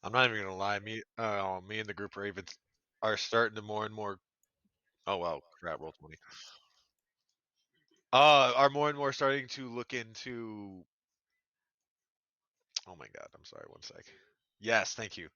I'm not even gonna lie. Me and the group are starting to more and more. Oh wow, crap! Roll 20. Are more and more starting to look into. Oh my god, I'm sorry. One sec. Yes, thank you.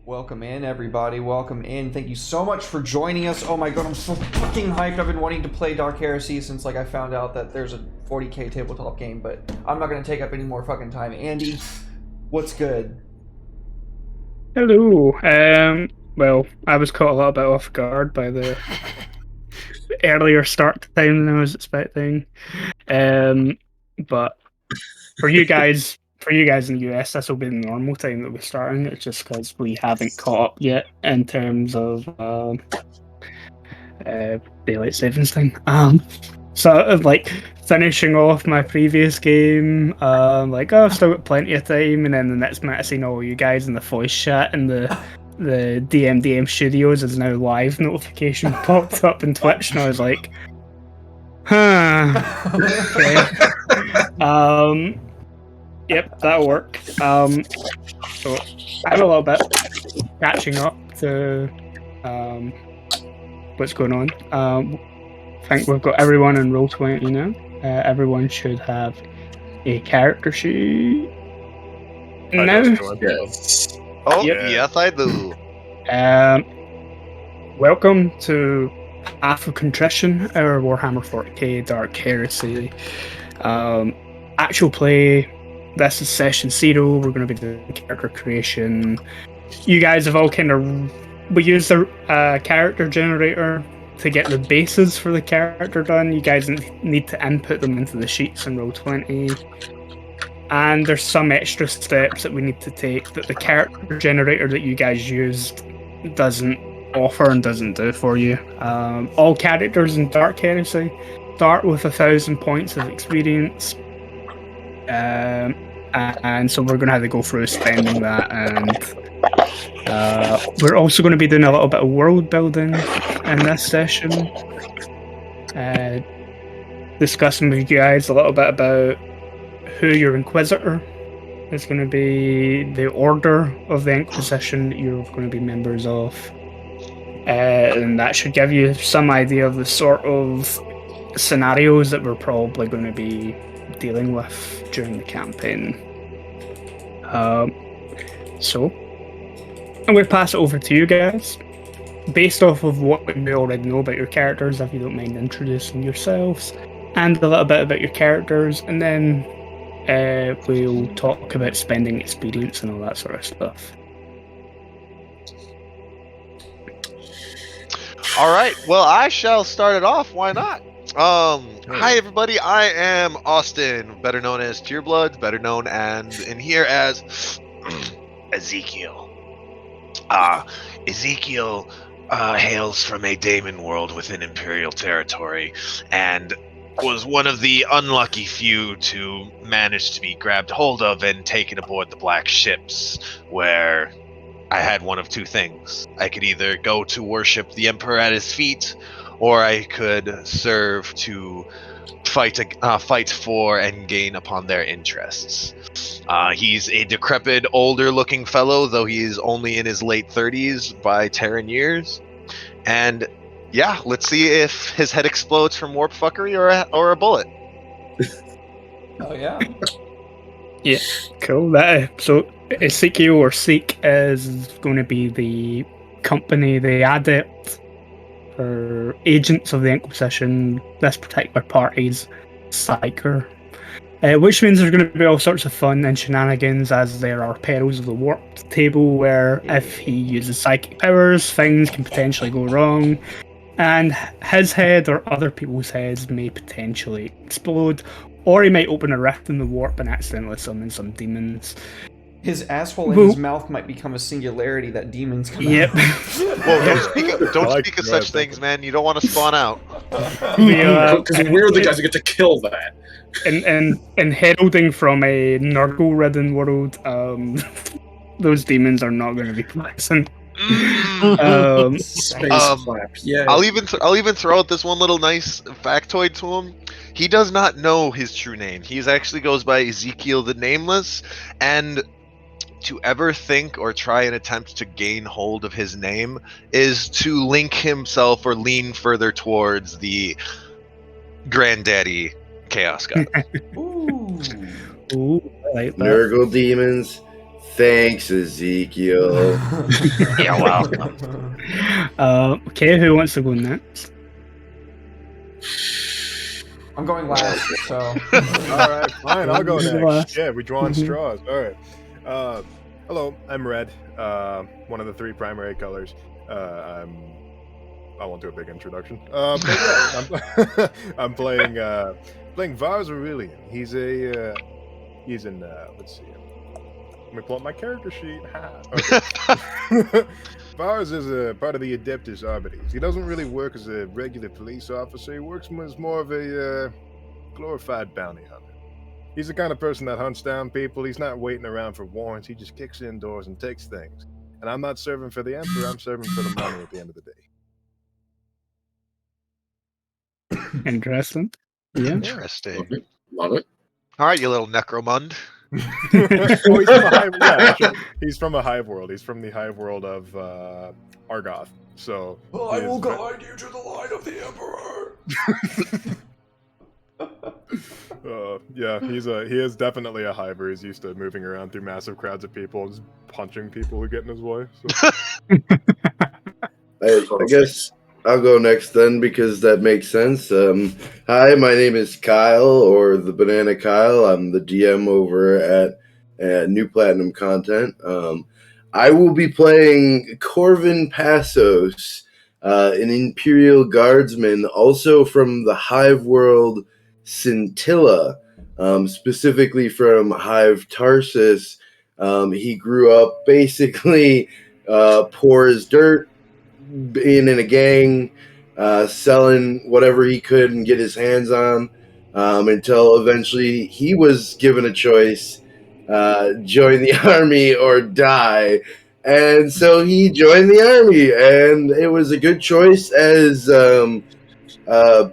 Welcome in, everybody. Welcome in. Thank you so much for joining us. Oh my god, I'm so fucking hyped. I've been wanting to play Dark Heresy since I found out that there's a 40k tabletop game, but I'm not gonna take up any more fucking time. Andy, what's good? Hello. Well, I was caught a little bit off guard by the earlier start time than I was expecting. But for you guys, in the US, this will be the normal time that we're starting. It's just because we haven't caught up yet in terms of daylight savings time. Sort of finishing off my previous game. I've still got plenty of time, and then the next minute I seen all you guys in the voice chat and the DMDM Studios is now live notification popped up in Twitch, and I was like, okay. Yep, that'll work. So I'm a little bit catching up to what's going on. I think we've got everyone in Roll20 now. Everyone should have a character sheet now. Yes. Oh, Yep. yes, I do. Welcome to Half of Contrition, our Warhammer 40k Dark Heresy. Actual play. This is session 0. We're going to be doing character creation. You guys have all we used the character generator to get the bases for the character done. You guys need to input them into the sheets in Roll20. And there's some extra steps that we need to take that the character generator that you guys used doesn't offer and doesn't do for you. All characters in Dark Heresy start with 1,000 points of experience. And so we're going to have to go through spending that and We're also going to be doing a little bit of world building in this session. Discussing with you guys a little bit about who your Inquisitor is going to be, the order of the Inquisition that you're going to be members of. And that should give you some idea of the sort of scenarios that we're probably going to be dealing with during the campaign. So, I'm going to pass it over to you guys. Based off of what we already know about your characters, if you don't mind introducing yourselves, and a little bit about your characters, and then we'll talk about spending experience and all that sort of stuff. All right. Well, I shall start it off. Why not? Hi everybody. I am Austin, better known as Tearblood, better known and in here as Ezekiel. Ezekiel hails from a daemon world within Imperial territory, and was one of the unlucky few to manage to be grabbed hold of and taken aboard the black ships, where I had one of two things. I could either go to worship the Emperor at his feet, or I could serve to fight for and gain upon their interests. He's a decrepit, older-looking fellow, though he is only in his late 30s by Terran years. And yeah, let's see if his head explodes from warp fuckery or a bullet. Oh yeah. Yeah, cool. So Ezekiel or Seek is going to be the company, the adept or agents of the Inquisition. This particular party's psyker, which means there's going to be all sorts of fun and shenanigans, as there are perils of the warp table, where if he uses psychic powers, things can potentially go wrong, and his head or other people's heads may potentially explode, or he might open a rift in the warp and accidentally summon some demons. His asshole and his mouth might become a singularity that demons come out. Whoa, don't speak of such things, man. You don't want to spawn out. Because we're the guys who get to kill that. And heralding from a Nurgle-ridden world, those demons are not going to be pleasant. Yeah. I'll even throw out this one little nice factoid to him. He does not know his true name. He actually goes by Ezekiel the Nameless, and to ever think or try and attempt to gain hold of his name is to link himself or lean further towards the granddaddy Chaos God. Ooh. Ooh, I like that. Nurgle demons. Thanks, Ezekiel. Yeah, welcome. Okay, who wants to go next? I'm going last, so. Alright, fine, I'll go next. Last. Yeah, we're drawing straws. Alright. Hello, I'm red. One of the three primary colors. I won't do a big introduction. But yeah, I'm playing Vars Aurelian. He's in let's see. Let me pull up my character sheet. Okay. Vars is a part of the Adeptus Arbites. He doesn't really work as a regular police officer. He works as more of a glorified bounty hunter. He's the kind of person that hunts down people. He's not waiting around for warrants. He just kicks indoors and takes things. And I'm not serving for the Emperor. I'm serving for the money at the end of the day. Interesting. Yeah. Interesting. Love it. All right, you little necromund. He's from a hive world. He's from the hive world of Argoth. So I will guide you to the light of the Emperor. Yeah, he is definitely a hiver. He's used to moving around through massive crowds of people, just punching people who get in his way. So. I guess I'll go next then, because that makes sense. Hi, my name is Kyle, or the Banana Kyle. I'm the DM over at New Platinum Content. I will be playing Corvin Passos, an Imperial Guardsman, also from the Hive world Scintilla, specifically from Hive Tarsus. He grew up basically poor as dirt, being in a gang, selling whatever he could and get his hands on, until eventually he was given a choice, join the army or die, And so he joined the army, and it was a good choice as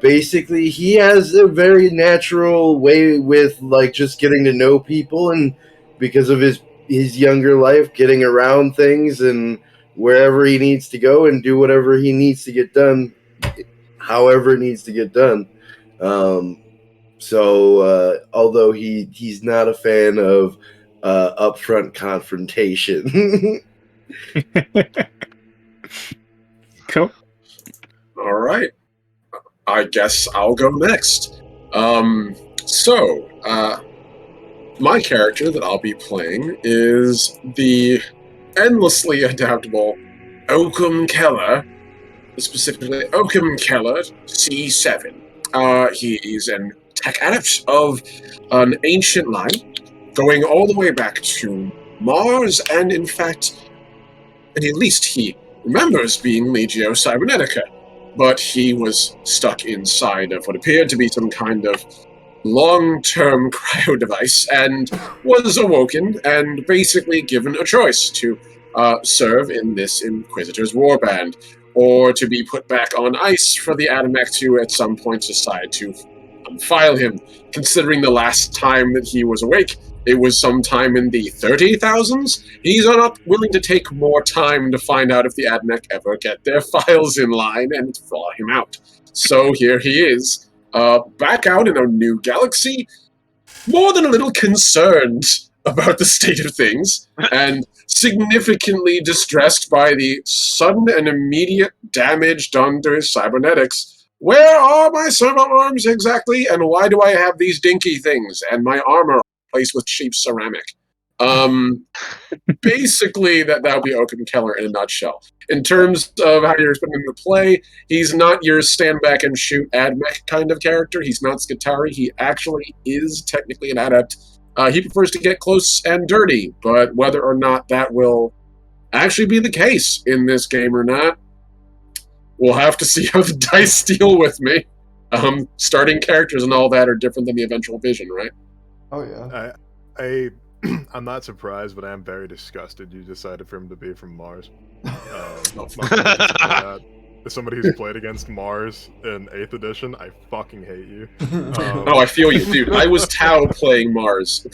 basically he has a very natural way with like just getting to know people, and because of his younger life, getting around things and wherever he needs to go and do whatever he needs to get done, however it needs to get done. So although he's not a fan of upfront confrontation. Cool. All right. I guess I'll go next. My character that I'll be playing is the endlessly adaptable Oakham Keller, specifically Oakham Keller C7. He's an tech adept of an ancient line, going all the way back to Mars, and in fact, at least he remembers being Legio Cybernetica, but he was stuck inside of what appeared to be some kind of long-term cryo device and was awoken and basically given a choice to serve in this Inquisitor's warband, or to be put back on ice for the Adamek to at some point decide to unfile him. Considering the last time that he was awake, it was sometime in the 30,000s. He's not willing to take more time to find out if the Adamek ever get their files in line and thaw him out. So here he is, back out in a new galaxy, more than a little concerned about the state of things, and significantly distressed by the sudden and immediate damage done to his cybernetics. Where are my servo arms exactly, and why do I have these dinky things, and my armor placed with cheap ceramic? Basically, that'll be Oakham Keller in a nutshell. In terms of how you're expecting him to play, he's not your stand back and shoot AdMech kind of character. He's not Skitari. He actually is technically an adept. He prefers to get close and dirty, but whether or not that will actually be the case in this game or not, we'll have to see how the dice deal with me. Starting characters and all that are different than the eventual vision, right? Oh yeah. I'm not surprised, but I am very disgusted you decided for him to be from Mars. As somebody who's played against Mars in 8th edition, I fucking hate you. Oh, I feel you, dude. I was Tau playing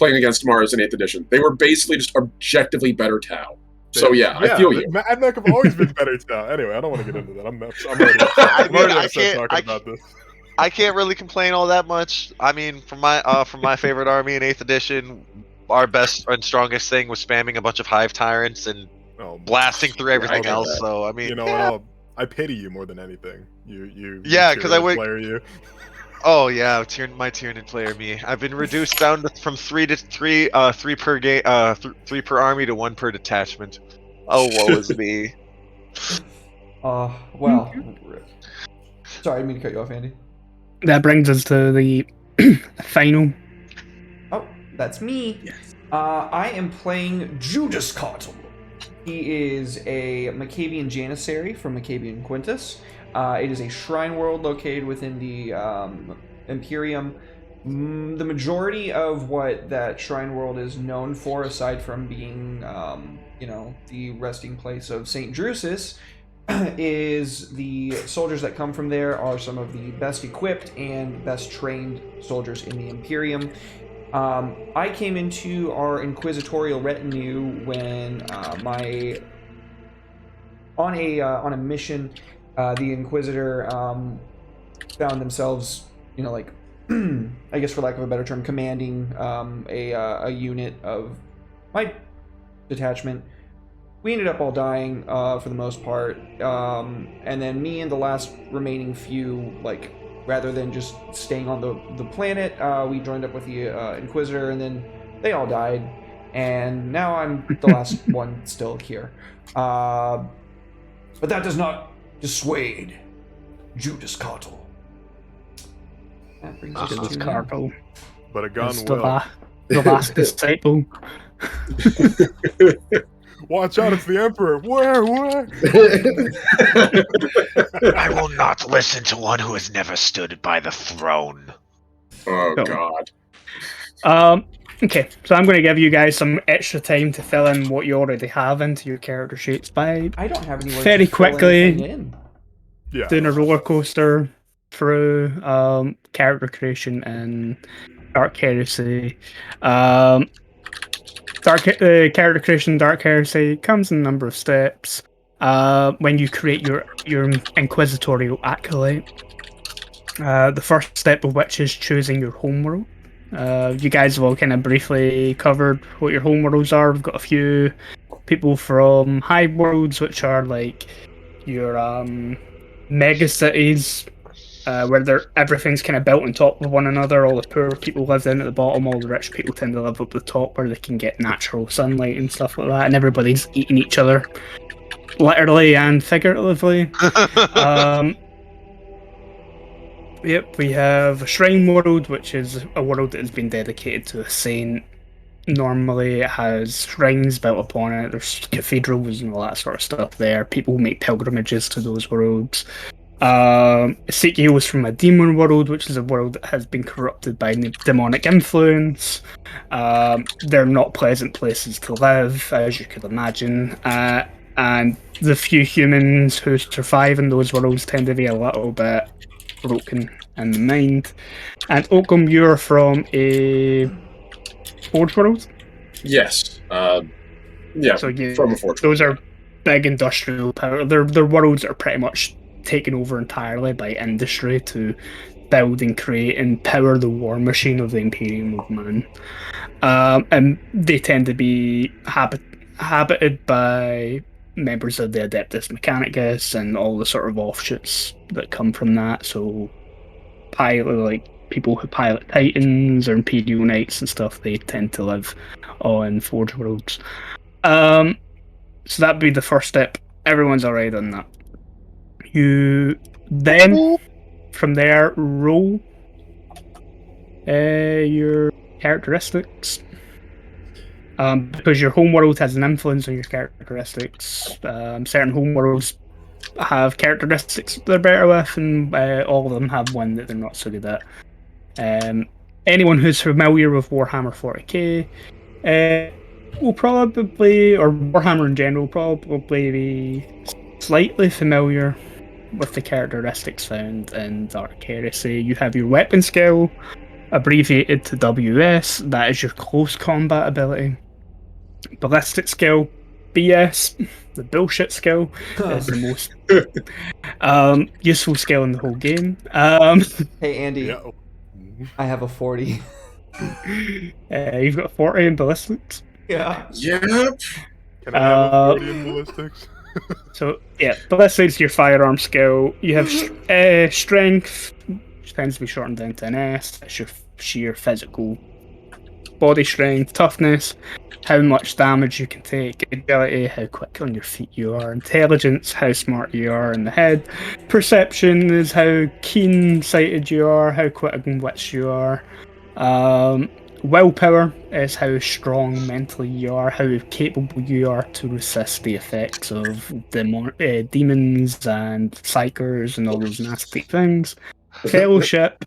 against Mars in 8th edition. They were basically just objectively better Tau. So yeah, I feel you. AdMech have always been better Tau. Anyway, I don't want to get into that. I'm already upset talking about this. I can't really complain all that much. I mean, from my favorite army in 8th edition, our best and strongest thing was spamming a bunch of hive tyrants and blasting through everything else. So I mean, I pity you more than anything. Yeah, because I would player you. Oh yeah, my Tyranid player me. I've been reduced down from 3 per game, 3 per army to 1 per detachment. Oh, woe is me. Well, sorry, I didn't mean to cut you off, Andy. That brings us to the final. Oh, that's me. Yes. I am playing Judas Cottle. He is a Macabian Janissary from Macabian Quintus. It is a shrine world located within the Imperium. The majority of what that shrine world is known for, aside from being, the resting place of Saint Drusus, is the soldiers that come from there are some of the best equipped and best trained soldiers in the Imperium. I came into our inquisitorial retinue when on a mission, the Inquisitor found themselves, I guess for lack of a better term, commanding a unit of my detachment. We ended up all dying for the most part, and then me and the last remaining few, rather than just staying on the planet, we joined up with the Inquisitor, and then they all died, and now I'm the last one still here. But that does not dissuade Judas Cottle. That brings us to Cargo. But a gun will. The last disciple. Watch out, it's the Emperor. Where? I will not listen to one who has never stood by the throne. Oh, God. Okay, so I'm going to give you guys some extra time to fill in what you already have into your character sheets by I don't have anywhere very to fill quickly anything in. Yeah. doing a roller coaster through character creation and Dark Heresy. Character creation, Dark Heresy comes in a number of steps. When you create your inquisitorial acolyte, the first step of which is choosing your homeworld. You guys have all kind of briefly covered what your homeworlds are. We've got a few people from hive worlds, which are like your mega cities, where everything's kind of built on top of one another. All the poor people live down at the bottom. All the rich people tend to live up the top, where they can get natural sunlight and stuff like that. And everybody's eating each other, literally and figuratively. Yep, we have a shrine world, which is a world that has been dedicated to a saint. Normally, it has shrines built upon it. There's cathedrals and all that sort of stuff there. People make pilgrimages to those worlds. Ezekiel was from a demon world, which is a world that has been corrupted by demonic influence. They're not pleasant places to live, as you could imagine. And the few humans who survive in those worlds tend to be a little bit broken in the mind. And Oakham, you're from a Forge world? Yes. Yeah. So from a Forge. those are big industrial power. They're worlds that are pretty much taken over entirely by industry to build and create and power the war machine of the Imperium of Man. And they tend to be habited by members of the Adeptus Mechanicus and all the sort of offshoots that come from that. So people who pilot Titans or Imperial Knights and stuff, they tend to live on Forge worlds. So that'd be the first step. Everyone's already done that. You then, from there, roll your characteristics. Because your homeworld has an influence on your characteristics. Certain homeworlds have characteristics they're better with, and all of them have one that they're not so good at. Anyone who's familiar with Warhammer 40k will probably, or Warhammer in general, probably be slightly familiar with the characteristics found in Dark Heresy. You have your weapon skill, abbreviated to WS, that is your close combat ability. Ballistic skill, BS, the bullshit skill, is the most useful skill in the whole game. Hey Andy, Yeah. I have a 40. You've got 40 in ballistics. Yeah. Yep. Can I have a 40 in ballistics? So yeah, ballistics is your firearm skill. You have strength, which tends to be shortened down to an S. That's your sheer physical body strength. Toughness, how much damage you can take. Agility, how quick on your feet you are. Intelligence, how smart you are in the head. Perception is how keen-sighted you are, how quick and witch you are. Willpower is how strong mentally you are, how capable you are to resist the effects of demons and psychers and all those nasty things. Fellowship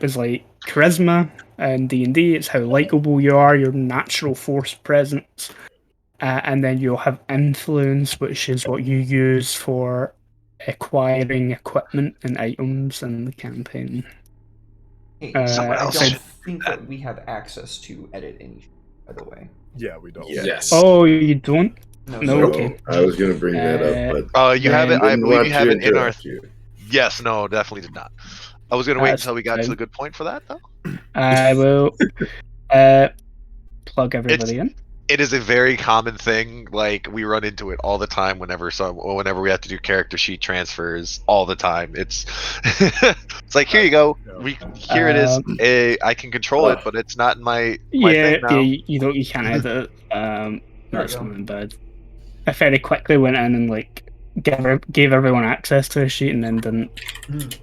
is like charisma in D&D. It's how likable you are, your natural force presence. And then you'll have influence, which is what you use for acquiring equipment and items in the campaign. Hey, Someone I else don't should- think that we have access to edit any, by the way. Yeah, we don't. Yes. Oh, you don't? No, No, so- okay. I was going to bring that up, but You have it. I didn't believe want you have to it in our. interrupt you. Yes, no, definitely did not. I was gonna wait That's until we got to fine. the good point for that, though. I will plug everybody in. It is a very common thing. Like we run into it all the time. Whenever we have to do character sheet transfers, all the time. It's it's like here you go. Here it is. I can control it, but it's not in my Yeah, thing now. you can't edit it. There That's you go. not bad. I very quickly went in and like gave everyone access to the sheet and then didn't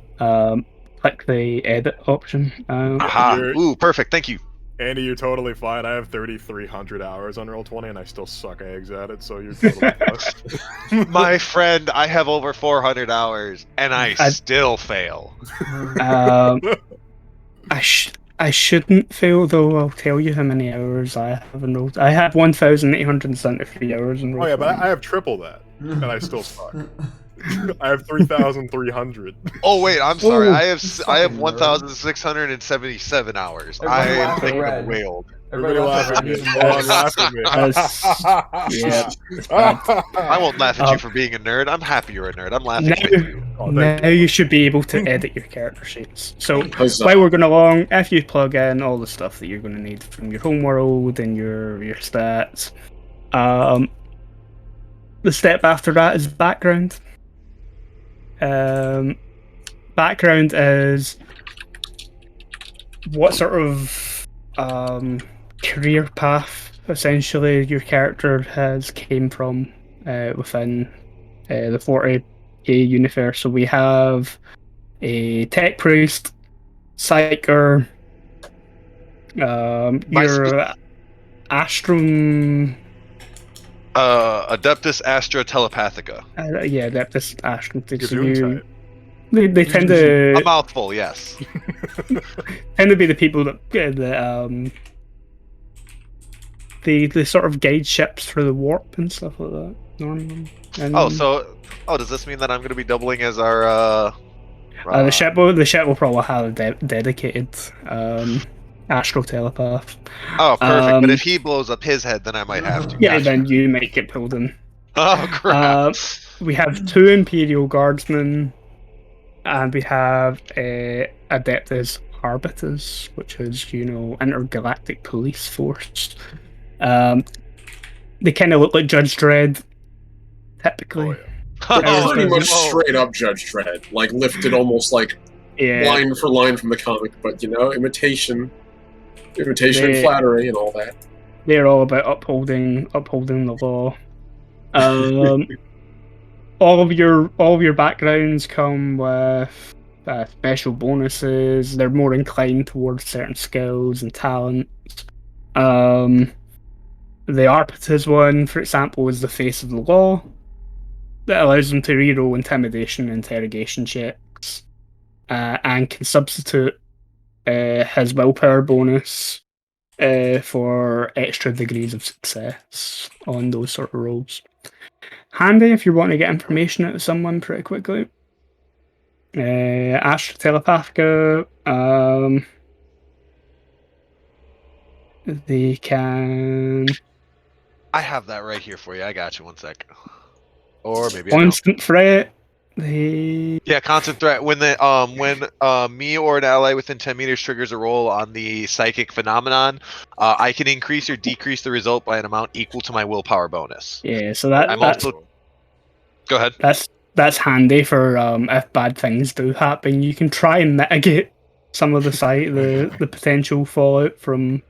click the edit option. Aha! You're- Ooh, perfect. Thank you. Andy, you're totally fine. I have 3,300 hours on Roll20 and I still suck eggs at it, so you're totally fine. My friend, I have over 400 hours and I I- still fail. Um, I shouldn't fail though. I'll tell you how many hours I have enrolled. I have 1,873 hours enrolled. Oh yeah, but I have triple that, and I still suck. I have 3,300. Oh wait, I'm sorry. Oh, I have fucking nerd. 1,677 hours. Everybody I am laugh at thinking Red. of whaled. Everybody laugh at me. using Everyone nerds. laugh at me. Yeah. I won't laugh at you for being a nerd. I'm happy you're a nerd. I'm laughing Now, with you. Oh, thank now you should be able to edit your character sheets. So Huzzah. while we're going along, if you plug in all the stuff that you're going to need from your home world and your stats, the step after that is background. Background is what sort of career path essentially your character has came from within the 40k universe. So we have a tech priest, psyker, your Astrum. Adeptus Astra Telepathica. Yeah, that's Astrum. Gesundheit. They tend A to mouthful, yes. be the people that they sort of guide ships through the warp and stuff like that normally. And, Does this mean that I'm going to be doubling as our the ship will probably have a dedicated astral telepath. Oh, perfect. But if he blows up his head, then I might have to. Yeah, Gotcha. then you might get pulled in. Oh crap. We have 2 Imperial Guardsmen, and we have Adeptus Arbitus, which is, intergalactic police force. They kind of look like Judge Dredd, typically. Oh, It's Oh, pretty much no. straight up Judge Dredd, like lifted almost like Yeah, line for line from the comic, but imitation and flattery and all that. they're all about upholding the law. All of your backgrounds come with special bonuses. They're more inclined towards certain skills and talents. The Arbitus one, for example, is the face of the law. That allows them to reroll intimidation and interrogation checks, and can substitute his willpower bonus for extra degrees of success on those sort of rolls. Handy if you want to get information out of someone pretty quickly. Astra Telepathica, they can I have that right here for you. I got you. 1 sec. Or maybe I don't. constant threat. They Yeah, constant threat. When me or an ally within 10 meters triggers a roll on the psychic phenomenon, I can increase or decrease the result by an amount equal to my willpower bonus. yeah, so that's Go ahead. that's handy for if bad things do happen. You can try and mitigate some of the potential fallout from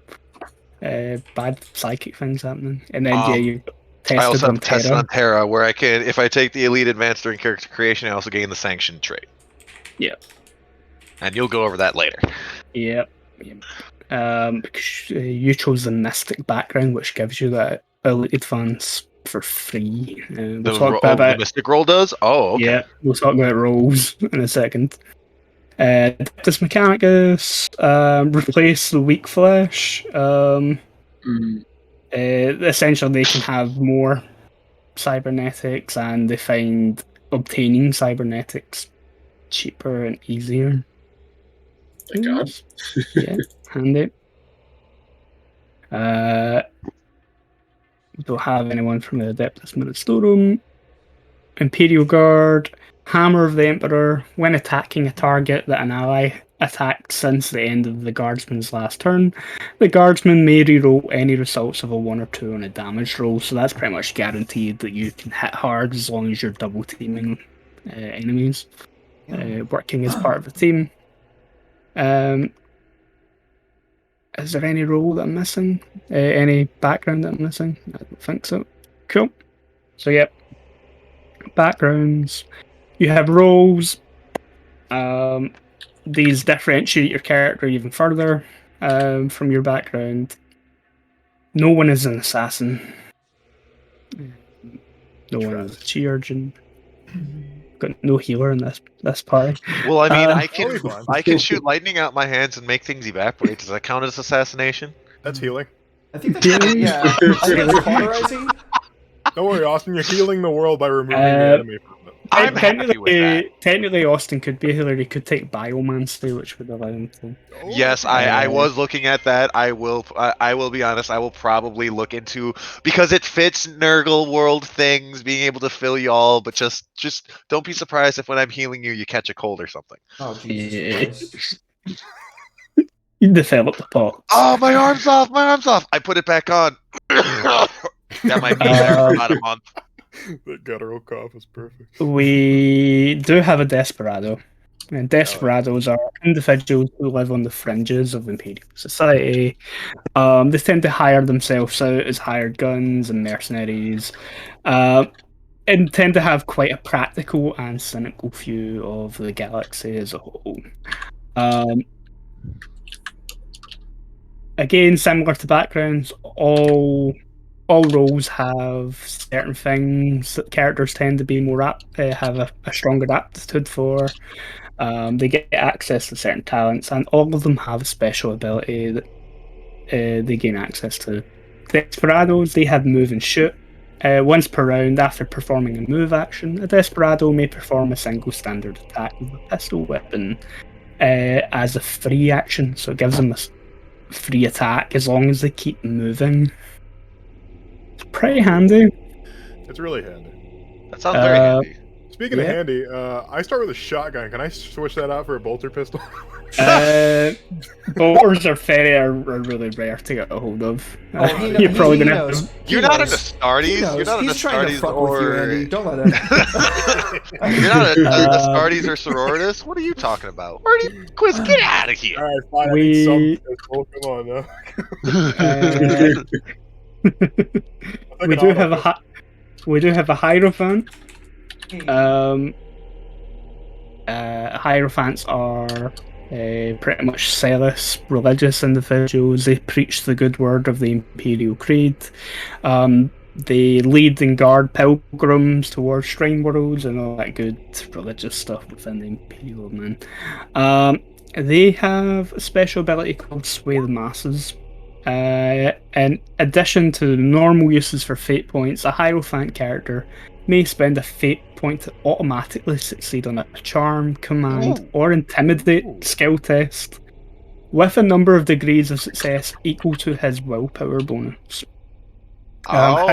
bad psychic things happening, and then you I tested also on have tested Terra. on Terra, where I can, if I take the elite advanced during character creation, I also gain the sanction trait. Yeah. And you'll go over that later. Yep. Because you chose the mystic background, which gives you that elite advance for free. We'll talk The about mystic roll does? Oh, okay. Yeah, we'll talk about rolls in a second. Adeptus Mechanicus, replace the weak flesh. Essentially, they can have more cybernetics, and they find obtaining cybernetics cheaper and easier. Thank God. Yeah, handy. We don't have anyone from the Adeptus Ministorum. Imperial Guard, Hammer of the Emperor. When attacking a target that an ally attacked since the end of the Guardsman's last turn, the Guardsman may reroll any results of a 1 or 2 on a damage roll, so that's pretty much guaranteed that you can hit hard as long as you're double teaming enemies, working as part of the team. Is there any role that I'm missing? Any background that I'm missing? I don't think so. Cool. So, yep. Backgrounds. You have roles. These differentiate your character even further from your background. No one is an assassin. No one is a chi urchin. Got no healer in this party. Well, I mean, I'll be fine. I can shoot lightning out my hands and make things evaporate. Does that count as assassination? That's healing. I think that's yeah. I think that's cauterizing. Don't worry, Austin. You're healing the world by removing the enemy from it. I'm happy with that. Technically, Austin could be a healer. He could take Biomancy, which would allow him to. Oh, Yes, I was looking at that. I will be honest. I will probably look into, because it fits Nurgle world things, being able to fill y'all. But just don't be surprised if when I'm healing you, you catch a cold or something. Oh Jesus Christ! You develop the pot. Oh, my arm's off! My arm's off! I put it back on. That might be there for about a month. That guttural cough is perfect. We do have a Desperado. And Desperados are individuals who live on the fringes of Imperial society. They tend to hire themselves out as hired guns and mercenaries, and tend to have quite a practical and cynical view of the galaxy as a whole. Again, similar to backgrounds, all roles have certain things that characters tend to be more have a stronger aptitude for. They get access to certain talents, and all of them have a special ability that they gain access to. Desperados, they have move and shoot. Once per round, after performing a move action, a Desperado may perform a single standard attack with a pistol weapon as a free action, so it gives them a free attack as long as they keep moving. It's pretty handy. It's really handy. That sounds very handy. Speaking of handy, I start with a shotgun. Can I switch that out for a bolter pistol? Bolters are really rare to get a hold of. You're probably gonna have to. You're not into Astartes. You're not into He's trying to Astartes fuck with you, or. Andy. Don't let him. You're not into Astartes or Sororitas. What are you talking about? Quiz, get out of here. All right, fine. I need some pistol. Come on now. We do have a Hierophant. Hierophants are pretty much zealous, religious individuals. They preach the good word of the Imperial Creed. They lead and guard pilgrims towards shrine worlds and all that good religious stuff within the Imperial domain. They have a special ability called Sway the Masses. In addition to the normal uses for fate points, a Hierophant character may spend a fate point to automatically succeed on a charm, command, or intimidate skill test with a number of degrees of success equal to his willpower bonus. How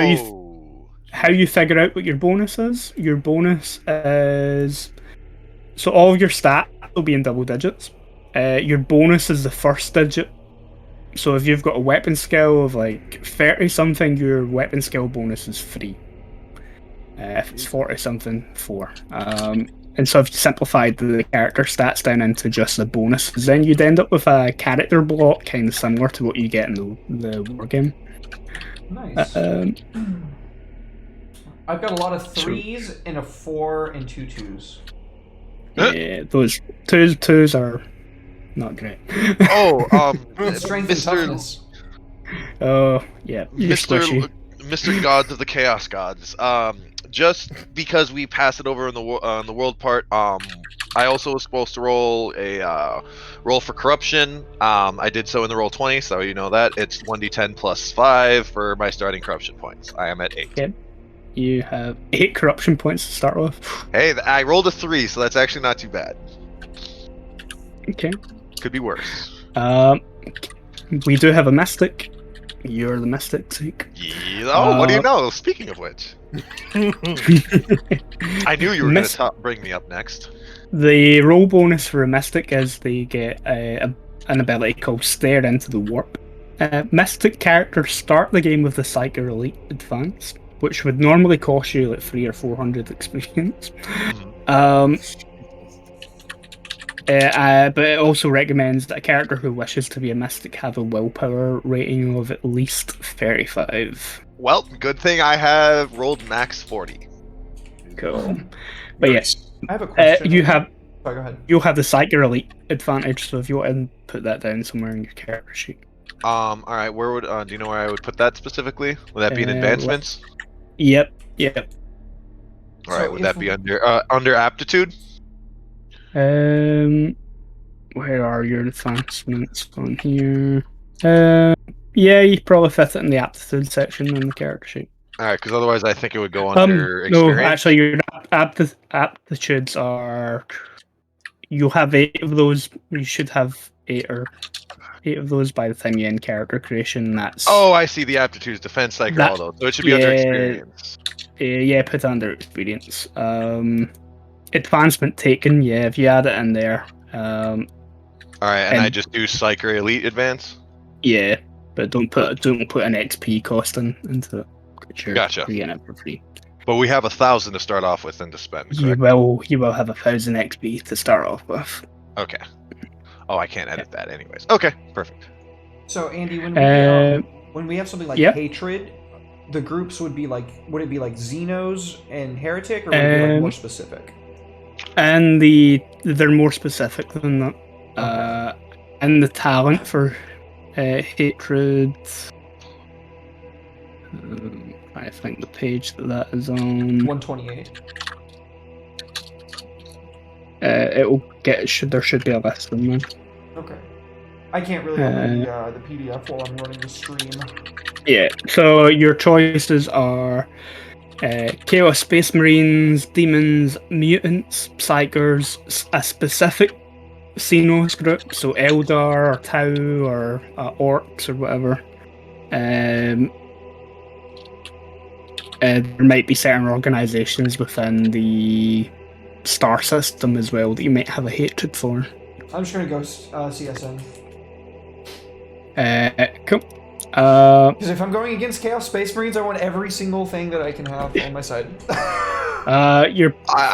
you figure out what your bonus is? Your bonus is... So all of your stats will be in double digits. Your bonus is the first digit. So if you've got a weapon skill of like 30 something, your weapon skill bonus is 3. If it's 40 something, 4. And so if you simplified the character stats down into just the bonuses, then you'd end up with a character block kind of similar to what you get in the war game. Nice. I've got a lot of 3s and a 4 and 2 2s. Yeah, those twos are not great. Strength and toughness. Oh, yeah. Mr. Gods of the Chaos Gods. Just because we passed it over in the world part, I also was supposed to roll a roll for corruption. I did so in the roll 20, so you know that it's 1d10 plus 5 for my starting corruption points. I am at 8. Okay. You have 8 corruption points to start with. Hey, I rolled a 3, so that's actually not too bad. Okay. Could be worse. We do have a mystic. You're the mystic, Zeke. Yeah. Oh, what do you know? Speaking of which, I knew you were going to bring me up next. The roll bonus for a mystic is they get an ability called Stare into the Warp. Mystic characters start the game with the Psyker Elite Advanced, which would normally cost you like 300 or 400 experience. But it also recommends that a character who wishes to be a mystic have a willpower rating of at least 35. Well, good thing I have rolled max 40. Cool. But yes, I have a question. you have. Sorry, go ahead. You'll have the Psyker Elite advantage, so if you want to put that down somewhere in your character sheet. All right. Where would do you know where I would put that specifically? Would that be in advancements? Yep. All right, So would if that be under aptitude? Where are your advancements on here? Yeah, you probably fit it in the aptitude section on the character sheet. All right, because otherwise I think it would go under No, experience. actually, your aptitudes are. You'll have 8 of those. You should have 8 of those by the time you end character creation. That's Oh, I see. The aptitudes, defense, psych, That- all those. So it should be under experience. yeah, put it under experience. Advancement taken. Yeah, if you add it in there. All right, and I and- just do psych or elite advance. Yeah, but don't put an XP cost into it. Gotcha. You're getting it for free. But we have 1,000 to start off with and to spend. You Correct? will have 1,000 XP to start off with. Okay. Oh, I can't edit that anyways. Okay, perfect. So Andy, when we have something like Yep. hatred, the groups would be like, would it be like Xenos and Heretic, or would it be like more specific? And they're more specific than that. And the talent for hatred. I think the page that is on. 128. There should be a list in there. Okay. I can't really open the PDF while I'm running the stream. Yeah. So your choices are Chaos Space Marines, Demons, Mutants, Psychers, a specific Xenos group, so Eldar or Tau or Orcs or whatever. There might be certain organizations within the star system as well that you might have a hatred for. I'm just gonna go CSN. Cool. Because if I'm going against Chaos Space Marines, I want every single thing that I can have on my side. I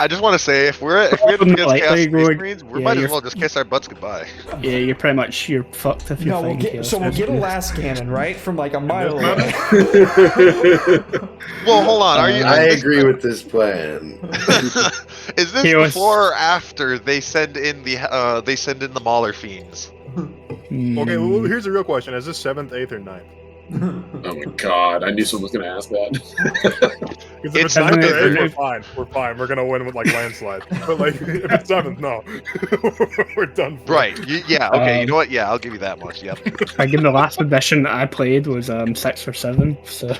just want to say, if we're against Chaos Space Marines, we might as well just kiss our butts goodbye. Yeah, you're fucked if you're No, we'll get a last cannon, right? From like a mile away. Well, hold on. I agree with this plan. Is this before or after they send in the Mauler fiends? Okay, well, here's the real question: is this 7th, 8th, or 9th? Oh my god, I knew someone was going to ask that. Because if it's 9th or 8th, we're fine. We're fine. We're gonna win with like landslide. But like, if it's 7th, no, we're done. Right? Yeah. Okay. You know what? Yeah, I'll give you that much. Yep. I give the last edition that I played was 6 or 7. So.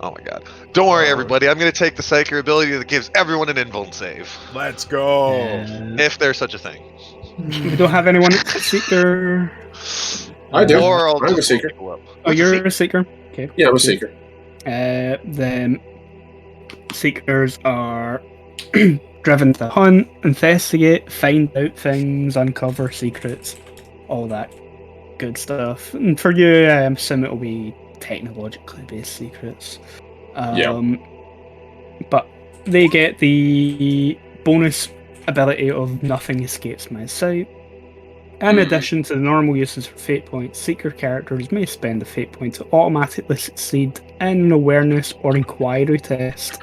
Oh my god! Don't worry, everybody. I'm gonna take the Psyker ability that gives everyone an invuln save. Let's go. If there's such a thing. We don't have anyone that's a seeker. I do. I'm a seeker. Oh, you're a seeker? Okay. Yeah, I'm a seeker. The seekers are driven to hunt, investigate, find out things, uncover secrets, all that good stuff. And for you, I assume it'll be technologically based secrets. But they get the bonus ability of nothing escapes my sight. In addition to the normal uses for fate points, seeker characters may spend a fate point to automatically succeed in an awareness or inquiry test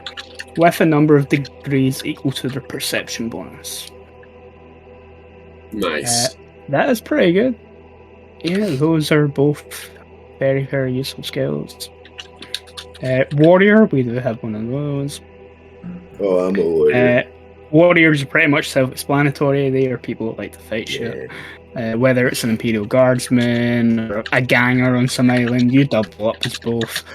with a number of degrees equal to their perception bonus. Nice. That is pretty good. Yeah, those are both very, very useful skills. Warrior, we do have one of those. Oh, I'm a warrior. Warriors are pretty much self-explanatory. They are people that like to fight shit. Whether it's an Imperial Guardsman or a ganger on some island, you double up as both.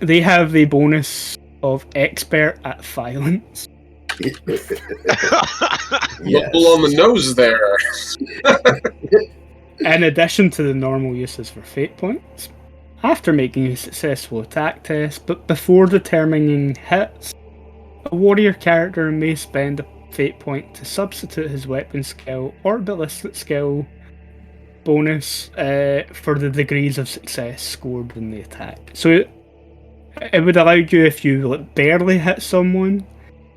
They have the bonus of expert at violence. Yes. Little on the nose there. In addition to the normal uses for fate points, after making a successful attack test, but before determining hits, a warrior character may spend a fate point to substitute his weapon skill or ballistic skill bonus for the degrees of success scored in the attack. So it would allow you, if you barely hit someone,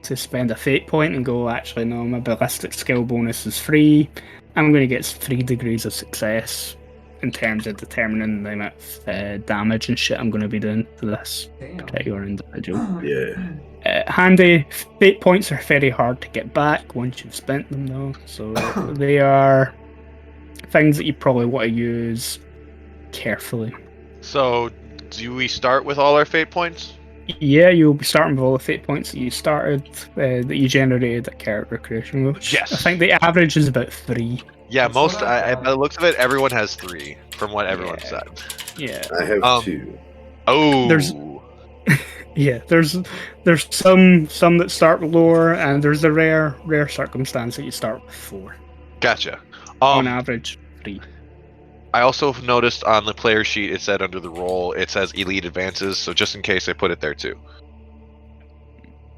to spend a fate point and go, actually no, my ballistic skill bonus is free. I'm going to get 3 degrees of success in terms of determining the amount of damage and shit I'm going to be doing to this particular individual. Yeah. Handy. Fate points are very hard to get back once you've spent them though, so they are things that you probably want to use carefully. So, do we start with all our fate points? Yeah, you'll be starting with all the fate points that you started, that you generated at character creation, which Yes. I think the average is about 3. Yeah, That's what most. I By the looks of it, everyone has 3, from what everyone Yeah. said. Yeah. I have Um, 2. Oh. Yeah, there's some that start lower, and there's the rare circumstance that you start with 4. Gotcha. On average, 3. I also noticed on the player sheet it said under the role it says elite advances, so just in case I put it there too.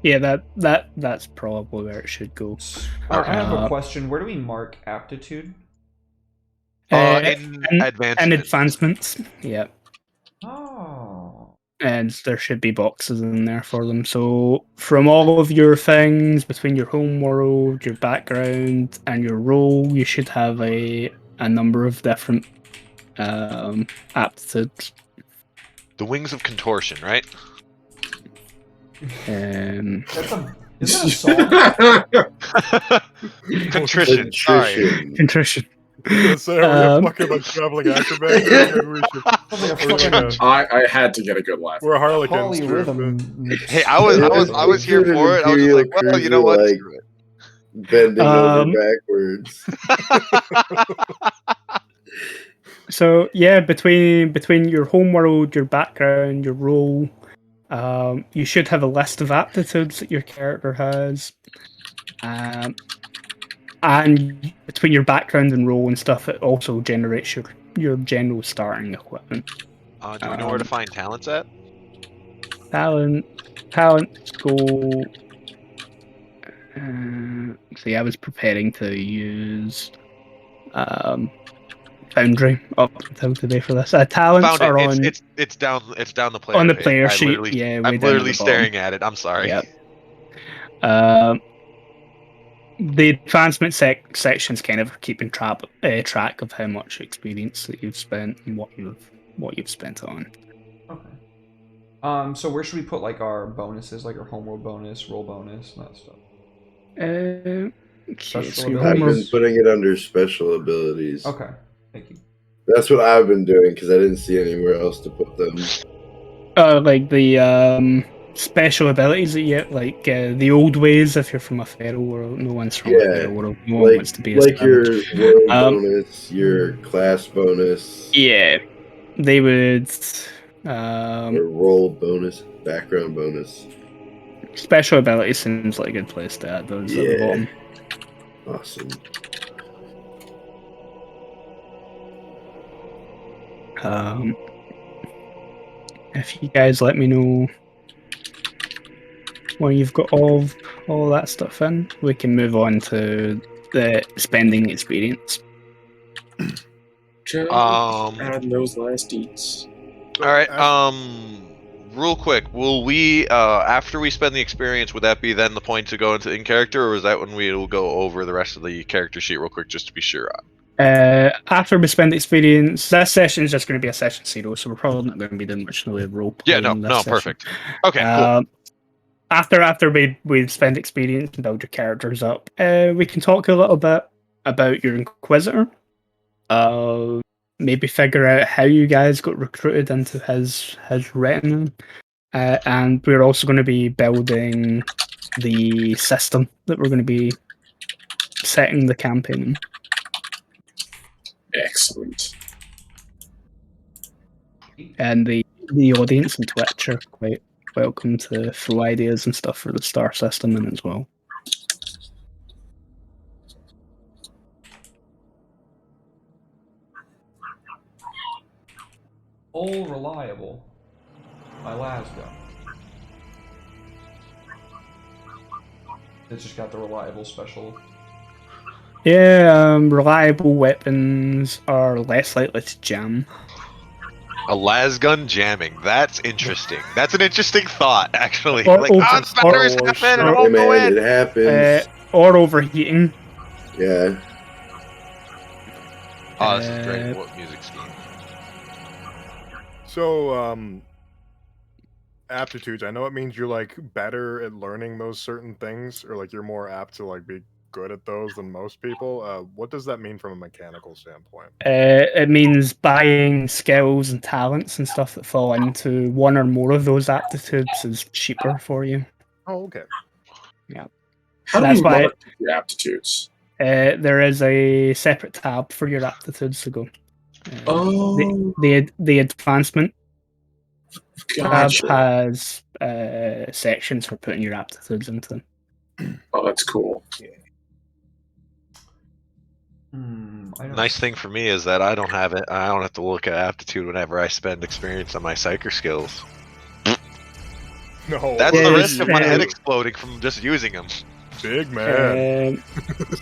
Yeah, that's probably where it should go. I have a question. Where do we mark aptitude? In advancement. And advancements, yeah. Oh. And there should be boxes in there for them. So from all of your things between your home world, your background, and your role, you should have a number of different aptitudes. The Wings of Contortion, right? Is that a song? Contrition. Sorry. Contrition. So are we a fucking like traveling acrobat? Maybe we should. I had to get a good laugh. We're harlequins. Polyrhythm. Hey, I was here for it. I was just like, well, you know what? Like, Screw it. bending over backwards. So yeah, between your home world, your background, your role, you should have a list of aptitudes that your character has. And between your background and role and stuff, it also generates your general starting equipment. Do we know where to find talents at? Talents go. See, I was preparing to use Foundry up until today for this. Talents are on. It's down the player on the page. player sheet. Yeah, I'm literally staring at it. I'm sorry. Yep. The advancement sections kind of keeping track of how much experience that you've spent and what you've spent on. Okay. So where should we put like our bonuses, like our homeworld bonus, roll bonus, and that stuff? Okay, I've been putting it under special abilities. Okay, thank you. That's what I've been doing because I didn't see anywhere else to put them. Like the special abilities that you get, like the old ways. If you're from a feral world, no one's from a feral world. No one wants to be like your world bonus, your class bonus. Yeah, they would. Or role bonus, background bonus. Special ability seems like a good place to add those at the bottom. Awesome. If you guys let me know when you've got all that stuff in, we can move on to the spending experience. Add those last eats. All right. Real quick, will we after we spend the experience, would that be then the point to go into in character, or is that when we will go over the rest of the character sheet real quick just to be sure on? After we spend the experience, that session is just going to be a session 0, so we're probably not going to be doing much in the way of role playing. Yeah, no, perfect. Okay, cool. After we spend experience and build your characters up, we can talk a little bit about your Inquisitor. Maybe figure out how you guys got recruited into his retinue. And we're also going to be building the system that we're going to be setting the campaign in. Excellent. And the audience and Twitch are quite welcome to throw ideas and stuff for the star system in as well. All reliable. My Lasgo. It's just got the reliable special. Yeah, reliable weapons are less likely to jam. A lasgun jamming. That's interesting. That's an interesting thought, actually. Or like, the batteries happen and it won't go in. It happens. Or overheating. Yeah. Oh, this is great. What music scheme? So, aptitudes. I know it means you're like better at learning those certain things, or like you're more apt to like be good at those than most people. What does that mean from a mechanical standpoint? It means buying skills and talents and stuff that fall into one or more of those aptitudes is cheaper for you. Oh, okay. How do That's we why- monitor your aptitudes? There is a separate tab for your aptitudes to go. The advancement Gotcha. tab has sections for putting your aptitudes into. Oh, that's cool. I don't- Nice thing for me is that I don't have it. I don't have to look at aptitude whenever I spend experience on my psyker skills. No, That's Yeah, the it's, risk of my uh, head exploding from just using them. big man.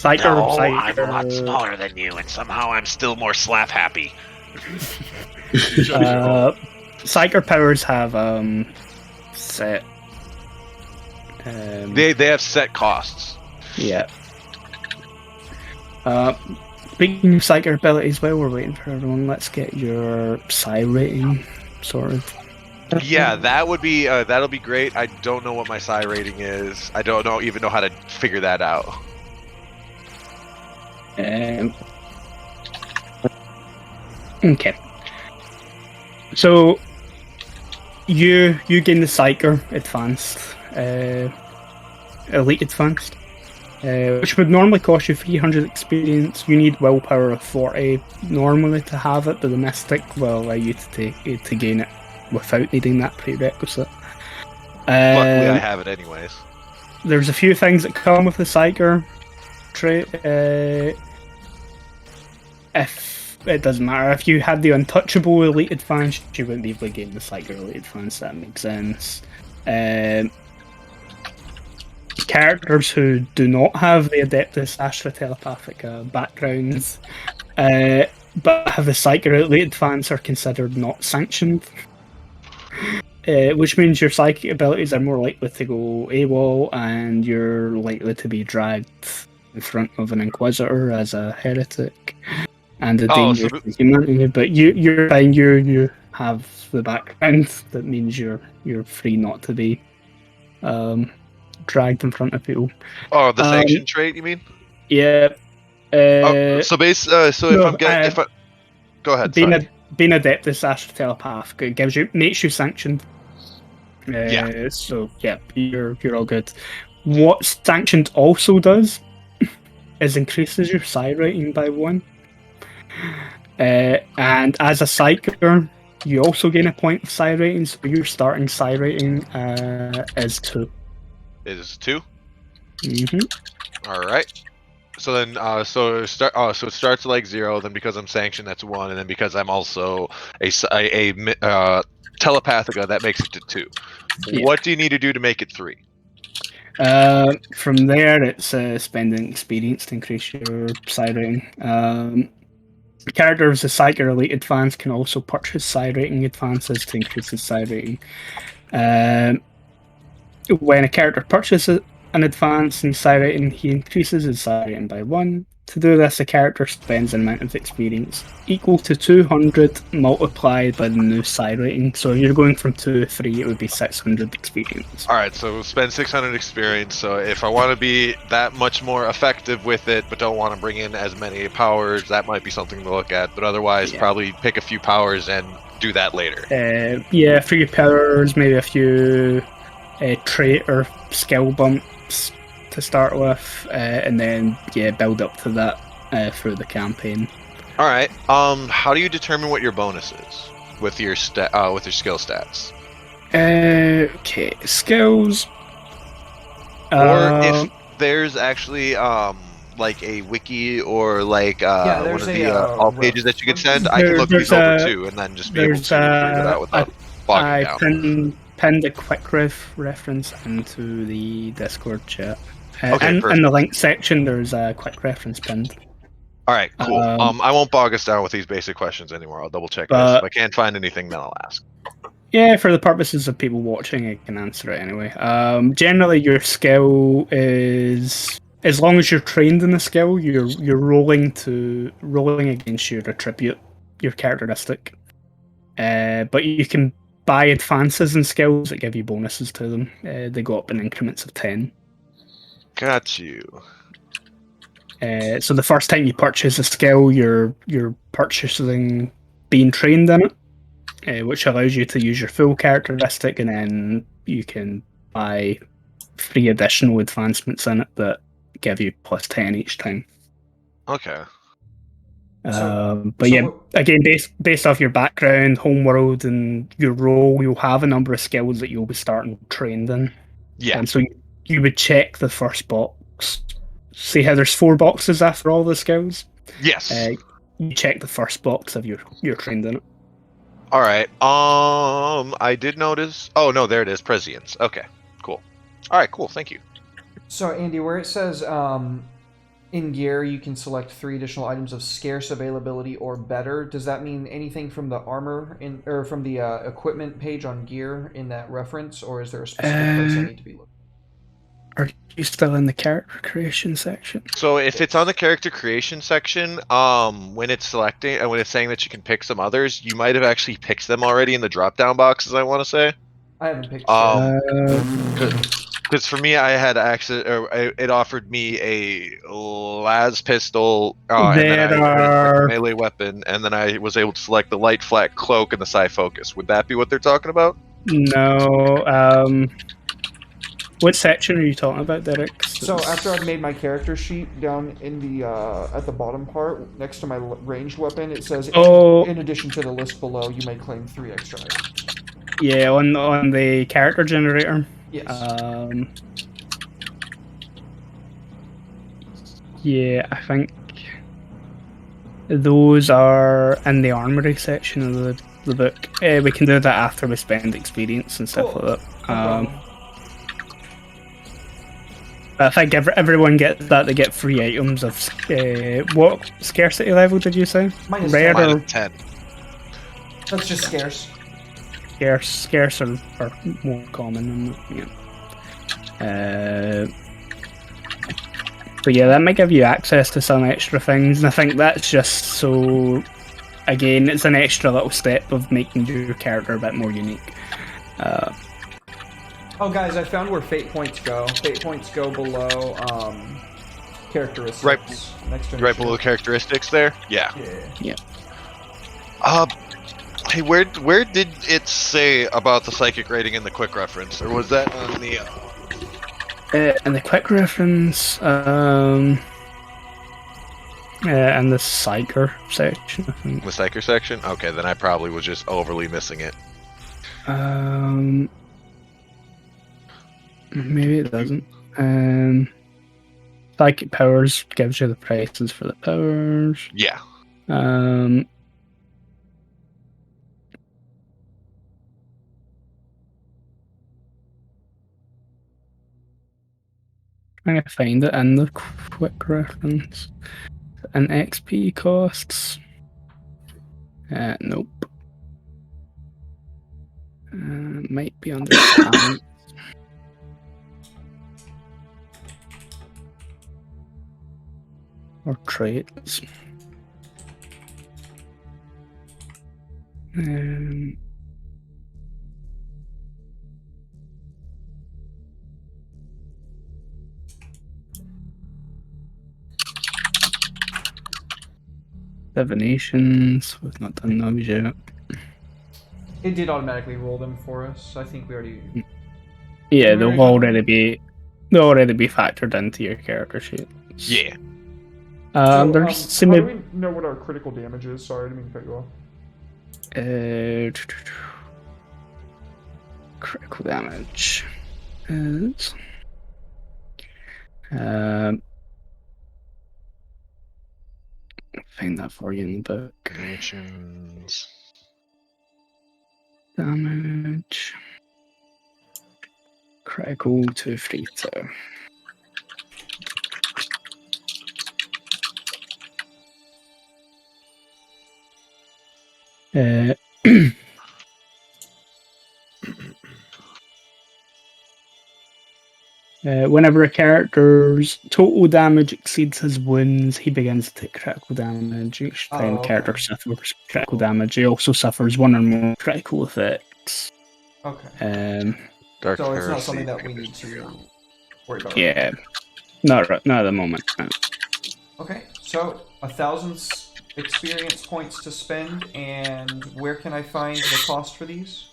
Psyker, No, I'm a lot Psyker, smaller than you, and somehow I'm still more slap happy. Psyker powers have set. They have set costs. Yeah. Speaking of Psyker abilities, while we're waiting for everyone, let's get your Psi rating sorted. Yeah, that would be that'll be great. I don't know what my psi rating is. I don't even know how to figure that out. Okay. So you gain the Psyker Advanced, Elite Advanced, which would normally cost you 300 experience. You need willpower of 40 normally to have it, but the Mystic will allow you to gain it without needing that prerequisite. Luckily, I have it anyways. There's a few things that come with the Psyker trait. If it doesn't matter, if you had the Untouchable Elite Advance, you wouldn't be able to gain the Psyker Elite Advance. That makes sense. Characters who do not have the Adeptus Astra Telepathic backgrounds, but have the Psyker Elite Advance, are considered not sanctioned. Which means your psychic abilities are more likely to go AWOL, and you're likely to be dragged in front of an Inquisitor as a heretic, and a danger to humanity. But you're fine. You have the background that means you're free not to be dragged in front of people. Oh, the sanction trait, you mean? Yeah. So go ahead. Being Adeptus Astra Telepath makes you sanctioned. Yeah. So yeah, you're all good. What sanctioned also does is increases your psi rating by 1. And as a psyker, you also gain a point of psi rating. So your starting psi rating is 2. Is 2? Mm-hmm. All right. So then, so it starts at like 0. Then because I'm sanctioned, that's 1, and then because I'm also a telepathica, that makes it to 2. Yeah. What do you need to do to make it 3? From there, it's spending experience to increase your psi rating. Characters with Psyker Elite Advance can also purchase psi rating advances to increase his psi rating. When a character purchases an advance in psi rating, he increases his psi rating by 1. To do this, a character spends an amount of experience equal to 200 multiplied by the new psi rating. So if you're going from 2 to 3, it would be 600 experience. Alright, so we'll spend 600 experience. So if I want to be that much more effective with it, but don't want to bring in as many powers, that might be something to look at. But otherwise, probably pick a few powers and do that later. Yeah, a few powers, maybe a few trait or skill bumps to start with, and then build up to that through the campaign. All right. How do you determine what your bonus is with your with your skill stats? Okay, skills. Or if there's actually like a wiki or like one of the all pages that you could send, I can look these over too, and then just be able to figure that out without bogging down. Pinned a quick reference into the Discord chat. Okay, in the link section, there's a quick reference pinned. All right, cool. I won't bog us down with these basic questions anymore. I'll double check this. If I can't find anything, then I'll ask. Yeah, for the purposes of people watching, I can answer it anyway. Generally, your skill is, as long as you're trained in the skill, you're rolling against your attribute, your characteristic. But you can buy advances and skills that give you bonuses to them. They go up in increments of 10. Got you. So the first time you purchase a skill, you're purchasing being trained in it, which allows you to use your full characteristic, and then you can buy 3 additional advancements in it that give you plus 10 each time. Okay. But yeah, again, based off your background, homeworld, and your role, you'll have a number of skills that you'll be starting trained in. Yeah. And so you would check the first box. See how there's 4 boxes after all the skills? Yes. You check the first box if you're trained in it. All right. I did notice. Oh no, there it is. Prescience. Okay. Cool. All right. Cool. Thank you. So Andy, where it says in gear you can select 3 additional items of scarce availability or better, does that mean anything from the armor or from the equipment page on gear in that reference, or is there a specific place I need to be looking? Are you still in the character creation section? So if it's on the character creation section, when it's selecting and when it's saying that you can pick some others, you might have actually picked them already in the drop-down boxes. I want to say. I haven't picked. Because for me, I had access, or it offered me a las pistol, and then a melee weapon, and then I was able to select the light flat cloak and the psi focus. Would that be what they're talking about? No. What section are you talking about, Derek? So after I've made my character sheet, down in the at the bottom part next to my ranged weapon, it says, in addition to the list below, you may claim 3 extra items. Yeah, on the character generator. Yes. Yeah, I think those are in the armory section of the book. We can do that after we spend experience and stuff like that. I think everyone gets that. They get 3 items of what scarcity level did you say? Rare or 10. That's just scarce. Scarce are more common. But yeah, that might give you access to some extra things, and I think that's just so. Again, it's an extra little step of making your character a bit more unique. Oh, guys, I found where fate points go. Fate points go below characteristics. Right below characteristics there? Yeah. Yeah. Hey, where did it say about the psychic rating in the quick reference? Or was that on the... in the quick reference, in the Psyker section, I think. The Psyker section? Okay, then I probably was just overly missing it. Maybe it doesn't. Psychic powers gives you the prices for the powers. Yeah. Trying to find it in the quick reference. And XP costs. Nope. Might be under talent. Or traits. Divinations. We've not done those yet. It did automatically roll them for us. I think we already. Yeah, they'll already be factored into your character sheet. Yeah. How do we know what our critical damage is? Sorry, I didn't mean to cut you off. Critical damage is find that for you in the book. Nations. Damage. Critical 232. Whenever a character's total damage exceeds his wounds, he begins to take critical damage. Each time a character suffers critical damage, he also suffers 1 or more critical effects. Okay. Dark so it's Heresy. not something that we need to worry about. Yeah. Not at the moment. No. Okay, so 1,000 experience points to spend, and where can I find the cost for these?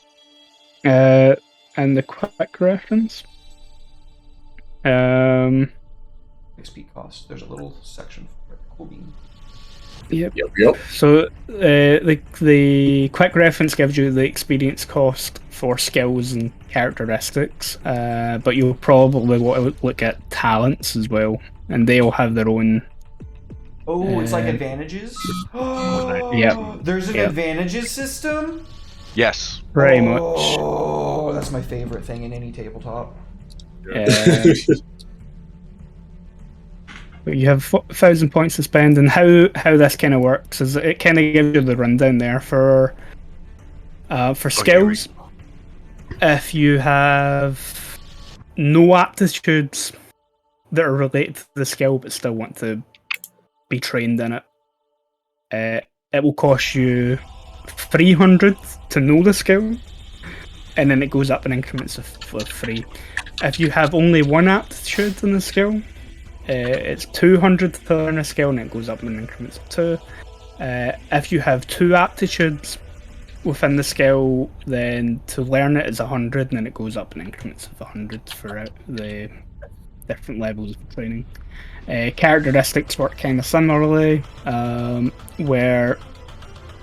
And the quick reference. XP cost. There's a little section for it. Cool bean. Yep. Yep. So the quick reference gives you the experience cost for skills and characteristics, but you'll probably want to look at talents as well, and they all have their own. Oh, it's like advantages? Yep. There's an Yep. advantages system? Yes. Pretty much. Oh, that's my favorite thing in any tabletop. But you have 1,000 points to spend, and how this kind of works is it kind of gives you the rundown there for skills. If you have no aptitudes that are related to the skill but still want to be trained in it, it will cost you 300 to know the skill, and then it goes up in increments of 3. If you have only one aptitude in the skill, it's 200 to learn a skill, and it goes up in increments of 2. If you have 2 aptitudes within the skill, then to learn it is 100, and then it goes up in increments of 100 for the different levels of training. Characteristics work kind of similarly, where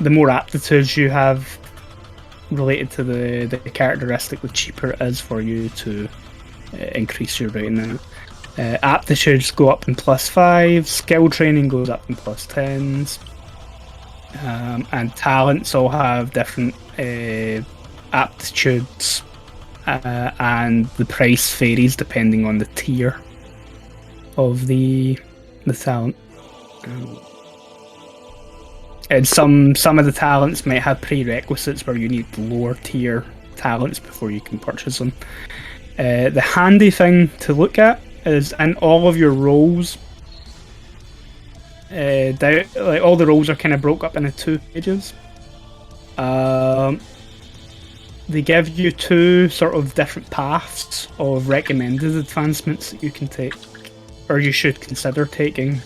the more aptitudes you have related to the characteristic, the cheaper it is for you to increase your rating in it. Aptitudes go up in +5, skill training goes up in +10s, and talents all have different aptitudes, and the price varies depending on the tier of the talent. And some of the talents might have prerequisites where you need lower tier talents before you can purchase them. The handy thing to look at is in all of your roles. Like all the roles are kind of broke up into 2 pages. They give you 2 sort of different paths of recommended advancements that you can take, or you should consider taking,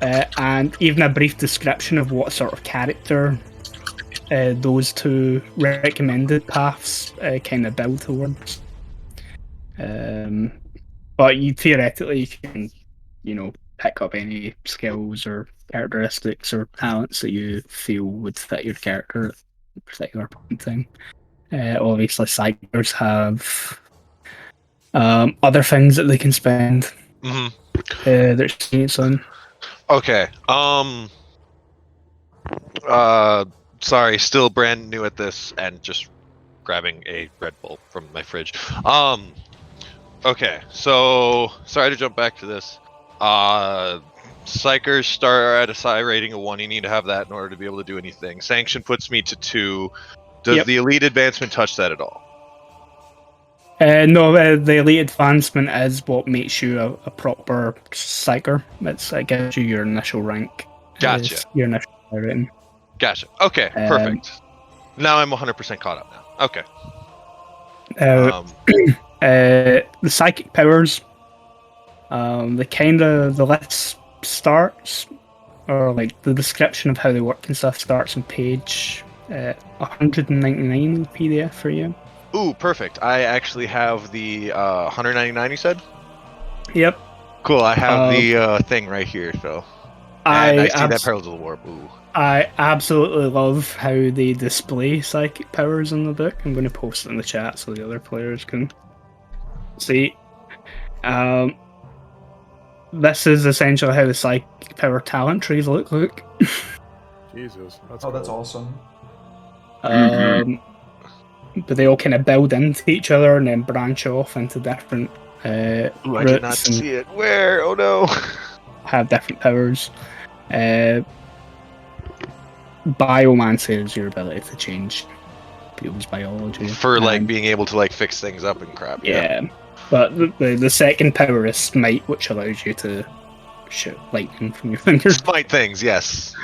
and even a brief description of what sort of character those 2 recommended paths kind of build towards. But you theoretically can, pick up any skills or characteristics or talents that you feel would fit your character at a particular point in time. Obviously, psychers have other things that they can spend their experience on. Okay. Sorry, still brand new at this and just grabbing a Red Bull from my fridge. Okay, so sorry to jump back to this. Psychers start at a psi rating of 1. You need to have that in order to be able to do anything. Sanction puts me to 2. Does the elite advancement touch that at all? No, the elite advancement is what makes you a proper psyker. It gives you your initial rank. Gotcha. Your initial rating. Gotcha. Okay, perfect. Now I'm 100% caught up now. Okay. The psychic powers, the list starts, or like the description of how they work and stuff starts on page 199 PDF for you. Ooh, perfect. I actually have the 199 you said? Yep. Cool, I have the thing right here, so. And I see that parallel warp. Ooh. I absolutely love how they display psychic powers in the book. I'm going to post it in the chat so the other players can see. This is essentially how the psychic power talent trees look like. Jesus, that's that's awesome. But they all kind of build into each other and then branch off into different I did not see it. Where? Oh no. Have different powers. Biomancy is your ability to change people's biology. For being able to fix things up and crap. Yeah. But the second power is Smite, which allows you to shoot lightning from your fingers. Smite things, yes.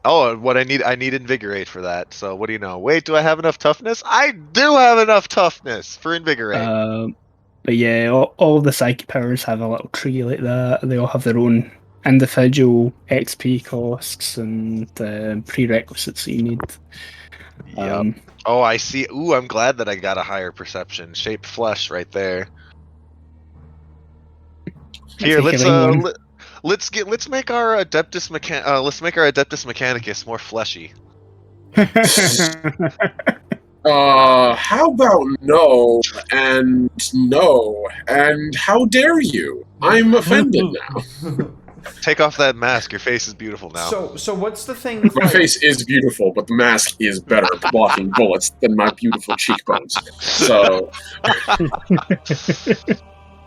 Oh, what I need Invigorate for that. So what do you know? Wait, do I have enough toughness? I do have enough toughness for Invigorate. But yeah, all the psychic powers have a little tree like that. They all have their own individual XP costs and prerequisites that you need. Yep. Oh, I see. Ooh, I'm glad that I got a higher perception. Shape flesh right there. Here, let's make our Adeptus Mechanicus more fleshy. How about no, and no, and how dare you? I'm offended now. Take off that mask. Your face is beautiful now. So what's the thing with My face is beautiful, but the mask is better at blocking bullets than my beautiful cheekbones. So,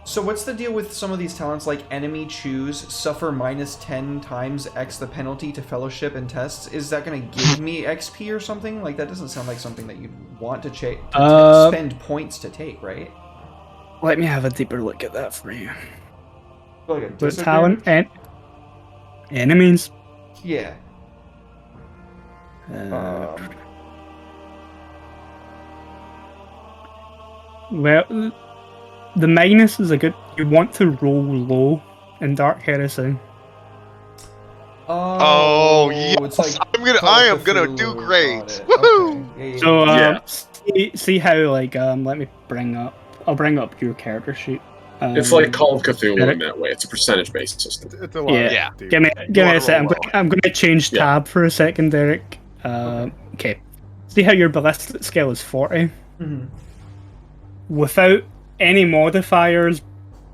So what's the deal with some of these talents like enemy choose, suffer -10 times X the penalty to fellowship and tests? Is that going to give me XP or something? Like, that doesn't sound like something that you'd want to spend points to take, right? Let me have a deeper look at that for you. Like a With talent and enemies. Yeah. Well, the minus is a good. You want to roll low in Dark Heresy. Oh, yes. It's like I am gonna do great. Woohoo! Okay. So see how like let me I'll bring up your character sheet. it's like Call of Cthulhu in that way. It's a percentage-based system. It's a lot. Yeah. Dude. Give me a sec. roll I'm going to change tab for a second, Derek. Okay. See how your ballistic skill is 40? Mm-hmm. Without any modifiers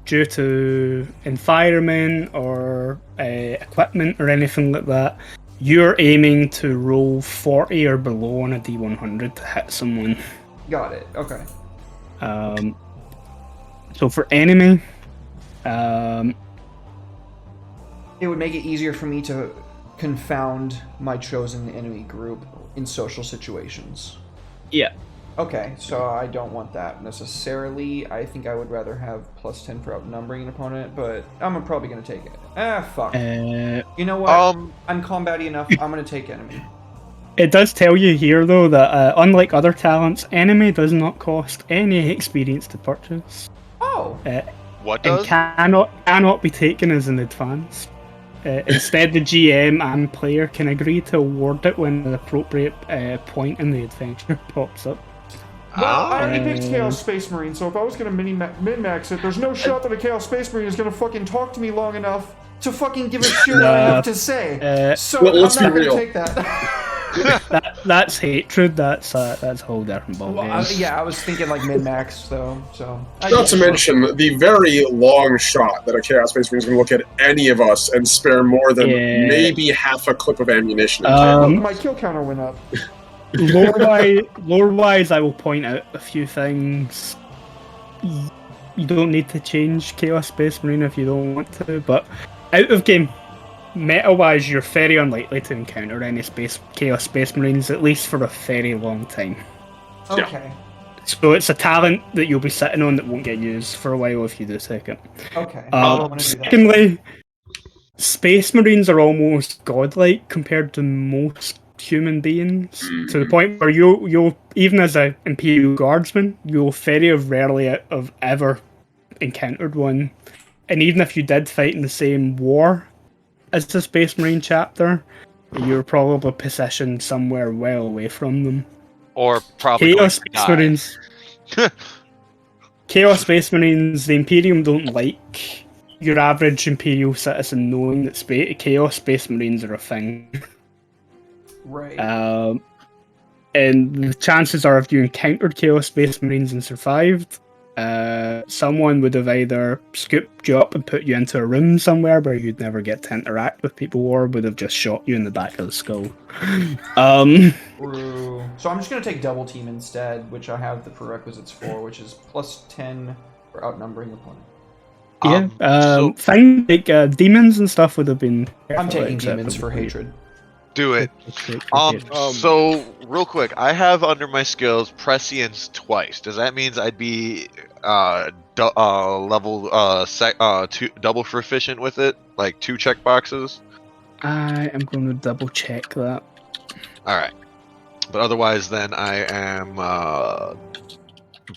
due to environment or equipment or anything like that, you're aiming to roll 40 or below on a D100 to hit someone. Got it. Okay. So for enemy, it would make it easier for me to confound my chosen enemy group in social situations. Yeah. Okay, so I don't want that necessarily. I think I would rather have +10 for outnumbering an opponent, but I'm probably going to take it. Fuck. You know what? I'm combatty enough. I'm going to take enemy. It does tell you here, though, that unlike other talents, enemy does not cost any experience to purchase. Oh. What does? And cannot be taken as an advance. Instead, the GM and player can agree to award it when the appropriate point in the adventure pops up. Well, I already picked Chaos Space Marine, so if I was going to min-max it, there's no shot that a Chaos Space Marine is going to fucking talk to me long enough to fucking give a shit what I have to say. So well, let's I'm not be going to real. take that. That's hatred. That's a whole different ballgame. Yeah, I was thinking like min-max, though. So Not to mention the very long shot that a Chaos Space Marine is going to look at any of us and spare more than maybe half a clip of ammunition. Look, my kill counter went up. Lore-wise, I will point out a few things. You don't need to change Chaos Space Marine if you don't want to, but out of game, meta-wise, you're very unlikely to encounter any Chaos Space Marines, at least for a very long time. Okay. So it's a talent that you'll be sitting on that won't get used for a while if you do take it. Okay. Secondly, Space Marines are almost godlike compared to most human beings, to the point where you'll even as an Imperial Guardsman, you'll very rarely have ever encountered one. And even if you did fight in the same war as the Space Marine chapter, you're probably positioned somewhere well away from them. Or probably Chaos Space Marines. Chaos Space Marines, the Imperium don't like your average Imperial citizen knowing that Chaos Space Marines are a thing. Right. And the chances are, if you encountered Chaos Space Marines and survived, someone would have either scooped you up and put you into a room somewhere where you'd never get to interact with people, or would have just shot you in the back of the skull. So I'm just going to take Double Team instead, which I have the prerequisites for, which is +10 for outnumbering opponent. Things like demons and stuff would have been... I'm taking demons for hatred. Do it. So real quick, I have under my skills prescience twice. Does that mean I'd be level double proficient with it, like 2 checkboxes? I am going to double check that. All right, but otherwise, then I am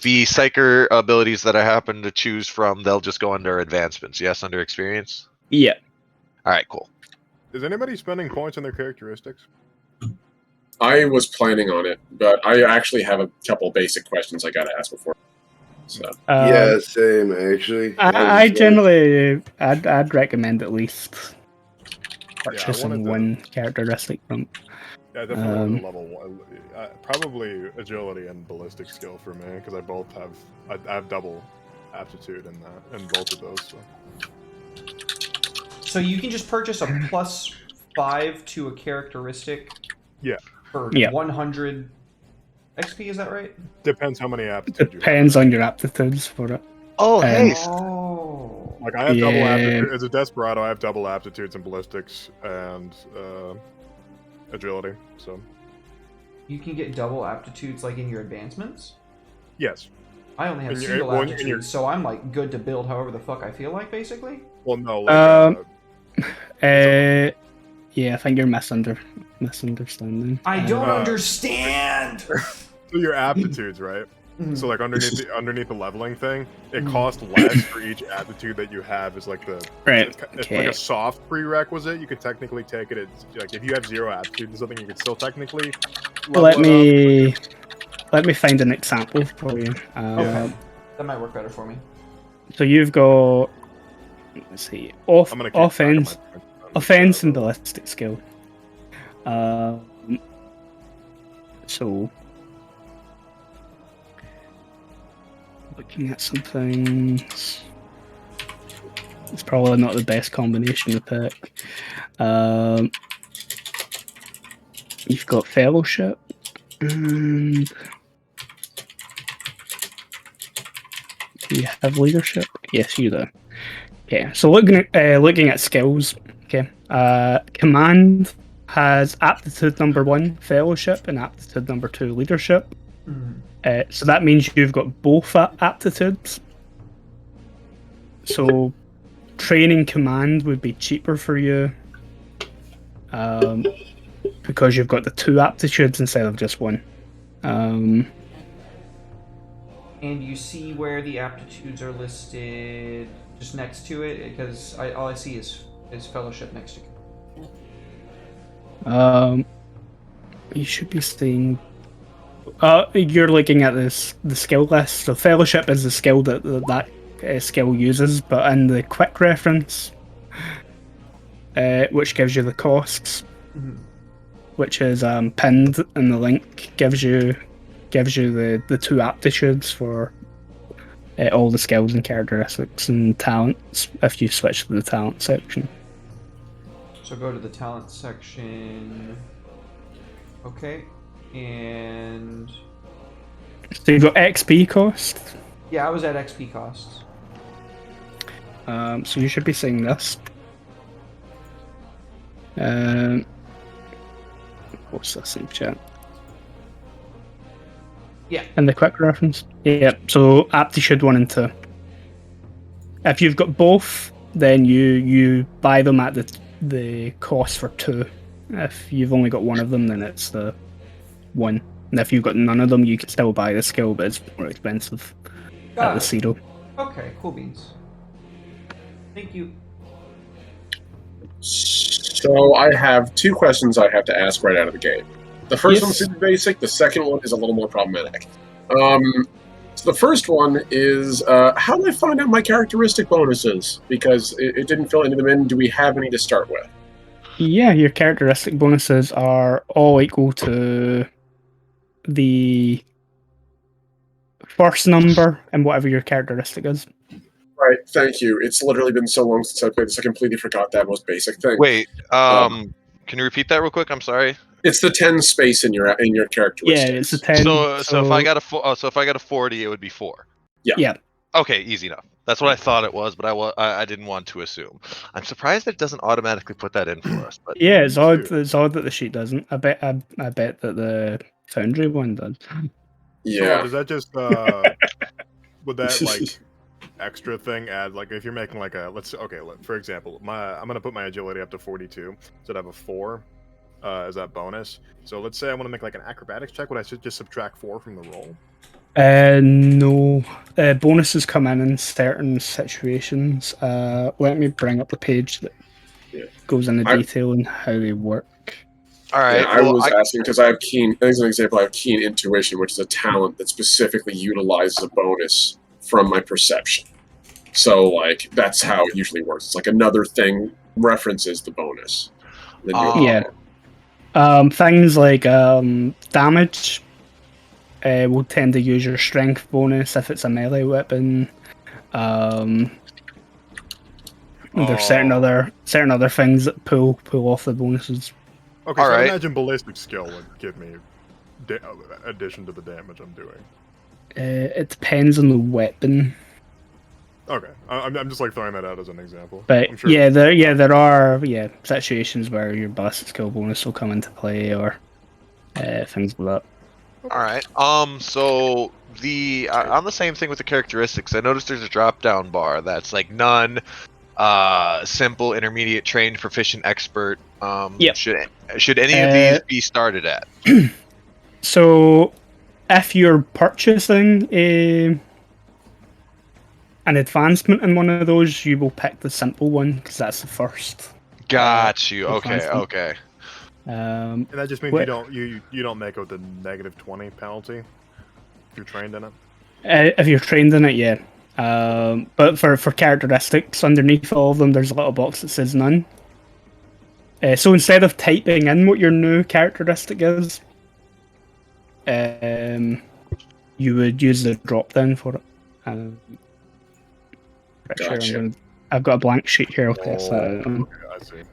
the psyker abilities that I happen to choose from, they'll just go under advancements. Yes, under experience. Yeah. All right, cool. Is anybody spending points on their characteristics? I was planning on it, but I actually have a couple basic questions I got to ask before. So Yeah, same actually. I generally, I'd recommend at least purchasing one characteristic from. Yeah, definitely level 1. Probably agility and ballistic skill for me, because I both have I have double aptitude in both of those. So you can just purchase a +5 to a characteristic. Yeah. For 100 XP, is that right? Depends how many aptitudes. Depends on your aptitudes for it. Oh, hey. Like I have double aptitude as a desperado. I have double aptitudes in ballistics and agility. So you can get double aptitudes like in your advancements. Yes. I only have single aptitudes, so I'm like good to build however the fuck I feel like, basically. Well, no. Like, yeah, I think you're misunderstanding. I don't understand. So your aptitudes, right? So like underneath the leveling thing, it costs less for each aptitude that you have. Is like the it's like a soft prerequisite. You could technically take it. It's like if you have 0 aptitude to something, you could still technically. Let me find an example for you. Okay, that might work better for me. So you've got, let's see, offense and ballistic skill. So looking at something, it's probably not the best combination to pick. You've got fellowship, and do you have leadership? Yes, you do. Okay, so looking at skills. Okay, command has aptitude number 1, fellowship, and aptitude number 2, leadership. So that means you've got both aptitudes. So training command would be cheaper for you because you've got the 2 aptitudes instead of just 1. And you see where the aptitudes are listed just next to it, because all I see is fellowship next to it. You should be seeing. You're looking at the skill list. So fellowship is the skill that skill uses, but in the quick reference, which gives you the costs, which is pinned in the link, gives you the 2 aptitudes for all the skills and characteristics and talents if you switch to the talent section. So go to the talent section. Okay. And so you've got XP cost. Yeah, I was at XP costs. So you should be seeing this. What's this in chat? Yeah. And the quick reference. Yeah. So aptitude 1 and 2. If you've got both, then you buy them at the cost for 2. If you've only got one of them, then it's the 1. And if you've got none of them, you can still buy the skill, but it's more expensive at the 0. Okay, cool beans. Thank you. So I have 2 questions I have to ask right out of the gate. The first one's super basic. The second one is a little more problematic. So the first one is, how do I find out my characteristic bonuses? Because it didn't fill any of them in. Do we have any to start with? Yeah, your characteristic bonuses are all equal to the first number and whatever your characteristic is. Right, thank you. It's literally been so long since I played this, I completely forgot that most basic thing. Wait, can you repeat that real quick? I'm sorry. It's the 10 space in your characteristics. Yeah, it's a 10. So if I got a 40, it would be 4. Yeah. Okay, easy enough. That's what I thought it was, but I didn't want to assume. I'm surprised it doesn't automatically put that in for us. But yeah, it's odd. It's odd that the sheet doesn't. I bet that the Foundry one does. Yeah. So does that just would that like extra thing add, like if you're making like a for example, I'm gonna put my agility up to 42, so I'd have a 4 as that bonus. So let's say I want to make like an acrobatics check. Would I just subtract 4 from the roll? No. Bonuses come in certain situations. Let me bring up the page that Yeah. goes into I- detail on how they work. All right. Yeah, I was asking because I have keen. As an example, I have keen intuition, which is a talent that specifically utilizes a bonus from my perception. So, like, that's how it usually works. It's like another thing references the bonus. Then you Yeah. Things like damage will tend to use your strength bonus if it's a melee weapon. There's certain other things that pull off the bonuses. Okay, so All I right. imagine ballistic skill would give me addition to the damage I'm doing. It depends on the weapon. Okay, I'm just like throwing that out as an example. But I'm sure there are situations where your ballistic skill bonus will come into play or things like that. All right. So the on the same thing with the characteristics, I noticed there's a drop down bar that's like none, simple, intermediate, trained, proficient, expert. Yep. Should any of these be started at? So, if you're purchasing an advancement in one of those, you will pick the simple one because that's the first. Got you. Okay. advancement. Okay. And that just means What- you don't make out the -20 penalty if you're trained in it. If you're trained in it, yeah. But for characteristics, underneath all of them, there's a little box that says none. So instead of typing in what your new characteristic is, you would use the drop down for it. Gotcha. I've got a blank sheet here. I'll test that out. Okay, I see.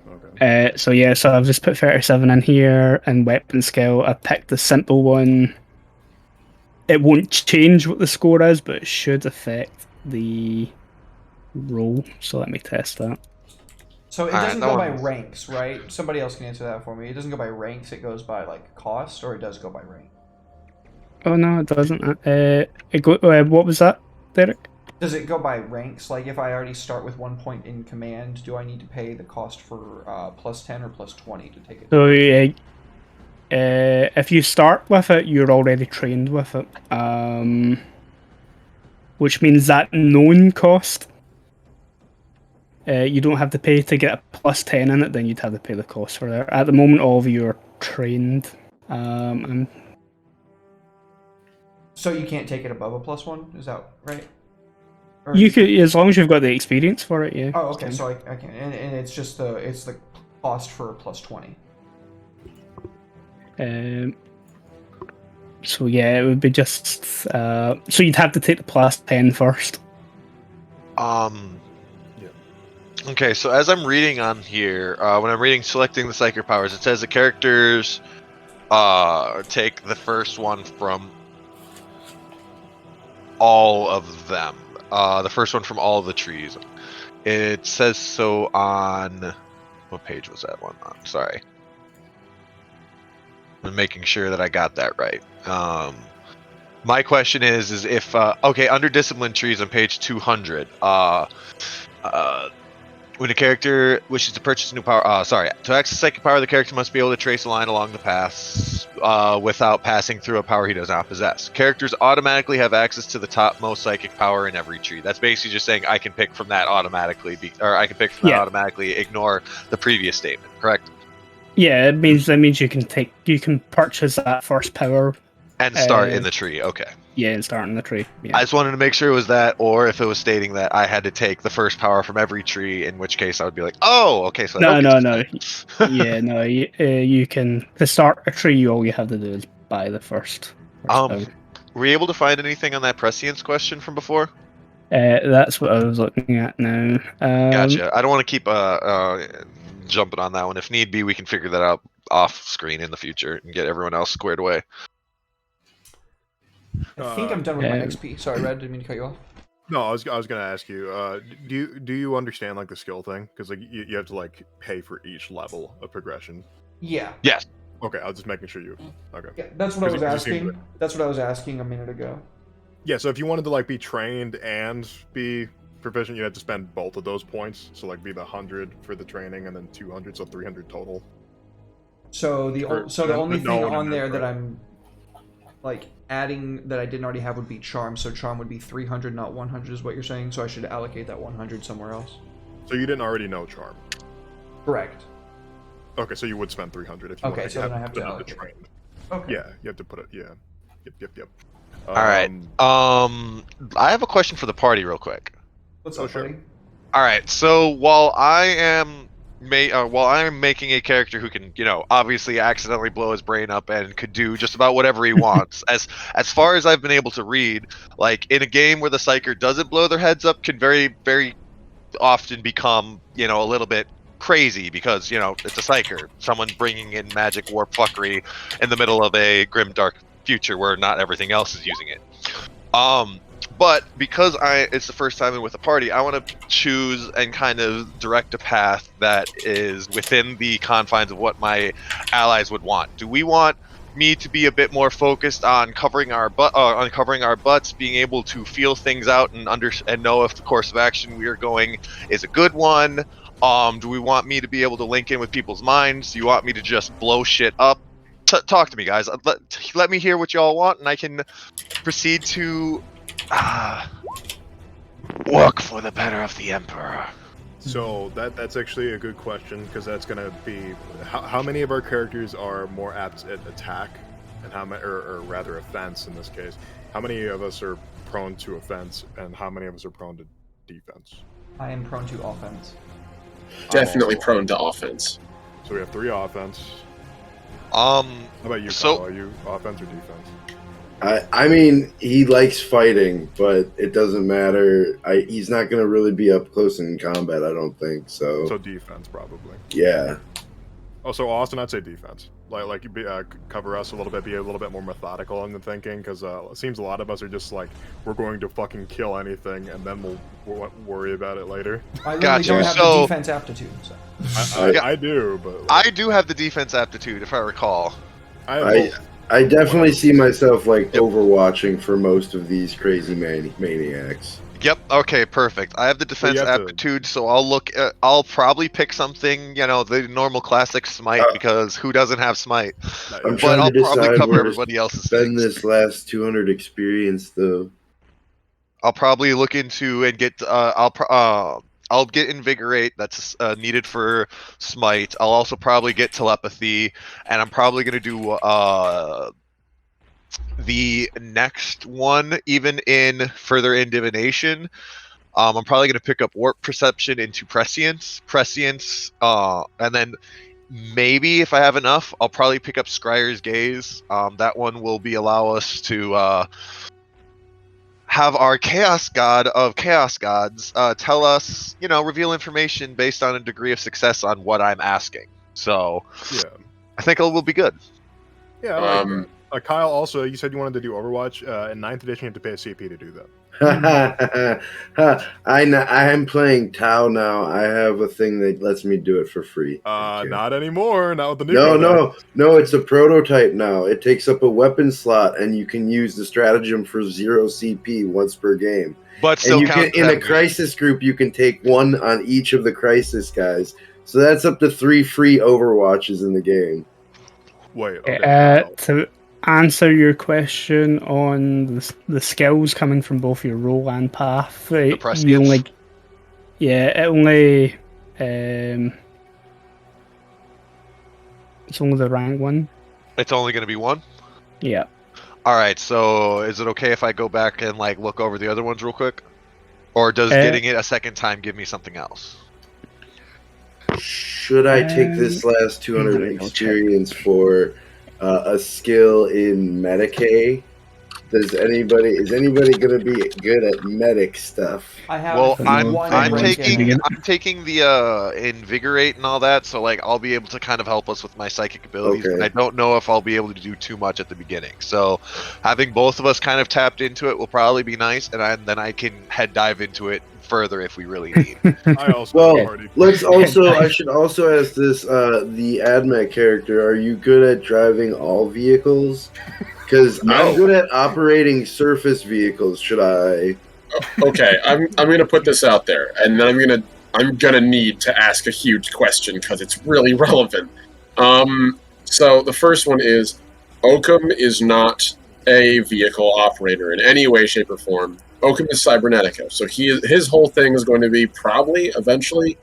Okay. So I've just put 37 in here, and weapon skill. I picked the simple one. It won't change what the score is, but it should affect the roll. So let me test that. So it Alright, doesn't that go by one's- ranks, right? Somebody else can answer that for me. It doesn't go by ranks. It goes by like cost, or it does go by rank. Oh no, it doesn't. What was that, Derek? Does it go by ranks? Like if I already start with 1 point in command, do I need to pay the cost for +10 or +20 to take it? So if you start with it, you're already trained with it, which means that known cost. You don't have to pay to get a +10 in it. Then you'd have to pay the cost for that. At the moment, all of you are trained. So you can't take it above a +1? Is that right? Or You could, as long as you've got the experience for it, yeah. Oh, okay. So I can, and it's just the cost for a +20. So yeah, it would be just so you'd have to take the +10 first. Okay, so as I'm reading on here, when I'm reading selecting the psychic powers, it says the characters take the first one from all of them. The first one from all of the trees. It says so on... What page was that one on? Sorry. I'm making sure that I got that right. My question is if... okay, under discipline trees on page 200, when a character wishes to purchase a new power, to access psychic power, the character must be able to trace a line along the paths without passing through a power he does not possess. Characters automatically have access to the topmost psychic power in every tree. That's basically just saying I can pick from that automatically, automatically ignore the previous statement. Correct? Yeah, it means you can purchase that first power And start in the tree. Okay. Yeah, and start in the tree. Yeah. I just wanted to make sure it was that, or if it was stating that I had to take the first power from every tree, in which case I would be like, oh, okay, so No. Yeah, no. You can to start a tree. All you have to do is buy the first power. Were you able to find anything on that prescience question from before? That's what I was looking at now. Gotcha. I don't want to keep jumping on that one. If need be, we can figure that out off screen in the future and get everyone else squared away. I think I'm done with my XP. Sorry, Red, didn't mean to cut you off. No, I was gonna ask you. Do you understand like the skill thing? Because like you have to like pay for each level of progression. Yeah. Yes. Okay, I was just making sure you. Okay. Yeah, that's what I was Because it seemed asking. That's what I was asking a minute ago. Yeah, so if you wanted to like be trained and be proficient, you had to spend both of those points. So like be the 100 for the training and then 200, so 300 total. So the only thing on there that I'm like adding that I didn't already have would be charm. So charm would be 300, not 100, is what you're saying. So I should allocate that 100 somewhere else. So you didn't already know charm. Correct. Okay, so you would spend 300 if you Okay, wanted so then I have put to it on the allocate. train. Okay. Yeah, you have to put it. Yeah. Yep. All right. I have a question for the party, real quick. What's Oh, up, sure. buddy? All right. So while I am making a character who can, obviously accidentally blow his brain up and could do just about whatever he wants, as far as I've been able to read, like in a game where the psyker doesn't blow their heads up, can very, very often become, a little bit crazy because, it's a psyker, someone bringing in magic warp fuckery in the middle of a grim dark future where not everything else is using it. But because it's the first time in with a party, I want to choose and kind of direct a path that is within the confines of what my allies would want. Do we want me to be a bit more focused on covering our butts, being able to feel things out and know if the course of action we are going is a good one? Do we want me to be able to link in with people's minds? Do you want me to just blow shit up? Talk to me, guys. Let me hear what y'all want, and I can proceed to work for the better of the Emperor. So that's actually a good question, because that's gonna be how many of our characters are more apt at attack, and how many, or rather offense in this case. How many of us are prone to offense, and how many of us are prone to defense? I am prone to offense. Definitely prone to offense. So we have 3 offense. How about you, so, Kyle? Are you offense or defense? I mean, he likes fighting, but it doesn't matter. He's not going to really be up close in combat, I don't think. So Defense, probably. Yeah. Oh, so Austin, I'd say defense. Like cover us a little bit, be a little bit more methodical in the thinking, because it seems a lot of us are just like, we're going to fucking kill anything, and then we'll worry about it later. I literally Gotcha. don't have the defense aptitude. So. I do, but I do have the defense aptitude, if I recall. I definitely see myself like overwatching for most of these crazy maniacs. Yep. Okay. Perfect. I have the defense aptitude, so I'll probably pick something, the normal classic smite, because who doesn't have smite? I'm But trying I'll to probably decide cover where everybody else's to spend things. this last 200 experience, though. I'll probably look into and get. I'll get invigorate. That's needed for smite. I'll also probably get telepathy, and I'm probably gonna do the next one, even in further in divination. I'm probably gonna pick up warp perception into prescience, and then maybe if I have enough, I'll probably pick up Scryer's gaze. That one will allow us to have our chaos god of chaos gods tell us, reveal information based on a degree of success on what I'm asking. So yeah, I think it will be good. Yeah, I like that. Kyle, also, you said you wanted to do Overwatch. In 9th edition, you have to pay a CP to do that. I am playing Tau now. I have a thing that lets me do it for free. Not anymore. Not with the new No, it's a prototype now. It takes up a weapon slot, and you can use the stratagem for 0 CP once per game. But still, and you can, in a crisis group, you can take 1 on each of the crisis guys. So that's up to 3 free Overwatches in the game. Wait. Okay, to answer your question on the skills coming from both your role and path, right? The it's only the rank 1. It's only going to be 1? Yeah. Alright, so is it okay if I go back and look over the other ones real quick? Or does getting it a second time give me something else? Should I take this last 200 experience for a skill in Medicaid? Is anybody going to be good at medic stuff? I have. Well, I'm taking the invigorate and all that, so I'll be able to kind of help us with my psychic abilities. Okay. And I don't know if I'll be able to do too much at the beginning. So having both of us kind of tapped into it will probably be nice, and then I can dive into it further if we really need. I should also ask this: the AdMech character, are you good at driving all vehicles? Because I'm good at operating surface vehicles. Should I? Okay, I'm gonna put this out there, and then I'm gonna need to ask a huge question because it's really relevant. So the first one is, Oakham is not a vehicle operator in any way, shape, or form. Oakham is cybernetica, so his whole thing is going to be probably eventually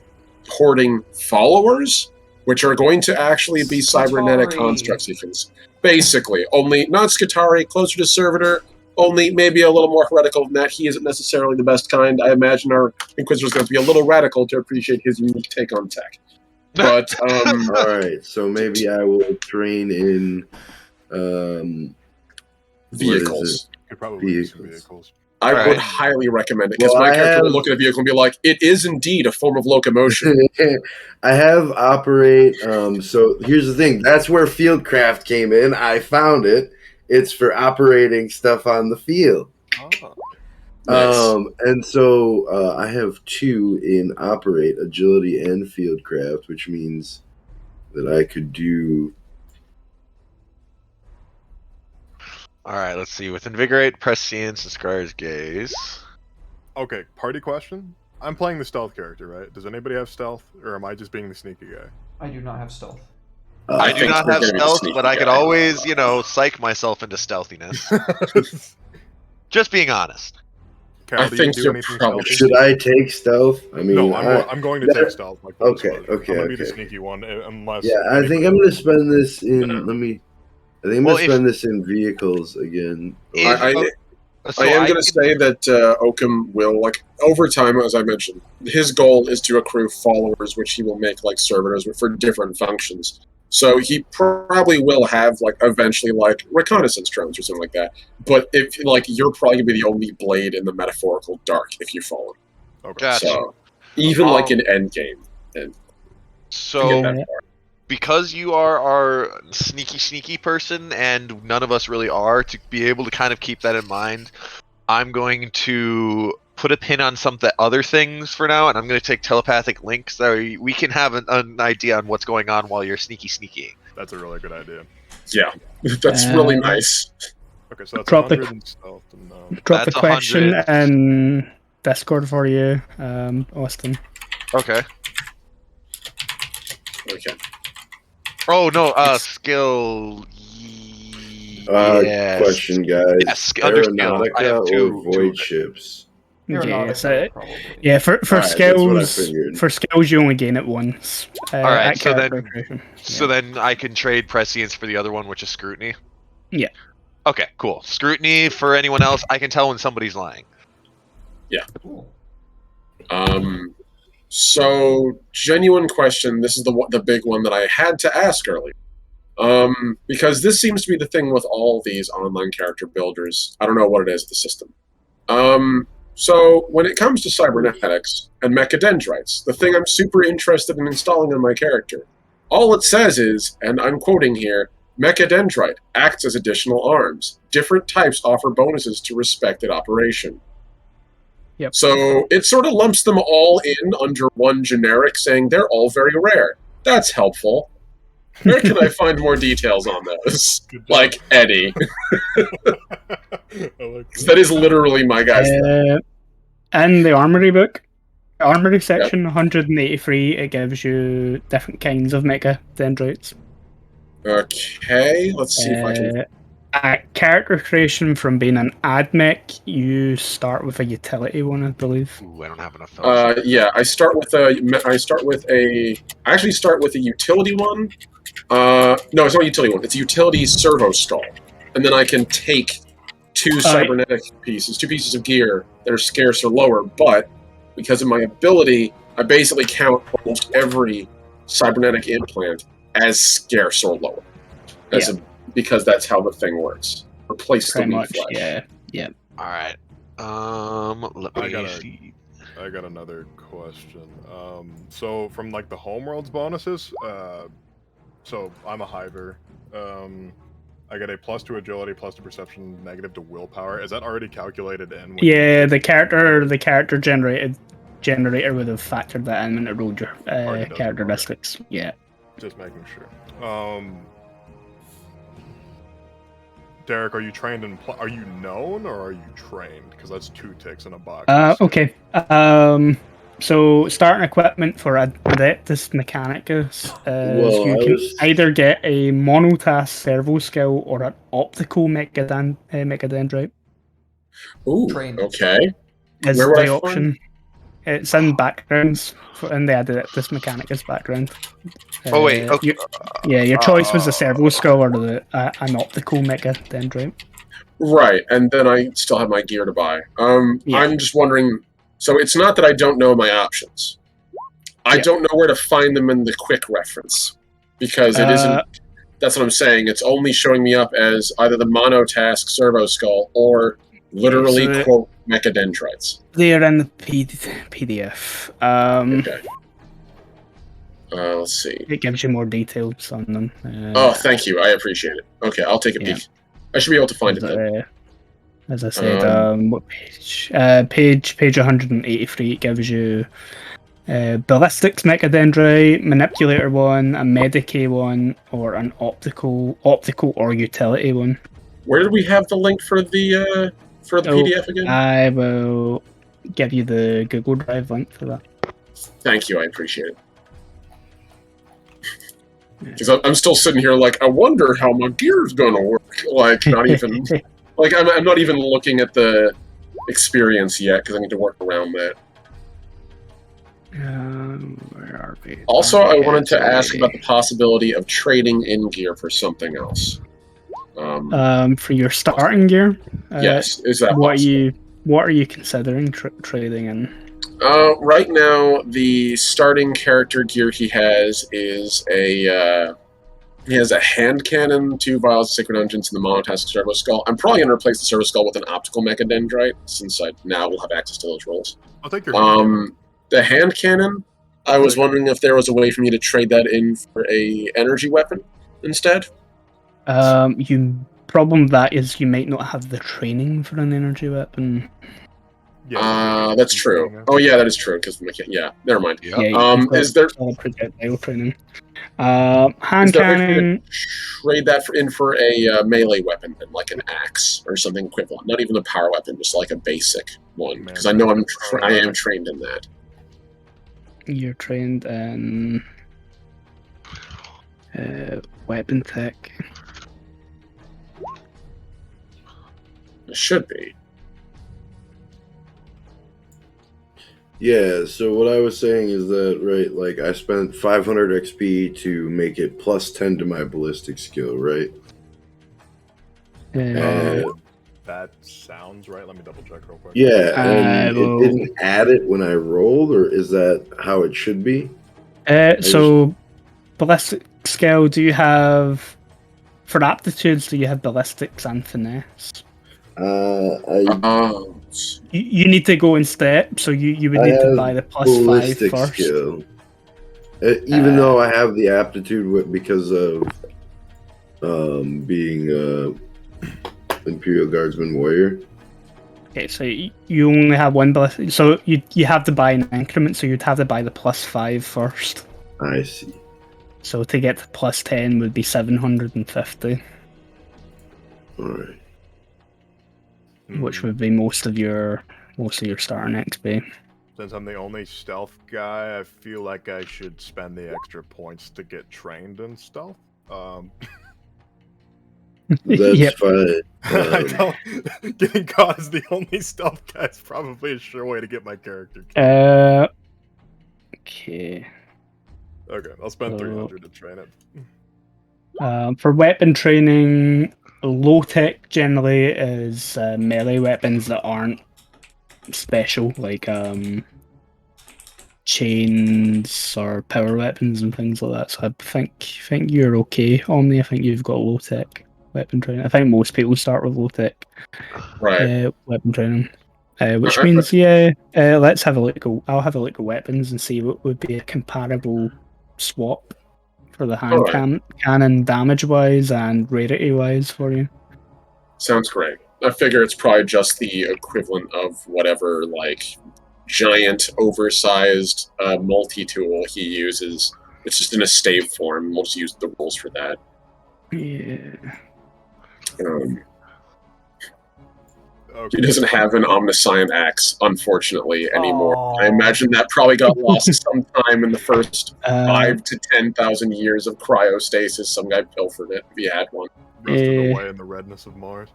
hoarding followers, which are going to actually be cybernetic Skitari. constructs. He can basically only not Skitari, closer to servitor. Only maybe a little more heretical than that. He isn't necessarily the best kind. I imagine our Inquisitor's going to be a little radical to appreciate his unique take on tech. But All right, so maybe I will train in vehicles. Could probably use some Vehicles. vehicles. I All would right. highly recommend it because Well, my I character will have- look at a vehicle and be like, "It is indeed a form of locomotion." I have operate. So here's the thing. That's where Fieldcraft came in. I found it. It's for operating stuff on the field. Oh. Nice. And so I have 2 in operate, agility and fieldcraft, which means that I could do. All right, let's see. With invigorate, prescience, and Scar's gaze. Okay, party question. I'm playing the stealth character, right? Does anybody have stealth, or am I just being the sneaky guy? I do not have stealth. I do think not you're have gonna be the stealth, sneaky but I could guy. always, psych myself into stealthiness. Just being honest. Carol, I do think you do you're anything probably stealthy? Should I take stealth? I mean, No, I- I'm going to that- take stealth. Like full Okay, disclosure. okay, I'm gonna be the okay. sneaky one, unless. yeah, I think I'm gonna spend this in. Let me. I think I'm Well, gonna spend this in vehicles again. If- So I am going could- to say that Oakham will, like, over time, as I mentioned, his goal is to accrue followers, which he will make, like, servitors for different functions. So he probably will have, like, eventually, like, reconnaissance drones or something like that. But if, like, you're probably going to be the only blade in the metaphorical dark if you follow. Okay. Gotcha. So, even, like, an endgame. And to So get that far. because you are our sneaky person, and none of us really are, to be able to kind of keep that in mind, I'm going to put a pin on some other things for now, and I'm going to take telepathic links so we can have an idea on what's going on while you're sneaky. That's a really good idea. Yeah, that's really Uh, nice. Okay, so that's Drop the- 100 in stealth. And, Drop That's the question 100. in Discord for you, Austin. Okay. Okay. Oh no, skill. Yes. Question, guys. Yes, under skill. I have Aeronautica two. or void ships? Yeah, Aeronautica, so, probably. yeah. For Alright, that's what I skills, figured. you only gain it once. Alright, at so character then- creation. So then I can trade prescience for the other one, which is scrutiny. Yeah. Okay, cool. Scrutiny for anyone else. I can tell when somebody's lying. Cool. So, genuine question. This is the big one that I had to ask earlier. Because this seems to be the thing with all these online character builders. I don't know what it is, the system. So, when it comes to cybernetics and mechadendrites, the thing I'm super interested in installing on my character, all it says is, and I'm quoting here, mechadendrite acts as additional arms. Different types offer bonuses to respected operation. Yep. So it sort of lumps them all in under one generic, saying they're all very rare. That's helpful. Where can I find more details on those? Good job. Like Eddie. I like That is literally my guy's thing. In the armory book, armory section 183, it gives you different kinds of mecha dendrites. Okay, let's see if I can. At character creation, from being an ad mech, you start with a utility one, I believe. Ooh, I don't have enough fellas. Yeah, I start with a. I actually start with a utility one. No, it's not a utility one. It's a utility servo stall, and then I can take two cybernetic pieces, 2 pieces of gear that are scarce or lower. But because of my ability, I basically count almost every cybernetic implant as scarce or lower, because that's how the thing works. Replace Pretty the meat much, flesh. yeah. All right. Let me see. I got another question. So from like the homeworld's bonuses, so I'm a hiver. I get a +2 agility, +2 perception, -2 willpower. Is that already calculated in? when- Yeah, the character generator would have factored that in when it rolled your Already does, characteristics. Yeah. Just making sure. Derek, are you trained in? Are you known or are you trained? Because that's 2 ticks in a box. Okay. So starting equipment for Adeptus Mechanicus is Well, you I can was- either get a monotask servo skill or an optical mechadendrite. Ooh, Trained. okay. Is Where would I the find- option. It's in backgrounds in the Adeptus Mechanicus background. Oh wait, okay. Your choice was a servo skill or an optical mechadendrite. Right, and then I still have my gear to buy. Yeah. I'm just wondering. So it's not that I don't know my options. I Yeah. don't know where to find them in the quick reference because it isn't. That's what I'm saying. It's only showing me up as either the monotask servo skull or literally So- quote mechadendrites. They're in the PDF. Okay. Let's see. It gives you more details on them. Oh, thank you. I appreciate it. Okay, I'll take a Yeah. peek. I should be able to find it then. As I said, what page? Page 183 gives you ballistics mechadendrite, manipulator one, a medicae one, or an optical or utility one. Where did we have the link for the PDF again? I will give you the Google Drive link for that. Thank you. I appreciate it. Because I'm still sitting here like, I wonder how my gear's gonna work. Like, not even like I'm not even looking at the experience yet because I need to work around that. Where are we? Also, I wanted to ask about the possibility of trading in gear for something else. For your starting gear. Yes, is that what possible? What are you considering trading in? Right now, the starting character gear he has is a hand cannon, 2 vials of sacred unguents, and the monotask servo skull. I'm probably gonna replace the servo skull with an optical mechadendrite since I now will have access to those rolls. I'll take your hand cannon. The hand cannon. I was wondering if there was a way for me to trade that in for a energy weapon instead. Problem with that is you might not have the training for an energy weapon. Yeah, That's true. Oh yeah, that is true. Because never mind. Yep. Yeah, you've got Is there solid projectile training. Hand is there a way for me cannon. to trade that in for a melee weapon, then, like an axe or something equivalent? Not even a power weapon, just like a basic one. Because I know I am trained in that. You're trained in weapon tech. It should be. Yeah, so what I was saying is that, right, like, I spent 500 XP to make it plus 10 to my ballistic skill, right? That sounds right. Let me double check real quick. Yeah, and well- it didn't add it when I rolled, or is that how it should be? So, ballistic skill, do you have... For aptitudes, do you have ballistics and finesse? You need to go in step, so you would I need to have buy the plus 5 ballistic first. skill. Even though I have the aptitude because of being Imperial Guardsman Warrior. Okay, so you only have one ballistic, so you have to buy an increment, so you'd have to buy the plus 5 first. I see. So to get to plus 10 would be 750, Alright. which would be most of your starting XP. Since I'm the only stealth guy, I feel like I should spend the extra points to get trained in stealth. That's Yep. fine. I don't. Getting caught as the only stealth guy is probably a sure way to get my character killed. Okay. Okay, I'll spend 300 to train it. For weapon training, low tech generally is melee weapons that aren't special, like chains or power weapons and things like that. So I think you're okay, Omni. I think you've got low tech weapon training. I think most people start with low tech weapon training. Which means, let's have a look. I'll have a look at weapons and see what would be a comparable swap for the hand cannon damage wise and rarity wise for you. Sounds great. I figure it's probably just the equivalent of whatever, like, giant, oversized multi-tool he uses. It's just in a stave form. We'll just use the rules for that. Yeah. Okay. He doesn't have an omniscient axe, unfortunately, anymore. Aw. I imagine that probably got lost sometime in the first Uh, 5 to 10,000 years of cryostasis. Some guy pilfered it if he had one. Rusted Eh. away in the redness of Mars.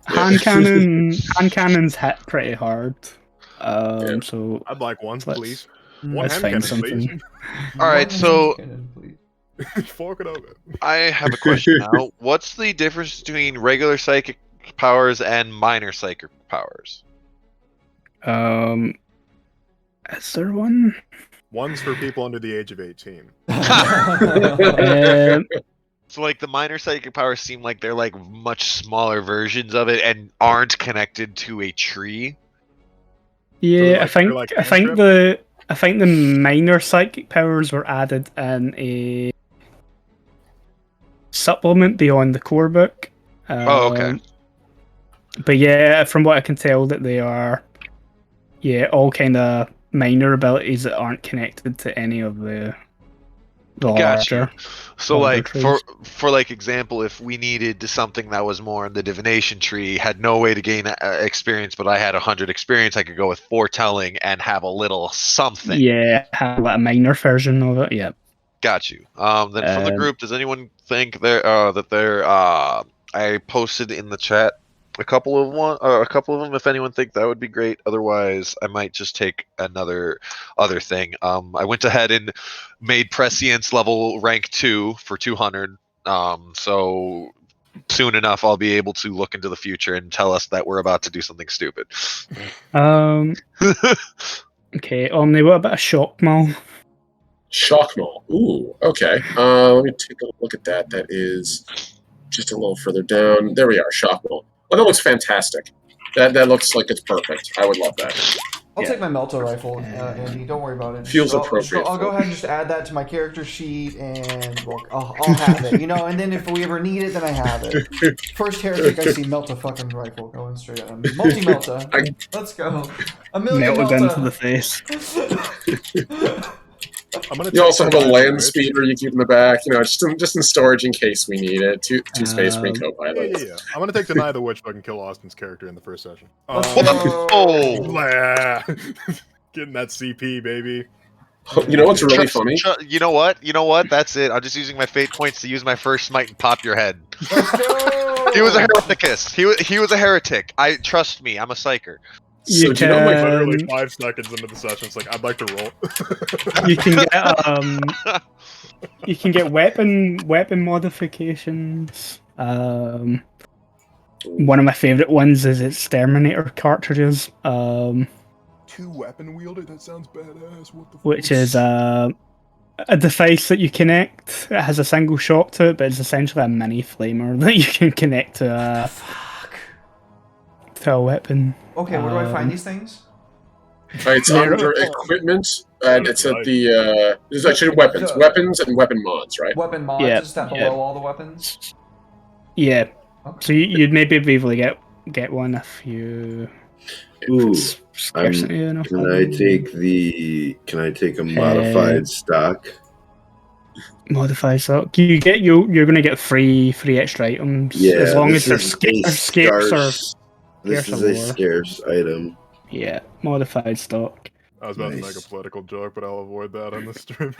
hand cannons hit pretty hard. So I'd like one, Let's- please. Mm. One let's hand find cannon, something. All right, One so- cannon, please. please. Fork it over. I have a question now. What's the difference between regular psychic powers and minor psychic powers? Is there one? One's for people under the age of 18. Um, So like the minor psychic powers seem like they're like much smaller versions of it and aren't connected to a tree. yeah, like- they're like I think cantrip? the minor psychic powers were added in a supplement beyond the core book. Oh, okay. But yeah, from what I can tell, that they are, all kind of minor abilities that aren't connected to any of the Gotcha. larger. So larger like trees. for like example, if we needed something that was more in the divination tree, had no way to gain experience, but I had 100 experience, I could go with foretelling and have a little something. Yeah, have like a minor version of it. Yeah. Got you. Then from the group, does anyone think I posted in the chat a couple of them. If anyone think that would be great. Otherwise, I might just take other thing. I went ahead and made prescience level rank 2 for 200. So soon enough, I'll be able to look into the future and tell us that we're about to do something stupid. Okay, Omni, what about a shock maul? Shockmaul. Ooh, okay. Let me take a look at that. That is just a little further down. There we are, Shockmaul. Oh, that looks fantastic. That looks like it's perfect. I would love that. I'll take my Melta rifle, Andy. Don't worry about it. Feels I'll appropriate go for ahead and just add that to my character sheet, and well, I'll have it. And then if we ever need it, then I have it. First heretic I see, Melta fucking rifle going straight at him. Multi-Melta. Let's go. A million Melted into Melta. the face. I'm gonna You also have a take land Rich. speeder you keep in the back, just in storage in case we need it. Two space marine co-pilots. Yeah. I'm gonna take Deny the Witch so I can kill Austin's character in the first session. Oh, Blah. Getting that CP, baby. You know what's really funny? You know what? That's it. I'm just using my fate points to use my first smite and pop your head. Let's go. He was a hereticist. He was a heretic. Trust me. I'm a psyker. So do you know my Literally 5 seconds into the session, it's like I'd like to roll. You can get weapon modifications. One of my favorite ones is exterminator cartridges. 2 weapon wielder? That sounds badass. What the fuck? Which is a device that you connect. It has a single shot to it, but it's essentially a mini flamer that you can connect to a weapon. Okay, where do I find these things? It's under equipment, and it's at the. There's actually weapons and weapon mods, right? Weapon mods, Yeah, is that yeah. below all the weapons? Yeah. Okay. So you'd maybe be able to get one if you. Ooh, Scarcity enough. can I take a modified stock? Modify stock. You're gonna get free extra items. Yeah, as long as this they're is a scarce or This scarce is or a more. scarce item. Yeah, modified stock. I was about to Nice. make a political joke, but I'll avoid that on the stream.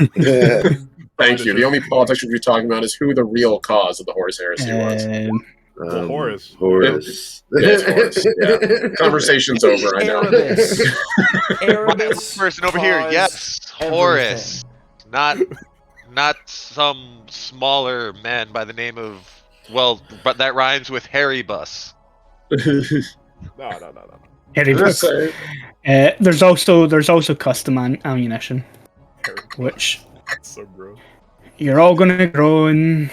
Thank you. The only politics we'll be talking about is who the real cause of the Horus Heresy was. Well, Horus. Horus. Yeah, it's Horus. Yeah. Conversation's over. I know. Erebus. Erebus. Person over here, caused yes, Horus, not some smaller man by the name of but that rhymes with Harry Bus. No. Erebus. There's also custom ammunition, which That's so gross. you're all gonna groan,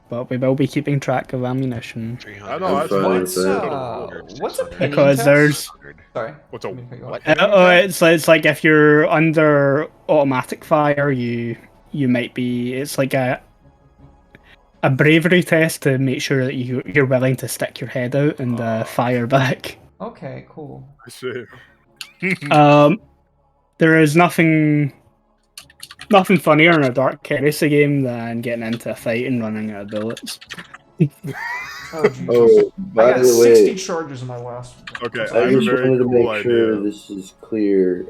but we will be keeping track of ammunition 300. I know. I'm fine with What's that. what's a pinning because test? there's. Sorry. What's a Let me cut you off. what? Pinning test? It's like if you're under automatic fire, you might be. It's like a bravery test to make sure that you're willing to stick your head out and fire back. Okay, cool. I see. There is nothing funnier in a Dark Heresy game than getting into a fight and running out of bullets. Oh, Jesus. Oh, I by got the 60 way, charges in my last. Okay, That's I I have a just very wanted to cool make sure idea. this is clear.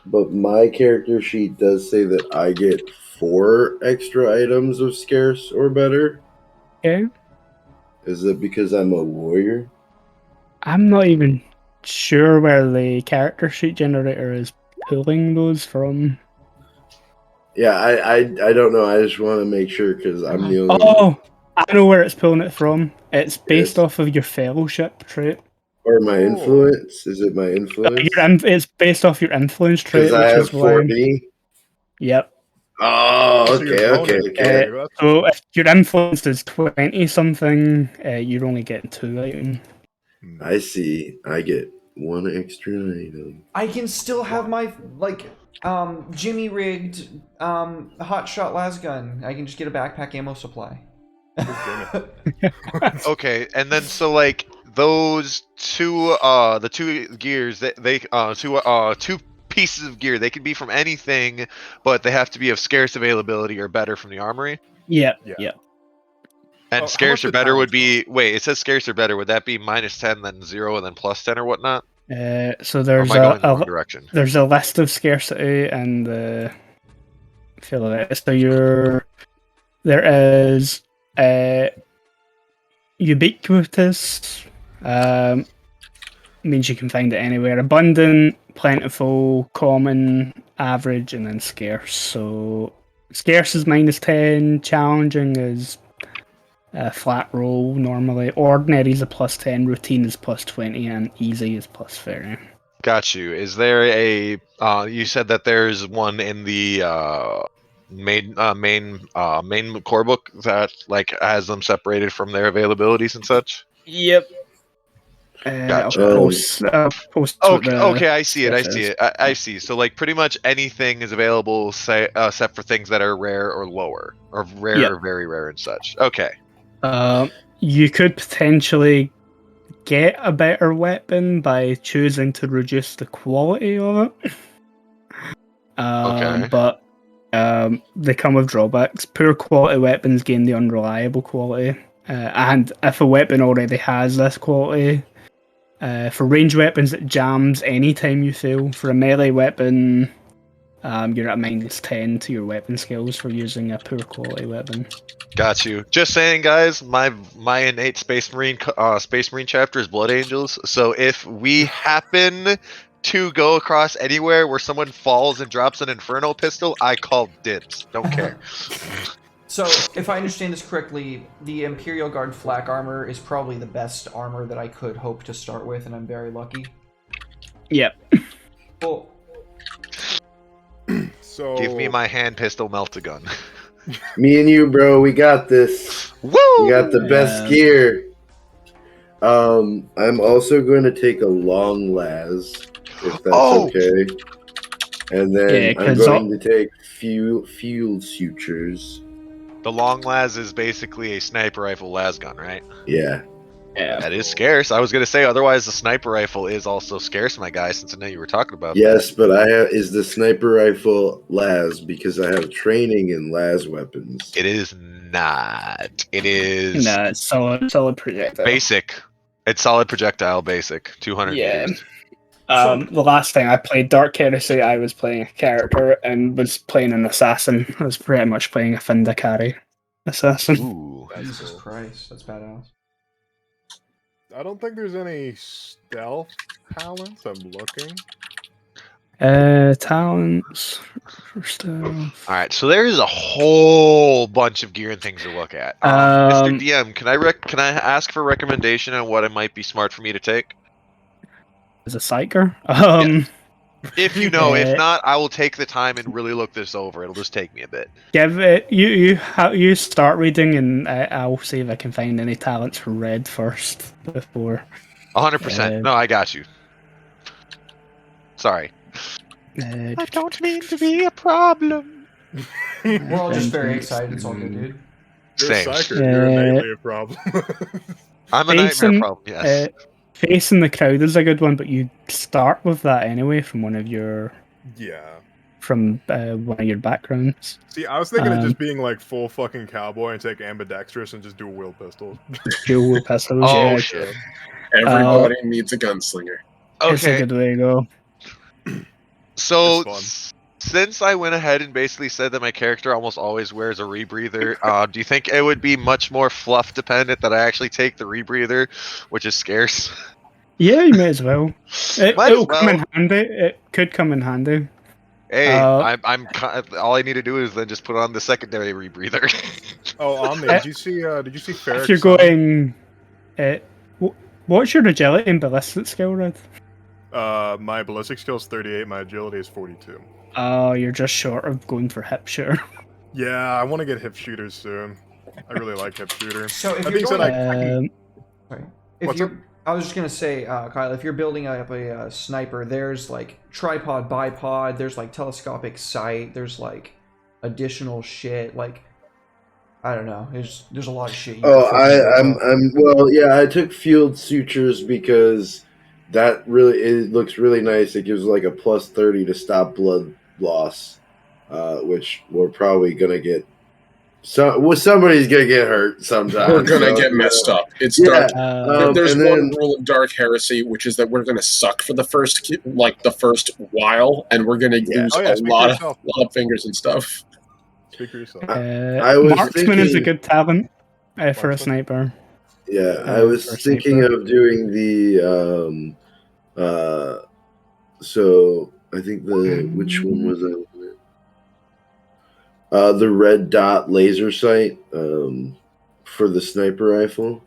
But my character sheet does say that I get 4 extra items of scarce or better. Okay. Is it because I'm a warrior? I'm not even sure where the character sheet generator is pulling those from. Yeah, I don't know. I just want to make sure because I'm the only Oh, I know where it's pulling it from. It's based Yes. off of your fellowship trait. Or my Oh. influence. Is it my influence? It's based off your influence Because trait, I which have is why. 40. Yep. Oh, So your okay, bonus- okay, okay. that's So cool. if your influence is 20 something, you're only getting 2 items. I see. I get 1 extra item. I can still have my, like, Jimmy rigged, hot shot lasgun. I can just get a backpack ammo supply. Okay, and then so like those two the two gears they two pieces of gear, they can be from anything, but they have to be of scarce availability or better from the armory. Yep. Yeah. Yep. And How scarce much or the better would talents be wait, it says scarce or better, would that be -10 then 0 and then +10 or whatnot? So Or there's am I going the wrong direction? there's a list of scarcity and the feel of it. So there is ubiquitous. Means you can find it anywhere. Abundant, plentiful, common, average, and then scarce. So scarce is -10. Challenging is a flat roll normally. Ordinary is a +10. Routine is +20, and easy is +30. Got you. Is there a you said that there's one in the main core book that like has them separated from their availabilities and such? Yep. Gotcha. I'll post what Okay, the okay, I see it. I stuff see is. it. I see. So like pretty much anything is available, say, except for things that are rare or lower, or rare Yep. or very rare and such. Okay. You could potentially get a better weapon by choosing to reduce the quality of it. Okay. But they come with drawbacks. Poor quality weapons gain the unreliable quality. And if a weapon already has this quality, for range weapons, it jams anytime you fail. For a melee weapon, you're at -10 to your weapon skills for using a poor quality weapon. Got you. Just saying, guys. My innate Space Marine chapter is Blood Angels. So if we happen to go across anywhere where someone falls and drops an Inferno pistol, I call dibs. Don't care. So, if I understand this correctly, the Imperial Guard flak armor is probably the best armor that I could hope to start with, and I'm very lucky. Yep. Well, So Give me my hand pistol melt-a-gun. Me and you, bro, we got this. Woo! We got the best gear. I'm also going to take a long las, if that's Oh! okay. And then Yeah, I'm 'cause going to take fuel sutures. The long las is basically a sniper rifle las gun, right? Yeah. Yeah. That is scarce. I was gonna say otherwise the sniper rifle is also scarce, my guy, since I know you were talking about Yes, but is the sniper rifle las because I have training in las weapons. that. It is not. It is No, it's solid projectile. basic. It's solid projectile basic. 200 Yeah. meters. The last time I played Dark Heresy, I was playing a character and was playing an assassin. I was pretty much playing a Findakari assassin. Ooh. That's Jesus cool. Christ, that's badass. I don't think there's any stealth talents. I'm looking. Talents for stuff. All right, so there is a whole bunch of gear and things to look at. Mr. DM, can I ask for a recommendation on what it might be smart for me to take? As a psyker. If you know, if Uh, not, I will take the time and really look this over. It'll just take me a bit. Give it. You start reading, and I'll see if I can find any talents for red first before. 100%. No, I got you. Sorry. I don't mean to be a problem. We're all just very excited. It's all good, dude. You're a Same. psyker. You're innately a problem. I'm a nightmare Facing- problem. Yes. Facing the crowd is a good one, but you start with that anyway from one of your Yeah. from one of your backgrounds. See, I was thinking of just being like full fucking cowboy and take ambidextrous and just do wheel pistols. Dual wheel pistols. Oh Yeah, shit. Everybody needs a gunslinger. it's a Okay, good way to go. so It's since I went ahead and basically said that my character almost always wears a rebreather, do you think it would be much more fluff dependent that I actually take the rebreather, which is scarce? Yeah, you may as well. Might It'll as come in well. handy. It could come in handy. Hey, Uh, all I need to do is then just put on the secondary rebreather. Oh, Omni, did you see Ferric If you're Sun? going, what's your agility and ballistic skill, Red? My ballistic skill is 38, my agility is 42. Oh, you're just short of going for hip shooter. Yeah, I want to get hip shooters soon. I really like hip shooter. So if That you're being said, going, Um, sorry, I was just gonna say, Kyle, if you're building up a sniper, there's like tripod, bipod, there's like telescopic sight, there's like additional shit, like I don't know, there's a lot of shit. Oh, I took field sutures because that really it looks really nice. It gives like a plus 30 to stop blood loss, which we're probably gonna get. Somebody's gonna get hurt sometime. We're gonna get messed up. It's Yeah. dark. There's and one then- rule of Dark Heresy, which is that we're gonna suck for the first while, and we're gonna lose Oh, yeah, a speak for lot yourself. of fingers and stuff. Speak for yourself. I was Marksman is a thinking- good talent for a Marksman? sniper. Yeah, I was First thinking sniper. of doing the so I think which one was it? The red dot laser sight for the sniper rifle.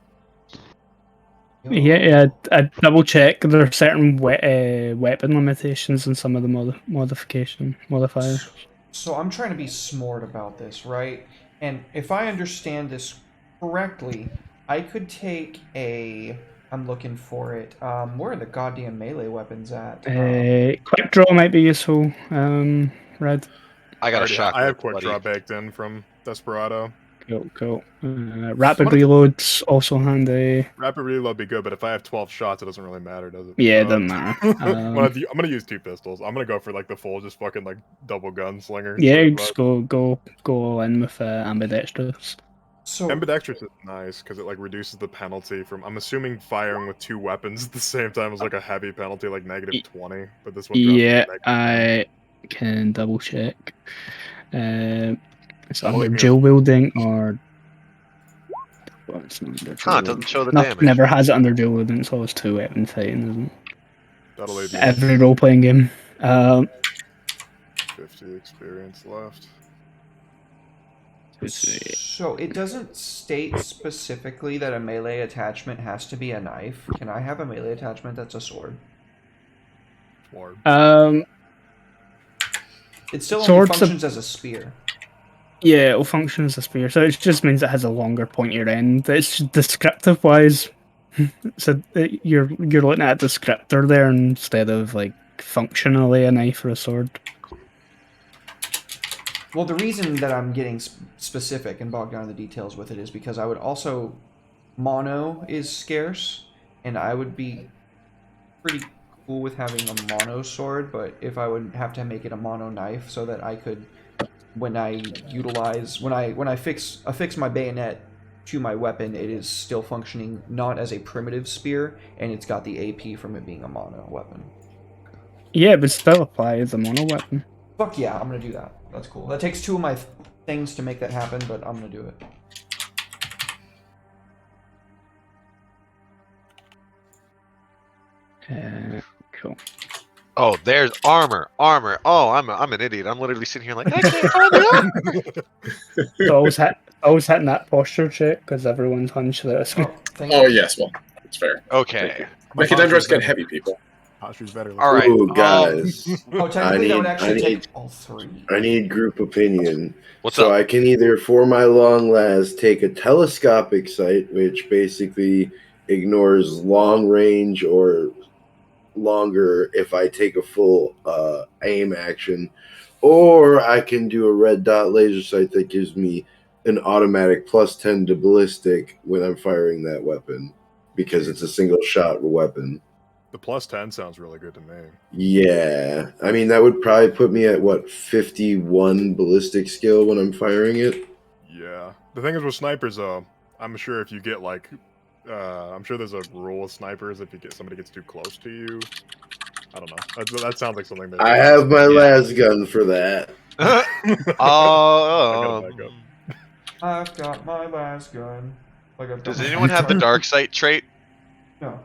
Yeah, I double check. There are certain weapon limitations in some of the modifiers. So I'm trying to be smart about this, right? And if I understand this correctly, I could take I'm looking for it. Where are the goddamn melee weapons at? Quick draw might be useful. Red. I got a shot. I have quick draw baked in from Desperado. Cool. Rapid reloads also handy. Rapid reload be good, but if I have 12 shots, it doesn't really matter, does it? Yeah, it doesn't matter. I'm gonna use 2 pistols. I'm gonna go for like the full, just fucking like double gunslinger. Yeah, just go all in with ambidextrous. So Ambidextrous is nice because it like reduces the penalty from. I'm assuming firing with 2 weapons at the same time is like a heavy penalty, like negative 20. But this one. Yeah, drops to I can double check. It's Double under ignore. dual wielding or. Well, it's not under Huh, dual it doesn't show the wielding. damage. Never has it under dual wielding. It's always 2 weapon fighting, isn't it? That'll leave you Every role playing game. 50 experience left. So it doesn't state specifically that a melee attachment has to be a knife. Can I have a melee attachment that's a sword? More. It still only Swords functions as a spear. Yeah, it'll function as a spear, so it just means it has a longer pointier end. It's descriptive wise, so you're looking at a descriptor there instead of like functionally a knife or a sword. Well, the reason that I'm getting specific and bogged down in the details with it is because I would also... Mono is scarce, and I would be pretty cool with having a mono sword, but if I would have to make it a mono knife so that I could, when I affix my bayonet to my weapon, it is still functioning not as a primitive spear, and it's got the AP from it being a mono weapon. Yeah, but still apply as a mono weapon. Fuck yeah, I'm gonna do that. That's cool. That takes 2 of my things to make that happen, but I'm gonna do it. Cool. Oh, there's armor. Oh, I'm an idiot. I'm literally sitting here like I can't find the armor. So always hitting that posture check because everyone's hunched this. Oh, thank Oh you. yes, well, it's fair. Okay. Macadendros get heavy, people. Posture's better. All right. Ooh, guys, Oh, technically that would I actually need- take all 3. I need group opinion. What's So up? I can either, for my long last, take a telescopic sight, which basically ignores long range or longer if I take a full aim action, or I can do a red dot laser sight that gives me an automatic +10 to ballistic when I'm firing that weapon because it's a single shot weapon. The +10 sounds really good to me. Yeah, I mean that would probably put me at what 51 ballistic skill when I'm firing it. Yeah. The thing is with snipers, though, I'm sure if you get like, I'm sure there's a rule with snipers if you get somebody gets too close to you. I don't know. That sounds like something that I have my las gun for that. I gotta back up. I've got my last gun. Like I've got Does my anyone have the dark sight trait? No.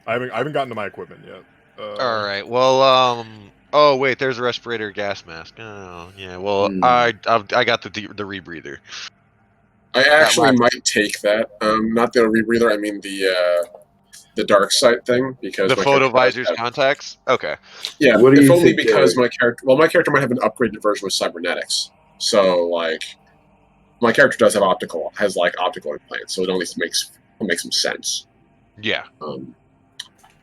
I haven't gotten to my equipment yet. All right. Well, oh wait, there's a respirator gas mask. Oh, yeah. Well, I got the rebreather. I actually might take that. Not the rebreather. I mean the dark sight thing because The my photo character visors contacts. Okay. Yeah, What do if you only think, because Eric? my character might have an upgraded version with cybernetics. So like, my character does have optical implants, so it only makes some sense. Yeah.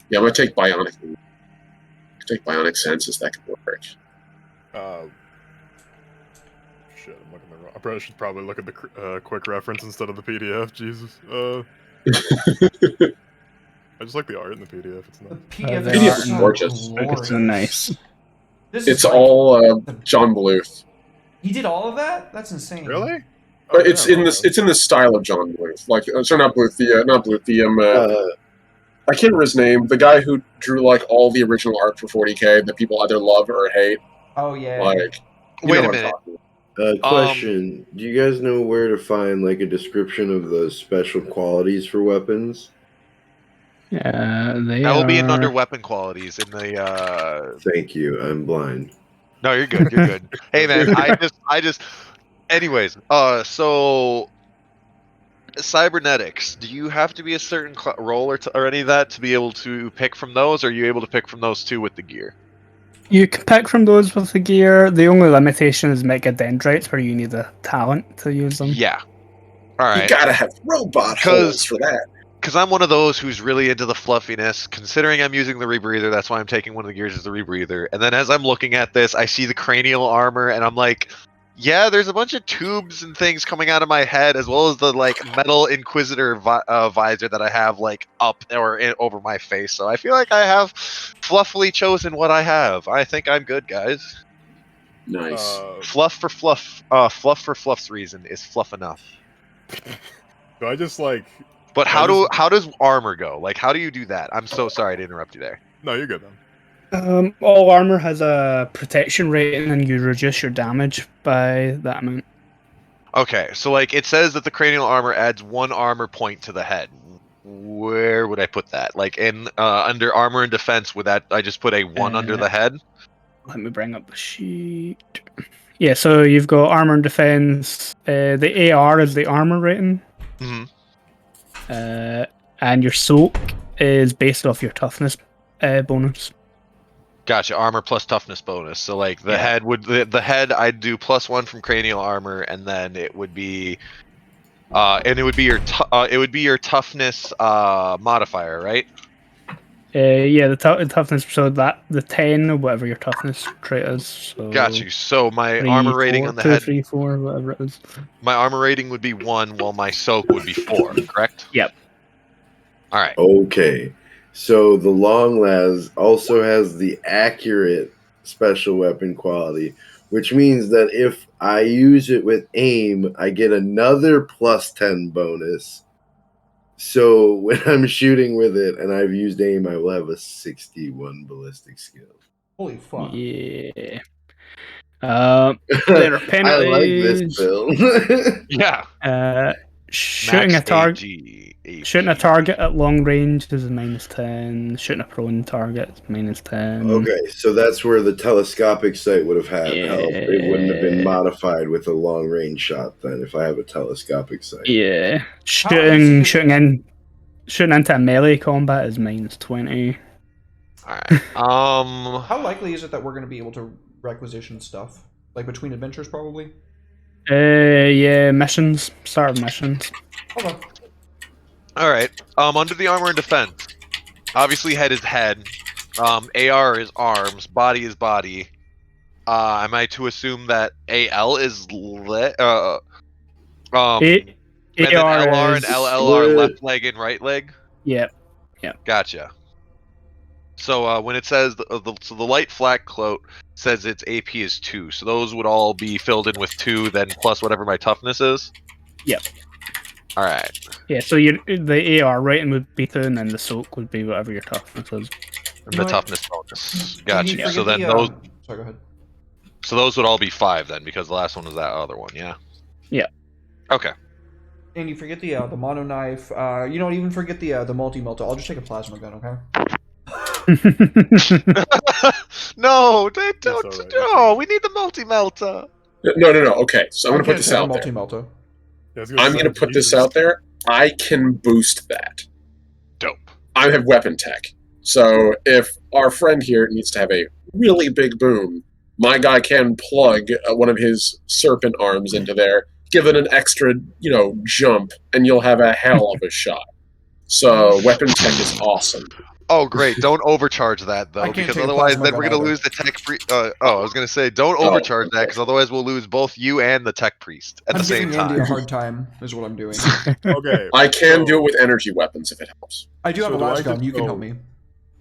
Yeah, I'm gonna take bionic. Take bionic senses. That could work. Shit, I'm looking the wrong. I should probably look at the quick reference instead of the PDF. Jesus. I just like the art in the PDF. It's nice. The PDF The is art so gorgeous. It's so nice. This is It's like, all John Bluth, he did all of that? That's insane. Really? but it's in the style of John Bluth. Like, sorry, not Bluth. Not Bluth. I can't remember his name. The guy who drew like all the original art for 40K that people either love or hate. Oh yeah. Like, Wait a minute. Question: do you guys know where to find like a description of the special qualities for weapons? Yeah, they That will be in are- under weapon qualities in the. Thank you. I'm blind. No, you're good. You're good. Hey man, I just. Anyways, so cybernetics. Do you have to be a certain role or any of that to be able to pick from those? Or are you able to pick from those too with the gear? You can pick from those with the gear. The only limitation is mega dendrites, where you need a talent to use them. Yeah. All right. You gotta have robot holes for that. Because I'm one of those who's really into the fluffiness. Considering I'm using the rebreather, that's why I'm taking one of the gears as the rebreather. And then as I'm looking at this, I see the cranial armor, and I'm like, yeah, there's a bunch of tubes and things coming out of my head, as well as the like metal Inquisitor visor that I have like up or over my face. So I feel like I have fluffily chosen what I have. I think I'm good, guys. Nice. Fluff for fluff. Fluff for fluff's reason is fluff enough. So I just like. But how does armor go? Like, how do you do that? I'm so sorry to interrupt you there. No, you're good then. All armor has a protection rating, and you reduce your damage by that amount. Okay, so like it says that the cranial armor adds 1 armor point to the head. Where would I put that? Like in under armor and defense, would that I just put a 1 under the head? Let me bring up the sheet. Yeah, so you've got armor and defense. The AR is the armor rating. Mm-hmm. And your soak is based off your toughness bonus. Gotcha. Armor plus toughness bonus. So like the head would the head I'd do +1 from cranial armor, and then it would be and it would be your toughness modifier, right? Yeah, the toughness. So that the 10 or whatever your toughness trait is. So Got you. So my 3, armor rating 4, on the 2, head, 3, 4, whatever it is. my armor rating would be 1, while my soak would be 4. Correct? Yep. All right. Okay, so the long las also has the accurate special weapon quality, which means that if I use it with aim, I get another +10 bonus. So when I'm shooting with it and I've used aim, I will have a 61 ballistic skill. Holy fuck. Yeah. There are penalties. I like this build. Yeah. Shooting Max a target. AG. Shooting a target at long range is a -10. Shooting a prone target is -10. Okay, so that's where the telescopic sight would have had help. It wouldn't have been modified with a long range shot then if I have a telescopic sight. Yeah. Shooting into a melee combat is -20. Alright. How likely is it that we're going to be able to requisition stuff? Like between adventures, probably? Yeah, missions. Start of missions. Okay. Alright. Under the armor and defense. Obviously head is head. AR is arms. Body is body. Am I to assume that AL is and then LR and LL are left leg and right leg? Yep. Gotcha. So when it says the light flak cloak says its AP is 2, so those would all be filled in with 2, then plus whatever my toughness is. Yep. All right. Yeah, so the AR rating would be 2, and then the soak would be whatever your toughness is. And You the know what? toughness bonus. Can Gotcha. you forget So then the, those, Sorry, go ahead. so those would all be 5 then, because the last one was that other one. Yeah. Yeah. Okay. And you forget the mono knife. You don't even forget the multi-melter. I'll just take a plasma gun, okay? No, they That's don't. all right, No, we need the multi-melter. No. Okay, so I'm going to put this out there. Multi-melter. Yeah, I was I'm say, going to put this Jesus. out there. I can boost that. Dope. I have weapon tech. So if our friend here needs to have a really big boom, my guy can plug one of his serpent arms into there, give it an extra, jump, and you'll have a hell of a shot. So weapon tech is awesome. Oh, great. Don't overcharge that, I though, can't because take a otherwise plasma then gun we're going to either. lose the tech priest. I was going to say, don't overcharge that, because otherwise we'll lose both you and the tech priest at I'm the same giving Andy a time. hard time, is what I'm doing. Okay. I can so, do it with energy weapons if it helps. I do have So a do I las gun. just You can go- help me.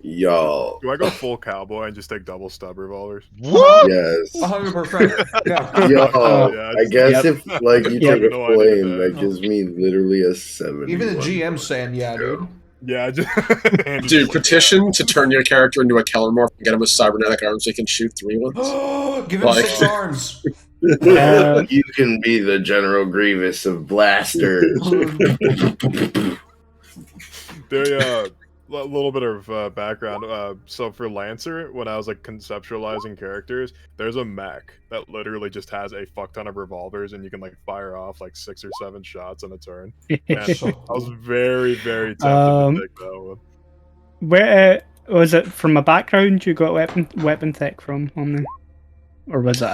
Y'all. Do I go full cowboy and just take double stub revolvers? What? Yes. 100%. Yeah. Yo, Yeah, I guess Yep. if like you Yep. take a No, I did flame, that. that gives me literally a 7. Even the GM's saying, yeah, dude. Yeah, just Andy Dude, just like, petition to turn your character into a Kellermorph and get him with cybernetic arms so he can shoot 3 ones. Give him Like- 6 arms. You can be the General Grievous of blasters. They a little bit of background. So for Lancer, when I was like conceptualizing characters, there's a mech that literally just has a fuck ton of revolvers, and you can like fire off like 6 or 7 shots in a turn. And So I was very, very tempted Um, to take that one. Where was it from a background you got weapon tech from on there? Or was it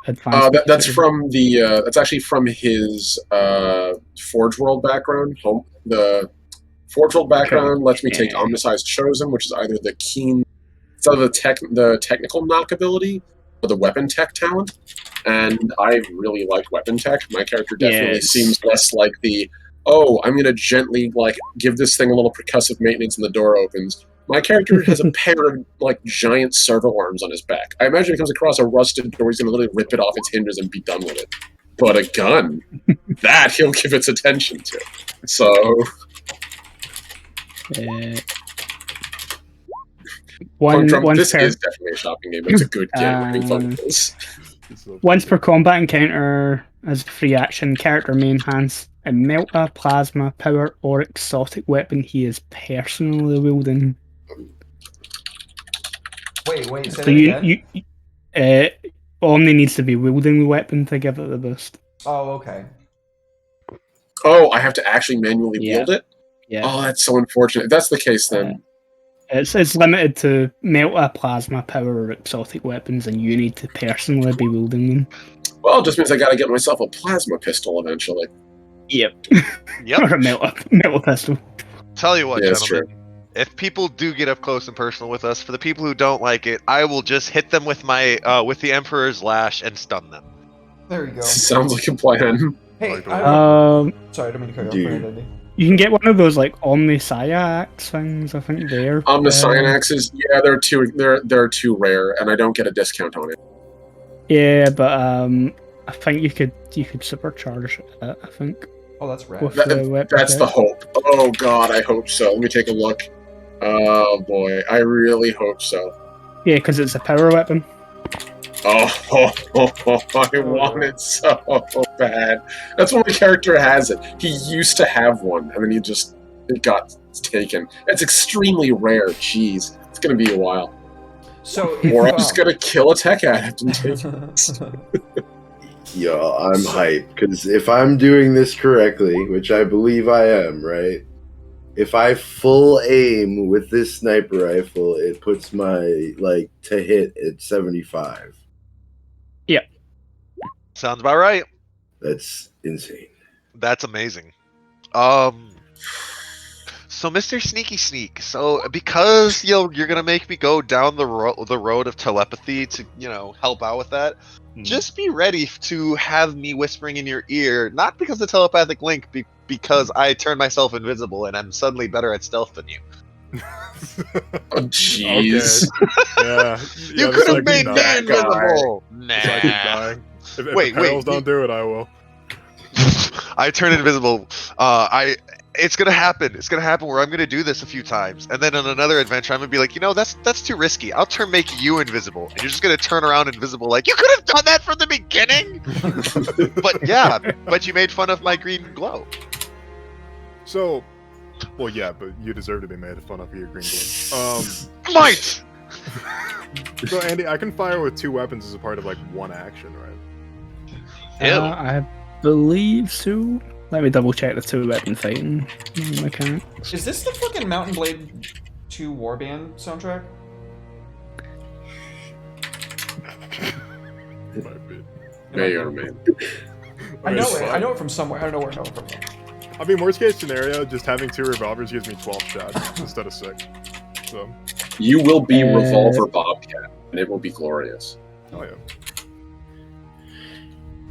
advanced? That's from the. That's actually from his Forge World background. The Forge World background lets me take Okay. Omnicized Chosen, which is either the keen, it's either the technical knock ability or the weapon tech talent. And I really like weapon tech. My character definitely Yes. seems less like the, oh, I'm gonna gently like give this thing a little percussive maintenance and the door opens. My character has a pair of like giant servo arms on his back. I imagine if he comes across a rusted door, he's gonna literally rip it off its hinges and be done with it. But a gun, that he'll give its attention to. So One Trump, once this per is definitely a shopping game, but it's a good game. I mean, fuck this. once per combat encounter as a free action, character may enhance a melta, plasma, power, or exotic weapon he is personally wielding. wait, say So that again. Omni needs to be wielding the weapon to give it the boost. Oh, okay. Oh, I have to actually manually Yeah. wield it? Yeah. Oh, that's so unfortunate. If that's the case, then It's limited to melta, plasma, power, or exotic weapons, and you need to personally be wielding them. well, it just means I gotta get myself a plasma pistol eventually. Yep. Yep. Or a melta pistol. Tell you what, Yeah, that's gentlemen. If people do get up close and personal with us, for the people who don't like it, I will just hit them with my with the Emperor's Lash and stun them. There you go. Sounds like a plan. Hey, Like sorry, I don't mean to cut you off. Dude. Go ahead, Andy. You can get one of those like Omni Syax things. I think they're Omnicyanaxes, yeah, they're too rare, and I don't get a discount on it. Yeah, but I think you could supercharge it. I think Oh, that's rad. with That- the weapon. That's the tech. hope. Oh god, I hope so. Let me take a look. Oh boy, I really hope so. Yeah, because it's a power weapon. Oh, I want it so bad. That's why my character has it. He used to have one, and then it got taken. It's extremely rare. Jeez, it's gonna be a while. So, Or I'm just gonna kill a tech adept and take it. Yo, I'm hyped because if I'm doing this correctly, which I believe I am, right? If I full aim with this sniper rifle, it puts my to hit at 75. Sounds about right. That's insane. That's amazing. So Mr. Sneaky Sneak, so because you're gonna make me go down the road of telepathy to help out with that, just be ready to have me whispering in your ear, not because of telepathic link, because I turn myself invisible and I'm suddenly better at stealth than you. Oh, jeez. Yeah. You yeah, could have psychic made dying. me invisible. Psychic Nah. dying. If Wait, the perils wait, don't do it, I will. I turn invisible. It's gonna happen. It's gonna happen where I'm gonna do this a few times, and then on another adventure, I'm gonna be like, that's too risky. I'll make you invisible, and you're just gonna turn around invisible, like you could have done that from the beginning. But yeah, but you made fun of my green glow. So, well, yeah, but you deserve to be made fun of for your green glow. Might. So Andy, I can fire with 2 weapons as a part of like one action, right? Ew. I believe so. Let me double check the 2 weapon fighting mechanics. Is this the fucking Mountain Blade 2 Warband soundtrack? Might be. May or may. I know it. I know it from somewhere. I don't know where I know it from. I mean, worst case scenario, just having 2 revolvers gives me 12 shots instead of 6. So, You will be Revolver Bobcat, and it will be glorious. oh yeah.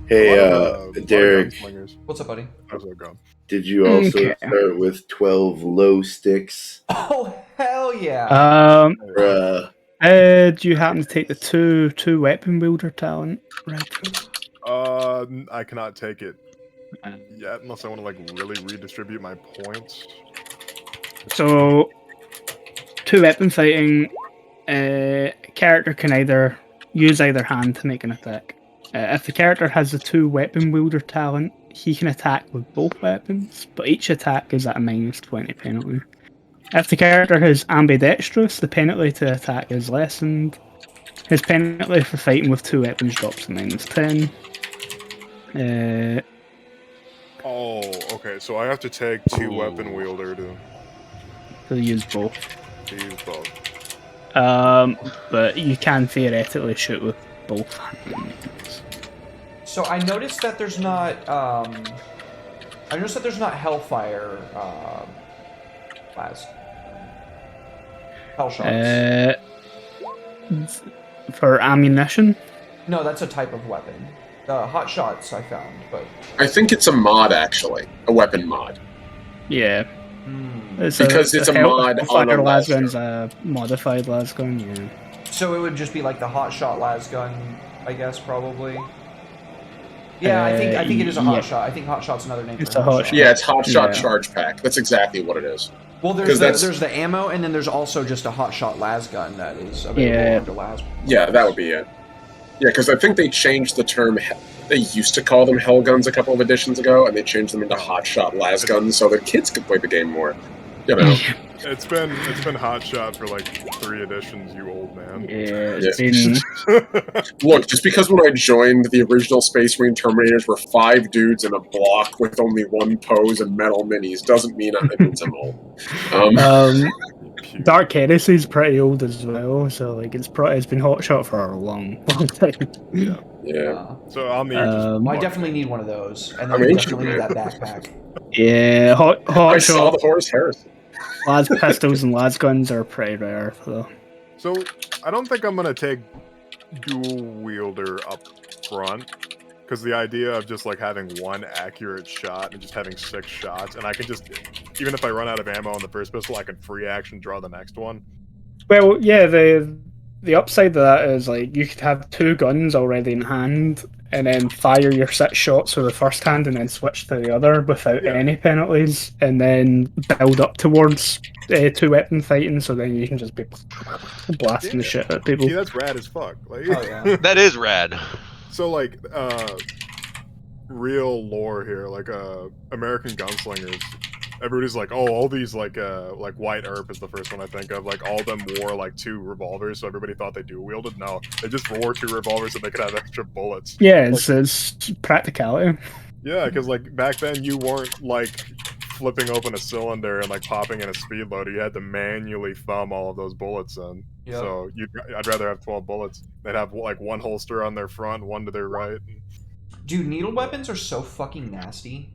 Hey, A lot of Derek, gunslingers. What's up, buddy? How's it going? did you also Okay. start with 12 low sticks? Oh hell yeah! Bruh. Do you happen to take the two weapon wielder talent? Right. I cannot take it yet unless I want to like really redistribute my points. So, 2 weapon fighting, character can either use either hand to make an attack. If the character has the 2 weapon wielder talent, he can attack with both weapons, but each attack is at a -20 penalty. If the character has ambidextrous, the penalty to attack is lessened. His penalty for fighting with 2 weapons drops to -10. Oh, okay. So I have to take 2 weapon wielder To use both. to use both. But you can theoretically shoot with both hands. So I noticed that there's not. I noticed that there's not Hellfire. Last. Hell shots. For ammunition. No, that's a type of weapon. Hot shots I found, but. I think it's a mod, actually. A weapon mod. Yeah. Hmm. Because it's a mod on a lasgun's a modified lasgun. Yeah. So it would just be like the hot shot lasgun, I guess, probably. Yeah, I think it is a hot yeah. shot. I think hot shot's another name It's for a hot shot. Yeah, it's Hot Shot Yeah. Charge Pack. That's exactly what it is. Well, 'Cause that's- there's the ammo, and then there's also just a hot shot lasgun that is available Yeah. under las. Yeah, that would be it. Yeah, because I think they changed the term. They used to call them Hell Guns a couple of editions ago, and they changed them into Hot Shot Las Guns so the kids could play the game more. You know. It's been hot shot for like 3 editions, you old man. Yeah, Yeah. it's been Look, just because when I joined, the original Space Marine Terminators were 5 dudes in a block with only 1 pose and metal minis doesn't mean it means I'm old. Dark Heresy is pretty old as well, so like it's been hot shot for a long time. Yeah. So I'll need. Um, I definitely need one of those, and I then I mean, definitely need that backpack. Yeah, hot I saw shot. the Horus Heresy. Las pistols and las guns are pretty rare though. So I don't think I'm gonna take dual wielder up front, because the idea of just like having 1 accurate shot and just having 6 shots, and I can just, even if I run out of ammo on the first pistol, I can free action draw the next one. Well, yeah, the upside of that is like you could have 2 guns already in hand and then fire your 6 shots with the first hand and then switch to the other without any penalties, and then build up towards 2 weapon fighting, so then you can just be blasting the shit at people. See, that's rad as fuck. Like, Oh yeah. That is rad. So like real lore here, like American Gunslingers, everybody's like, oh, all these like White Earp is the first one I think of, like all of them wore like 2 revolvers, so everybody thought they dual wielded. No, they just wore 2 revolvers so they could have extra bullets. Yeah, it's practicality. Yeah, because like back then you weren't like flipping open a cylinder and like popping in a speed loader. You had to manually thumb all of those bullets in. Yep. So I'd rather have 12 bullets. They'd have like 1 holster on their front, 1 to their right. Dude, needle weapons are so fucking nasty.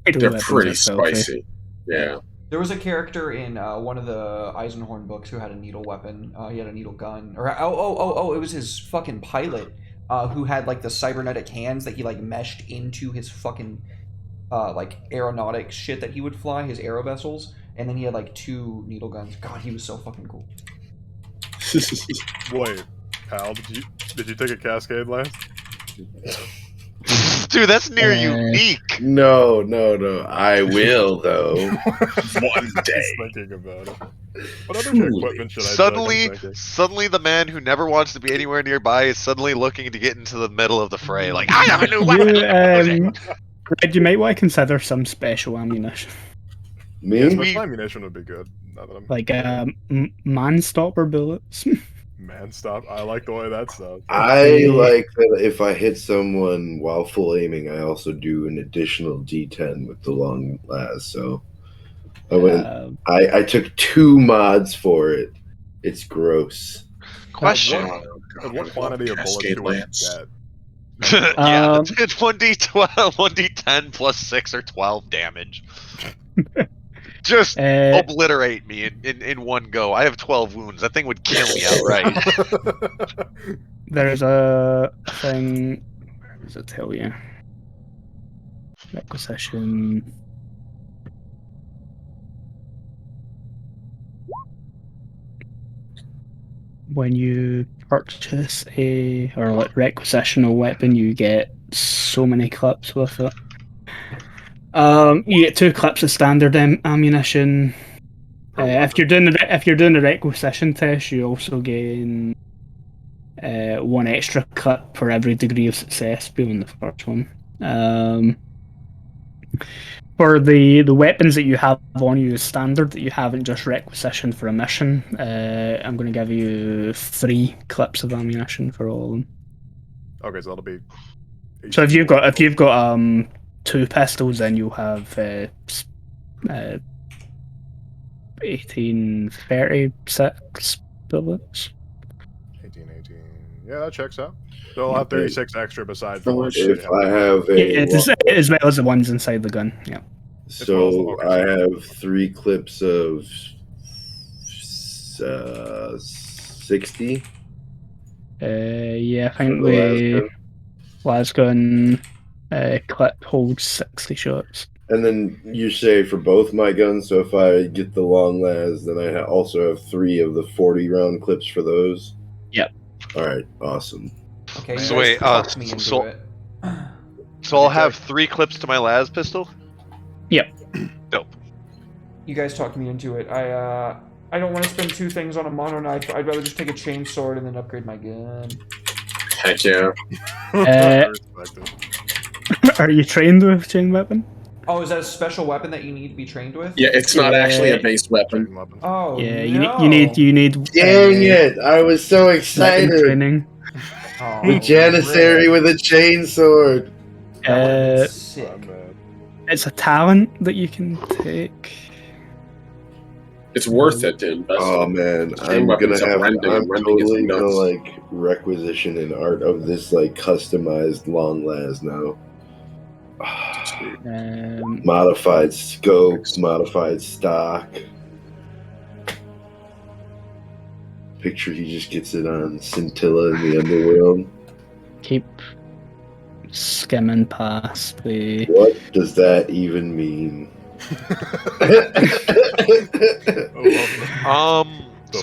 They're Weapons pretty are filthy. spicy. Yeah. There was a character in one of the Eisenhorn books who had a needle weapon. He had a needle gun, or it was his fucking pilot who had like the cybernetic hands that he like meshed into his fucking like aeronautic shit that he would fly, his aero vessels, and then he had like 2 needle guns. God, he was so fucking cool. Wait, pal, did you take a Cascade last? Dude, that's near unique. No. I will though. One day. Just thinking about it. What other equipment should I Suddenly, take? I'm thinking. suddenly, the man who never wants to be anywhere nearby is suddenly looking to get into the middle of the fray. Like, I have a new weapon. Red, you might want to consider some special ammunition, Me? Special ammunition would be good. Now that I'm like man-stopper bullets. man, stop. I like the way that sounds. I like that if I hit someone while full aiming, I also do an additional D10 with the long las. So I went. I took 2 mods for it. It's gross. Question. What quantity of bullets Cascade do we Lance. get? Yeah, it's 1d12, 1d10 plus 6 or 12 damage. Just obliterate me in one go. I have 12 wounds. That thing would kill me outright. There's a thing. Where does it tell you? Requisition. When you purchase requisition a weapon, you get so many clips with it. You get 2 clips of standard ammunition. If you're doing the requisition test, you also gain 1 extra clip for every degree of success beyond the first one. For the weapons that you have on you as standard that you haven't just requisitioned for a mission, I'm going to give you 3 clips of ammunition for all of them. Okay, so that'll be. So if you've got 2 pistols, then you'll have 1836 bullets. 18. Yeah, that checks out. So I'll have 36 extra besides the If ones. I have As well as the ones inside the gun. Yeah. So I have 3 clips of 60. Yeah, I think the last gun clip holds 60 shots. And then you say for both my guns, so if I get the long las, then I also have 3 of the 40 round clips for those? Yep. Alright, awesome. Okay, So wait, so I'll have 3 clips to my las pistol? Yep. Dope. You guys talked me into it. I don't want to spend 2 things on a mono knife. I'd rather just take a chain sword and then upgrade my gun. Heck yeah. Are you trained with chain weapon? Oh, is that a special weapon that you need to be trained with? Yeah, it's not actually a base weapon. Oh, Yeah, no. you need. Dang it! I was so weapon excited. training. Oh, The Janissary with a chainsword. That would've been sick. It's a talent that you can take. It's worth it to invest. Oh man, I'm weapons gonna are have. rending, I'm rending is totally gonna nuts. like requisition an art of this like customized long las now. Modified scopes, modified stock. Picture he just gets it on Scintilla in the underworld. Keep skimming past the. What does that even mean? So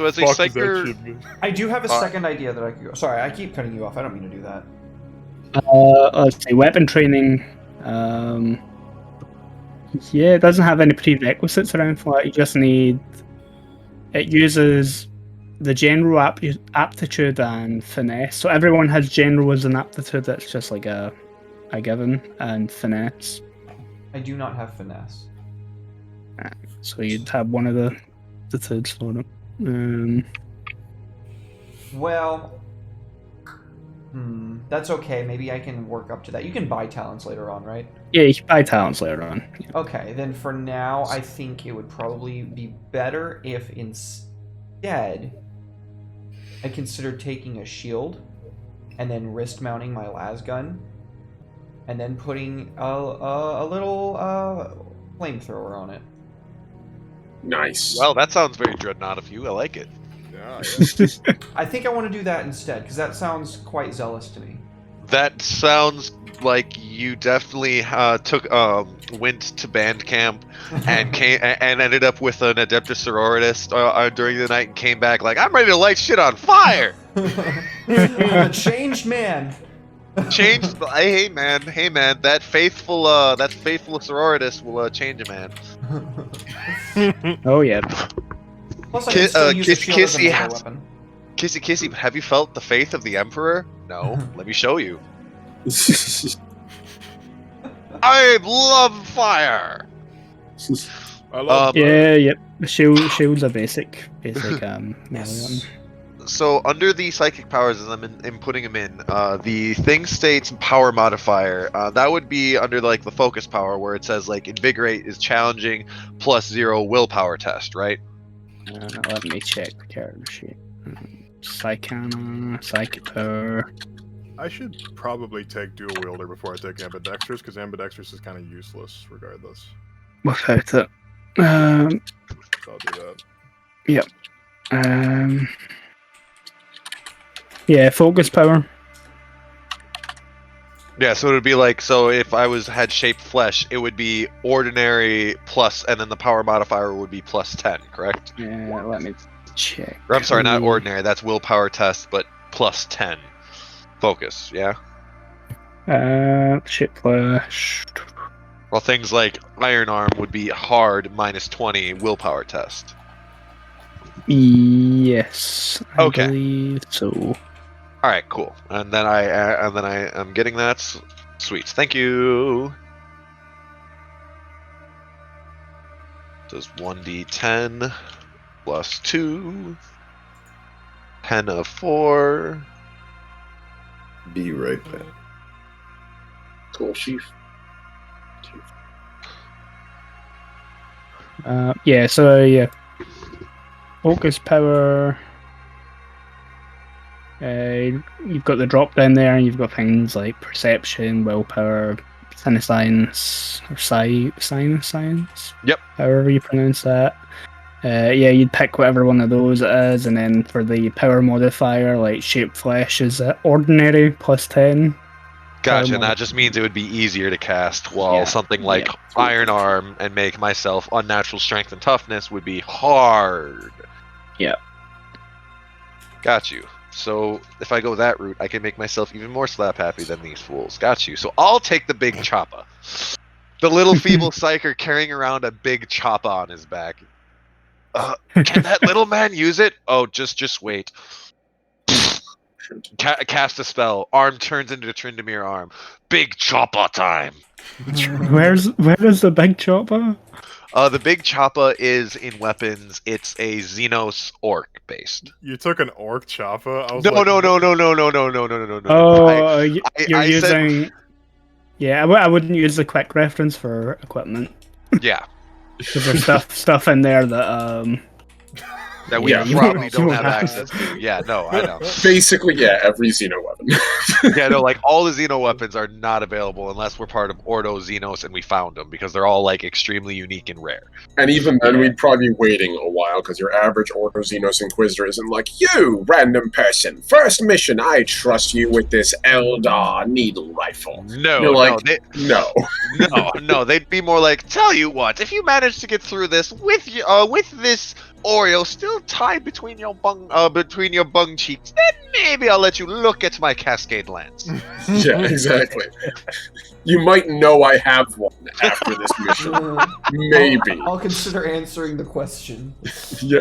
as a psyker, I do have a second idea that I could go. Sorry, I keep cutting you off. I don't mean to do that. Let's say weapon training. Yeah, it doesn't have any prerequisites around for that. You just need. It uses the general aptitude and finesse. So everyone has general as an aptitude. That's just like a given, and finesse. I do not have finesse. So you'd have one of the aptitudes for it. Well, that's okay. Maybe I can work up to that. You can buy talents later on, right? Yeah, you can buy talents later on. Yeah. Okay, then for now, I think it would probably be better if instead I considered taking a shield and then wrist mounting my las gun and then putting a little flamethrower on it. Nice. well, that sounds very Dreadnought of you. I like it. Yeah, I think I want to do that instead because that sounds quite zealous to me. That sounds like you definitely went to band camp and ended up with an Adeptus Sororitas during the night and came back like, I'm ready to light shit on fire. I'm a changed man. Change. Hey man, that faithful Sororitas will change a man. Oh yeah. Plus, I can still use a shield as a Kissy melee has- weapon. Kissy, have you felt the faith of the Emperor? No. Let me show you. I love fire. I love Yeah, yep. The shield's a basic melee weapon. So under the psychic powers, as I'm inputting them in, the thing states power modifier. That would be under like the focus power, where it says like invigorate is challenging +0 willpower test, right? Let me check the character sheet. Psychic power. I should probably take dual wielder before I take ambidextrous, because ambidextrous is kind of useless regardless. Without it. So I'll do that. Yeah, focus power. Yeah, so it would be like, so if I had shaped flesh, it would be ordinary plus, and then the power modifier would be +10, correct? Yeah, let me check. Or I'm sorry, not ordinary. That's willpower test, but +10. Focus, yeah. Shape flesh. Well, things like Iron Arm would be hard -20 willpower test. Yes. I Okay. believe so. All right, cool. And then I am getting that. Sweet. Thank you. Does 1d10 +2, 10 of 4. Be right back. Cool, chief. Yeah, so yeah. Focus power. You've got the drop down there, and you've got things like perception, willpower, science, or science. Yep. However you pronounce that. Yeah, you'd pick whatever one of those it is, and then for the power modifier, like shape flesh is ordinary +10. Gotcha, and that just means it would be easier to cast, while Yeah, something like yeah. Iron Arm and make myself unnatural strength and toughness would be hard. Yeah. Got you. So if I go that route, I can make myself even more slap happy than these fools. Got you. So I'll take the big choppa. The little feeble psyker carrying around a big choppa on his back. Can that little man use it? Oh, just wait. Cast a spell. Arm turns into Tryndamere arm. Big choppa time. Where is the big chopper? The big choppa is in weapons. It's a Xenos orc based. You took an orc choppa? I was No. Oh, you're I using. said- Yeah, I wouldn't use the quick reference for equipment. Yeah. Because there's stuff in there that That we Yeah, you probably won't- don't you have won't access to. Yeah, no, I know. Basically, yeah, every Xeno weapon. Yeah, no, like all the Xeno weapons are not available unless we're part of Ordo Xenos and we found them because they're all like extremely unique and rare. And even then, Yeah. we'd probably be waiting a while because your average Ordo Xenos Inquisitor isn't like, you, random person, first mission, I trust you with this Eldar needle rifle. No, You're like, no, no, they'd be more like, tell you what, if you manage to get through this with this Oreo still tied between your bung cheeks, then maybe I'll let you look at my Cascade Lance. Yeah, exactly. You might know I have one after this mission. Maybe. I'll consider answering the question. Yeah.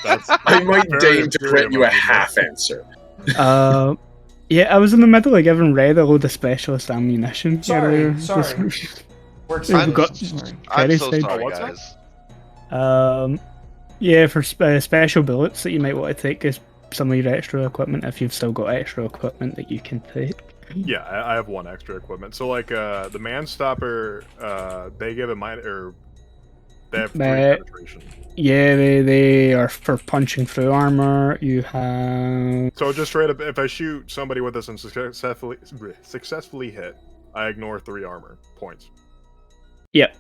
That's I might very deign to grant you a half answer. yeah, I was in the middle of giving Red a load of specialist ammunition. Sorry. earlier. We're excited. We've got- Sorry. I'm Very so safe. sorry, What's that? guys. Yeah, for special bullets that you might want to take as some of your extra equipment if you've still got extra equipment that you can take. Yeah, I have one extra equipment. So like the man stopper, they give a or they have 3 penetration. Yeah, they are for punching through armor. You have So just straight up, if I shoot somebody with this and successfully hit, I ignore 3 armor points. Yep.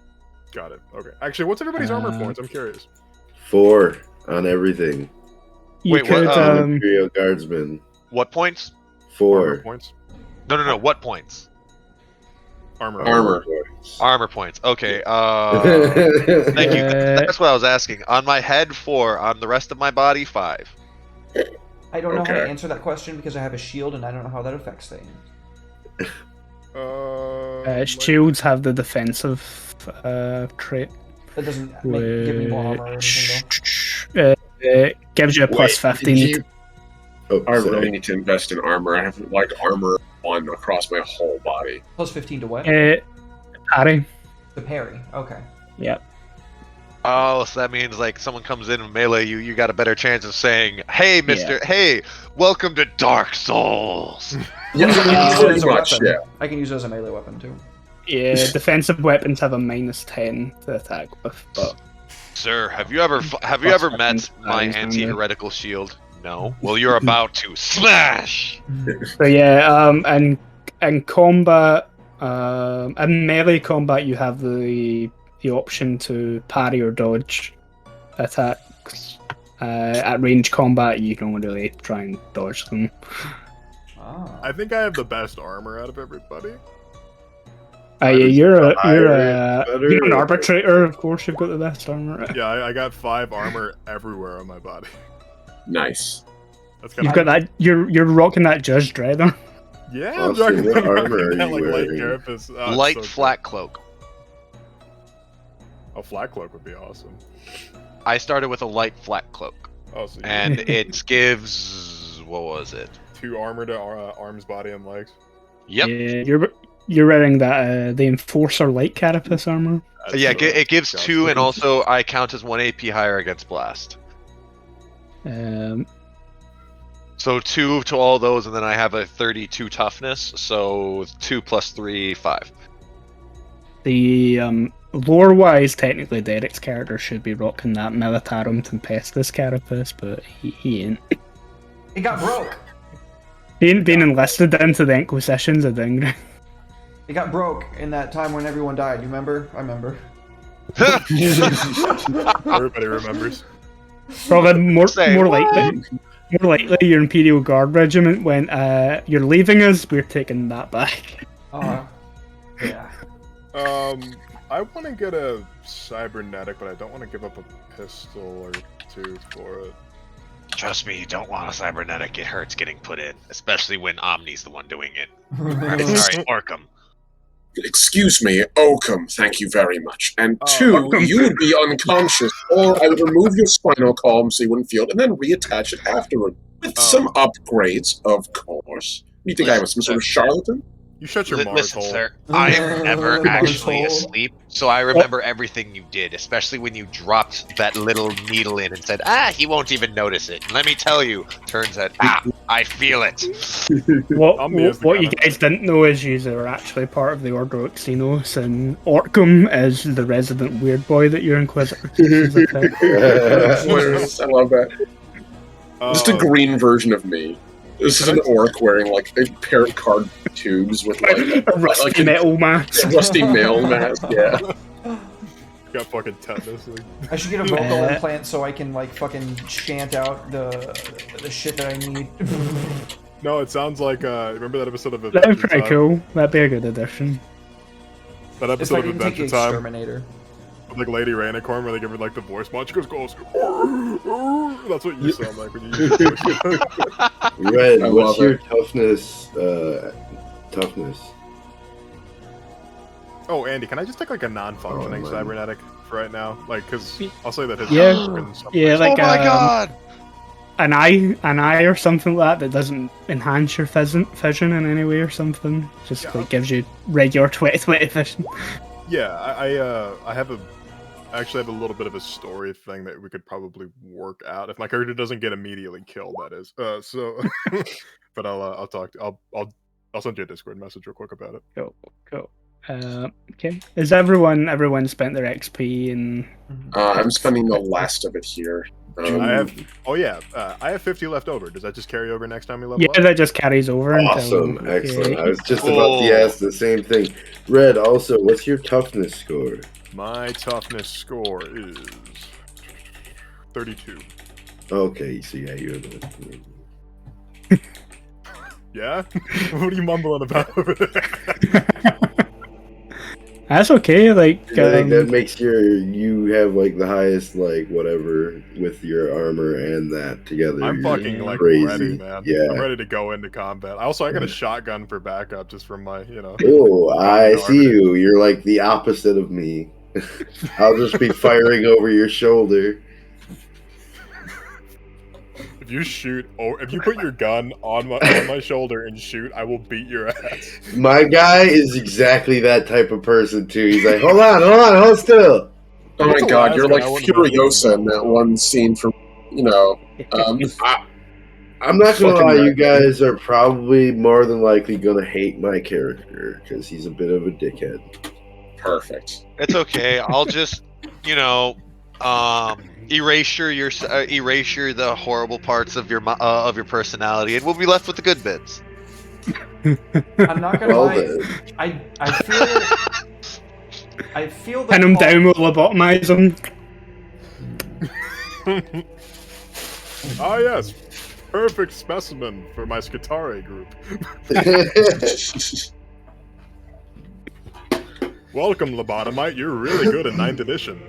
Got it. Okay. Actually, what's everybody's armor points? I'm curious. 4 on everything. you Wait, what, could Imperial Guardsman. What points? Armor 4. points. No. What points? Armor. Armor points. Okay. Thank you. Uh, That's what I was asking. On my head, 4. On the rest of my body, 5. I don't know how to Okay. answer that question because I have a shield and I don't know how that affects things. Shields have the defensive trait. That doesn't give me more armor or anything, Gives you a plus 15. Oh, I sorry. really need to invest in armor. I have like armor 1 across my whole body. though. Plus 15 to what? Parry. To parry. Okay. Yep. Oh, so that means like someone comes in and melee you got a better chance of saying, "Hey, Mister, hey, welcome to Dark Souls." Yeah, I can use it as pretty a much. weapon. Yeah. I can use it as a melee weapon too. Yeah, defensive weapons have a minus 10 to attack with, but Sir, have you ever met my anti-heretical shield? No. Well, you're about to smash. so yeah, in combat, in melee combat, you have the option to parry or dodge attacks. At range combat, you can only really try and dodge them. Ah. I think I have the best armor out of everybody. Yeah, you're an arbitrator, of course. You've got the best armor. Yeah, I got 5 armor everywhere on my body. Nice. That's You've got that. You're rocking that Judge Dredd on. Yeah, Austin, I'm what rocking armor are that you like light wearing? carapace. Oh, it's Light so flat cloak. good. A flat cloak would be awesome. I started with a light flat cloak, Oh, so and it gives what was it? 2 armor to arms, body, and legs. Yep. Yeah, you're wearing that the Enforcer light carapace armor. Yeah, That's it gives sounds 2, and good. also I count as 1 AP higher against blast. So 2 to all those, and then I have a 32 toughness, so 2 plus 3, 5. The lore-wise, technically Derek's character should be rocking that Militarum Tempestus carapace, but he ain't. It got broke. He ain't been enlisted into the Inquisitions of Dingra. It got broke in that time when everyone died. You remember? I remember. Everybody remembers. Probably more Say likely your Imperial Guard regiment went, you're leaving us, we're taking that back. Yeah. I want to get a cybernetic, but I don't want to give up a pistol or 2 for it. Trust me, you don't want a cybernetic. It hurts getting put in, especially when Omni's the one doing it. Sorry, Orcum. Excuse me, Oakham, thank you very much. And Oh, 2, Oakham. you would be unconscious, or I would remove your spinal column so you wouldn't feel it, and then reattach it afterward. With some upgrades, of course. You think I was some sort of charlatan? You shut your Mars Listen, hole. sir, I'm never Mars actually hole. asleep, so I remember everything you did, especially when you dropped that little needle in and said, he won't even notice it. And let me tell you, turns out, I feel it. Omni is the What guy you that- guys didn't know is you are actually part of the Order of Xenos, and Orcum is the resident weird boy that your Inquisitor is a pet. Hilarious. I love that. Just a green version of me. This is an orc wearing like a pair of card tubes with like A rusty like a metal mask. rusty mail mask. Yeah. Got fucking tetanus. I should get a vocal implant so I can like fucking chant out the shit that I need. No, it sounds like remember that episode of That'd be Adventure pretty Time? cool. That'd be a good addition. That If episode I of didn't take the Adventure Time exterminator. with like Lady Rainicorn where they give her like the voice mod. She goes, that's what you sound like when you use the voice. Red, I what's love your it. toughness? Oh, Andy, can I just take like a non-functioning man. cybernetic for right now? Like, because I'll say that his Yeah. fucking stuff- Yeah, like Oh my god! an eye or something like that doesn't enhance your vision in any way or something. Just Yeah. like gives you regular 20/20 vision. Yeah, I have I actually have a little bit of a story thing that we could probably work out if my character doesn't get immediately killed. That is, so. But I'll talk. I'll send you a Discord message real quick about it. Cool. Okay. Is everyone spent their XP and I'm spending the last of it here. I have. Oh yeah, I have 50 left over. Does that just carry over next time we level yeah, up? that just carries over Awesome, until excellent. yeah, I was just about to ask the same thing. Red, also, what's your toughness score? My toughness score is 32. Okay, so yeah, you're the. Yeah? What are you mumbling about over there? That's okay. Like, I think that makes you have like the highest like whatever with your armor and that together. I'm You're fucking like crazy. ready, man. Yeah. I'm ready to go into combat. I got a shotgun for backup just from my, Oh, I armor. see you. You're like the opposite of me. I'll just be firing over your shoulder. If you shoot, or if you put your gun on my shoulder and shoot, I will beat your ass. My guy is exactly that type of person too. He's like, hold on, hold still. Oh my It's god, you're Alaska, like I wouldn't have been able to Furiosa in battle that with one scene from, I'm not gonna Fucking lie, you right. guys are probably more than likely gonna hate my character because he's a bit of a dickhead. perfect. It's okay. I'll just, erasure the horrible parts of your personality, and we'll be left with the good bits. I'm not gonna Well lie. then. I feel pin that him Paul, down, we'll lobotomize him. Ah, yes. Perfect specimen for my Skitare group. Welcome, Lobotomite. You're really good in 9th edition.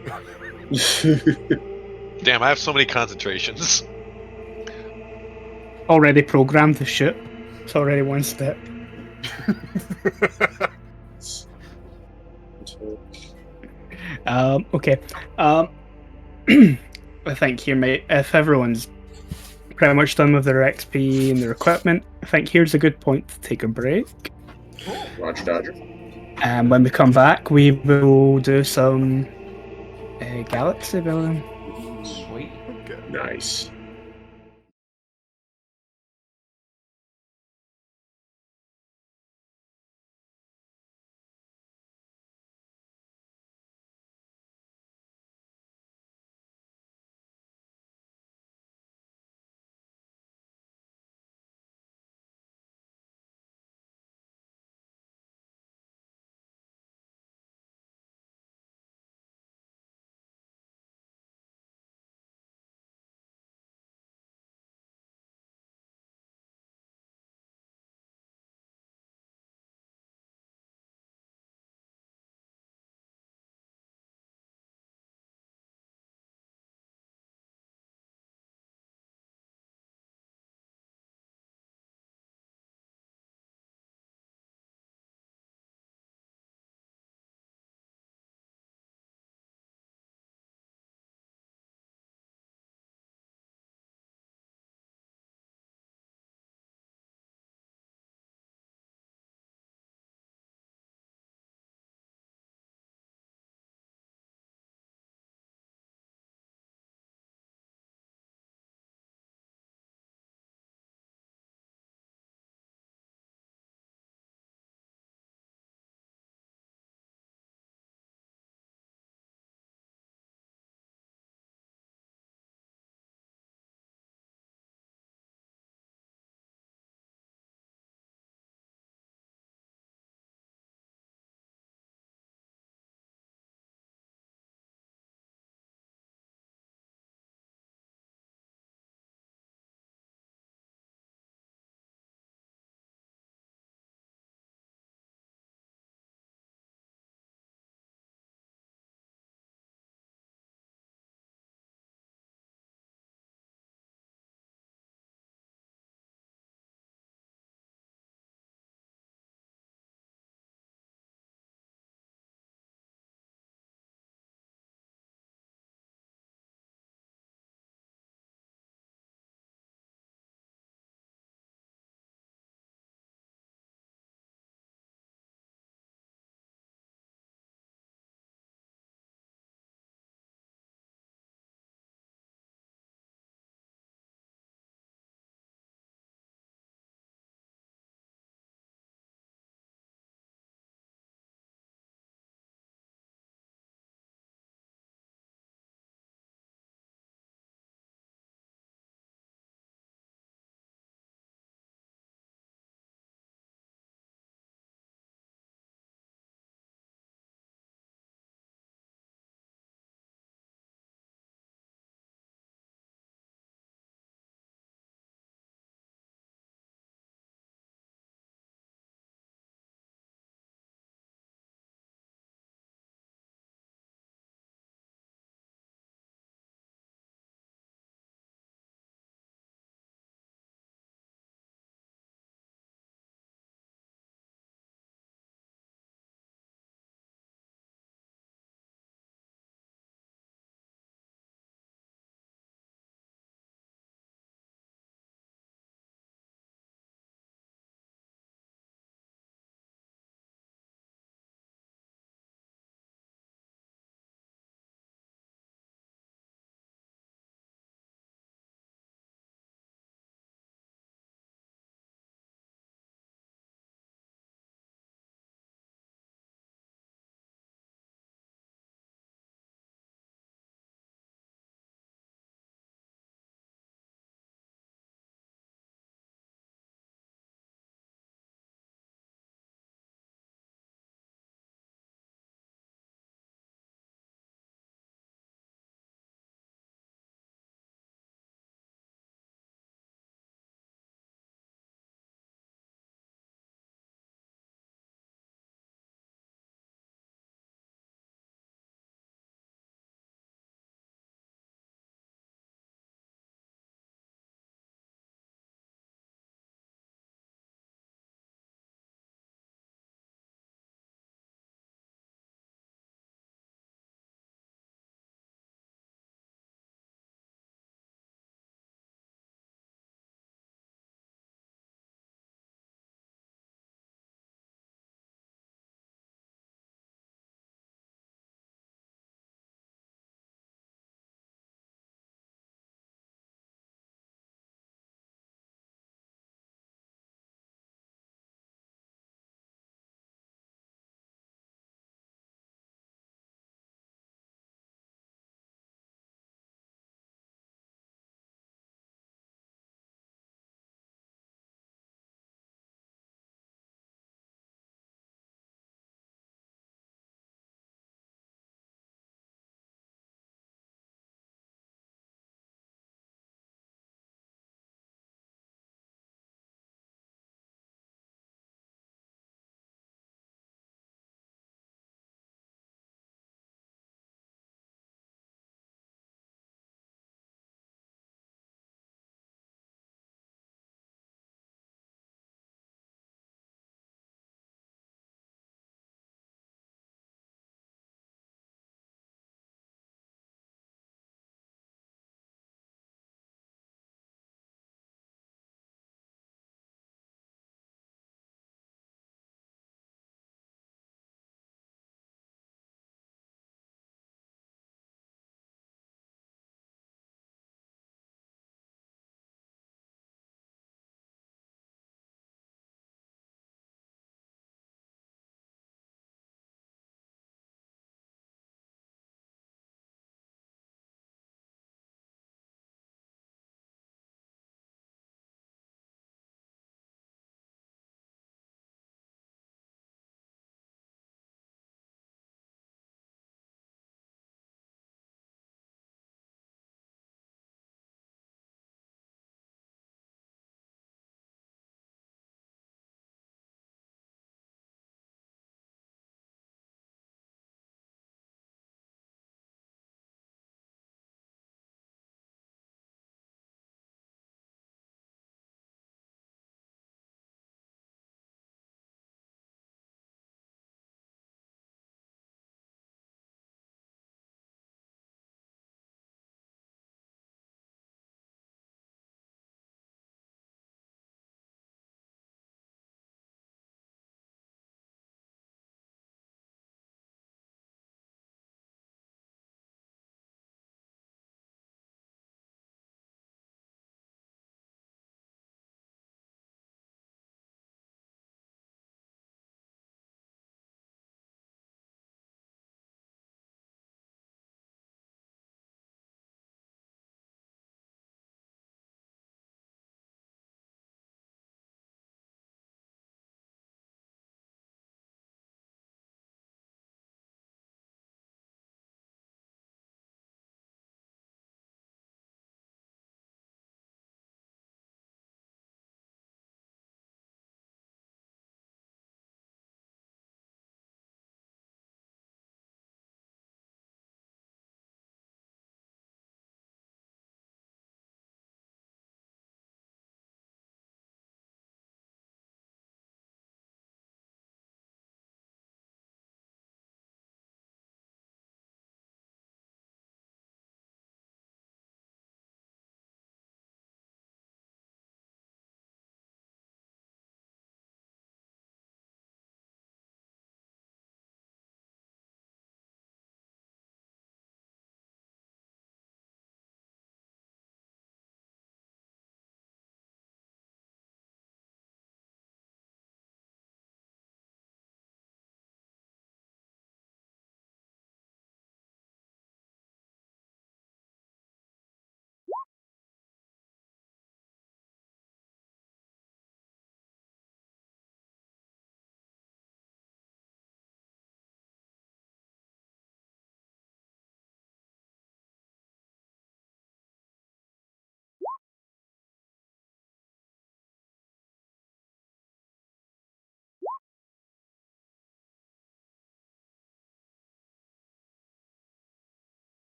Damn, I have so many concentrations. Already programmed to shoot. It's already one step. Okay. I think here, mate, if everyone's pretty much done with their XP and their equipment, I think here's a good point to take a break. Roger Dodger. And when we come back, we will do some galaxy building. sweet. Nice.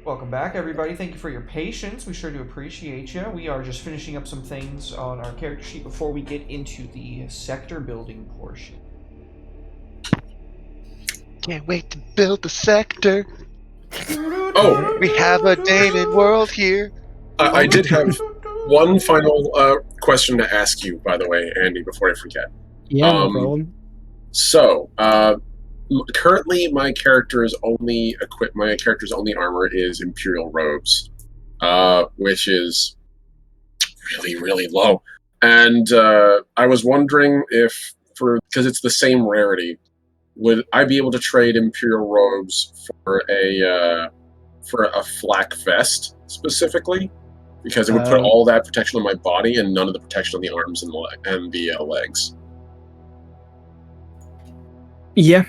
Welcome back, everybody. Thank you for your patience. We sure do appreciate you. We are just finishing up some things on our character sheet before we get into the sector building portion. Can't wait to build the sector. Oh. We have a Damon world here. I did have one final question to ask you, by the way, Andy, before I forget. Yeah, no problem. So, currently my character's only armor is Imperial robes, which is really, really low. And I was wondering if, because it's the same rarity, would I be able to trade Imperial robes for a flak vest specifically? Because it would put all that protection on my body and none of the protection on the arms and the legs. Yeah.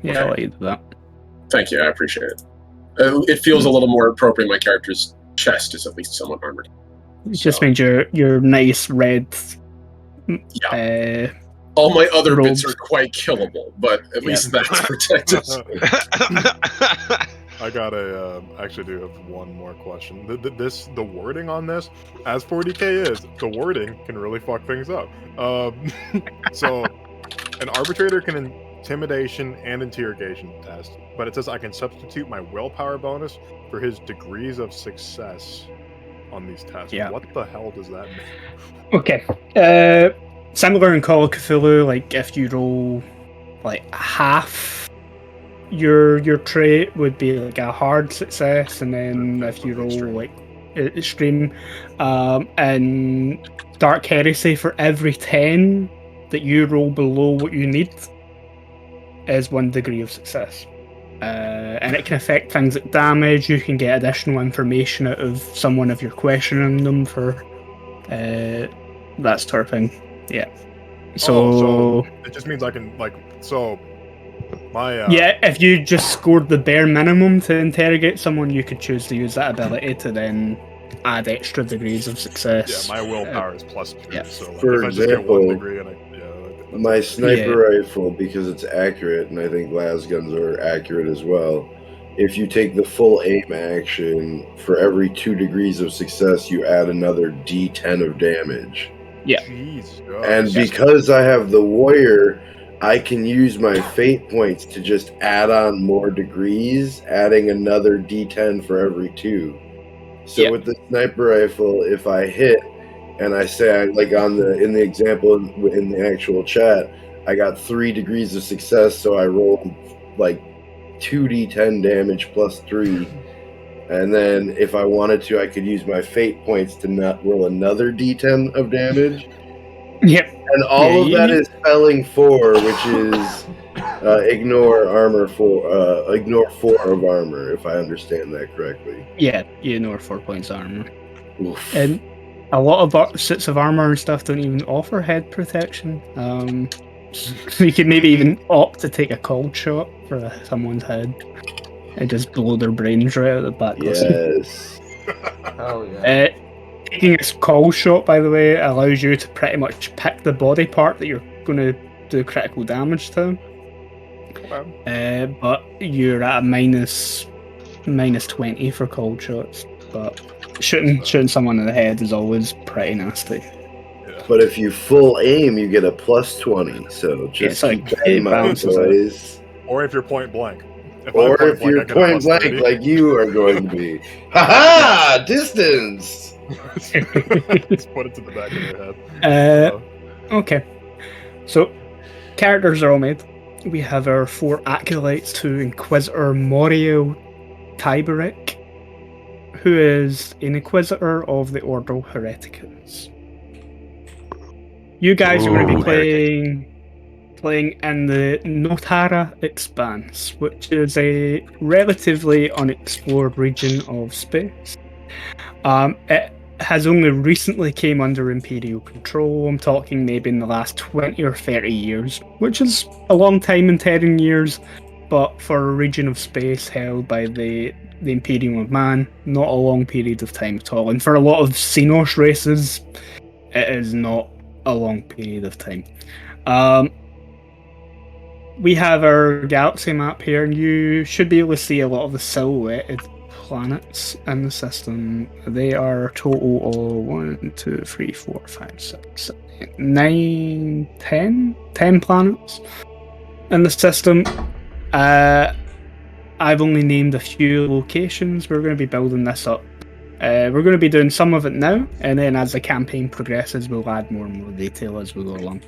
Yeah, Okay. I'll let you do that. Thank you, I appreciate it. It feels a little more appropriate. My character's chest is at least somewhat armored. It just means your nice red. All my other robes. bits are quite killable, but at least that's protected. I actually do have one more question. The wording on this, as 40k is, the wording can really fuck things up. So, an arbitrator can intimidation and interrogation test, but it says I can substitute my willpower bonus for his degrees of success on these tests. Yeah. What the hell does that mean? Okay. Similar in Call of Cthulhu, like if you roll like half your trait would be like a hard success, and then if you roll like extreme, and Dark Heresy, for every 10 that you roll below what you need is 1 degree of success. And it can affect things like damage. You can get additional information out of someone if you're questioning them for that sort of thing. Yeah. So it just means I can my yeah, if you just scored the bare minimum to interrogate someone, you could choose to use that ability to then add extra degrees of success. Yeah, my willpower is +2. Yeah. So like, For if I just get 1 example, degree and my sniper rifle, because it's accurate, and I think las guns are accurate as well. If you take the full aim action, for every 2 degrees of success, you add another D10 of damage. Yeah. Jeez, And because I have the warrior, I can use my fate points to just add on more degrees, adding another D10 for every 2. So with the sniper rifle, if I hit, and I say, like in the example in the actual chat, I got 3 degrees of success, so I rolled like 2d10 damage plus 3. And then if I wanted to, I could use my fate points to not roll another d10 of damage. Yep. And all of that is spelling 4, which is ignore 4 of armor, if I understand that correctly. Yeah, you ignore 4 points armor. Oof. And a lot of suits of armor and stuff don't even offer head protection. So you could maybe even opt to take a cold shot for someone's head and just blow their brains right out of the back. Yes. Oh yeah. Taking a cold shot, by the way, allows you to pretty much pick the body part that you're going to do critical damage to. But you're at a minus 20 for cold shots. But shooting someone in the head is always pretty nasty. But if you full aim, you get a plus 20. So just keep that in mind, boys. Or if you're point blank. If you're point blank, like you are going to be. Ha-ha! Distance! Just put it to the back of your head. Okay. So, characters are all made. We have our 4 acolytes to Inquisitor Moriel Tiberic, who is an Inquisitor of the Order Hereticus. You guys are going to be playing in the Notara Expanse, which is a relatively unexplored region of space. It has only recently came under Imperial control. I'm talking maybe in the last 20 or 30 years, which is a long time in Terran years, but for a region of space held by the Imperium of Man, not a long period of time at all. And for a lot of Xenos races, it is not a long period of time. We have our galaxy map here, and you should be able to see a lot of the silhouetted planets in the system. They are a total of 1, 2, 3, 4, 5, 6, 7, 8, 9, 10 planets in the system. I've only named a few locations. We're going to be building this up. We're going to be doing some of it now, and then as the campaign progresses, we'll add more and more detail as we go along.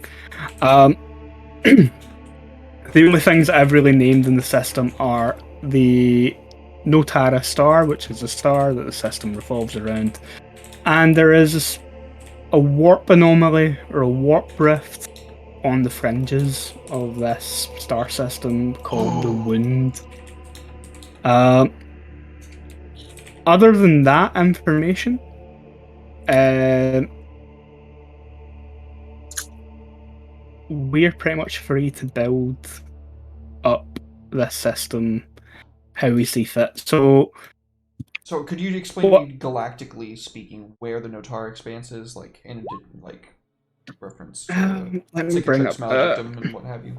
The only things that I've really named in the system are the Notara star, which is a star that the system revolves around, and there is a warp anomaly or a warp rift on the fringes of this star system called the Wound. Other than that information, we're pretty much free to build up this system how we see fit. So could you explain to me, galactically speaking, where the Notar Expanse is, like in like reference to let me bring up Maledictum and what have you?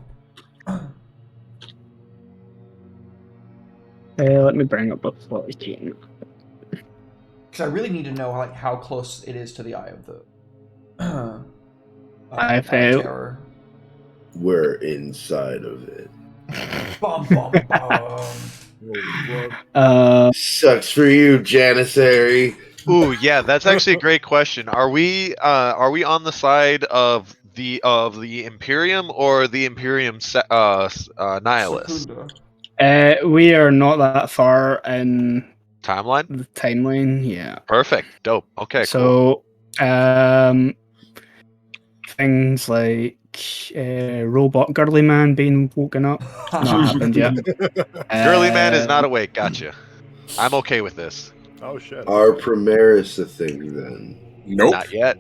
let me bring up a 40. Because I really need to know like how close it is to the Eye of the Eye of Terror. We're inside of it. Bum, bum, bum. Sucks for you, Janissary. Ooh, yeah, that's actually a great question. Are we on the side of the Imperium or the Imperium Nihilus? Secunda. We are not that far in Timeline? the timeline, yeah. Perfect. Dope. Okay, so, things like robot girly man being woken up, not happened yet. Girly man is not awake. Gotcha. I'm okay with this. Oh shit. Are Primaris a thing then? Nope. Not yet.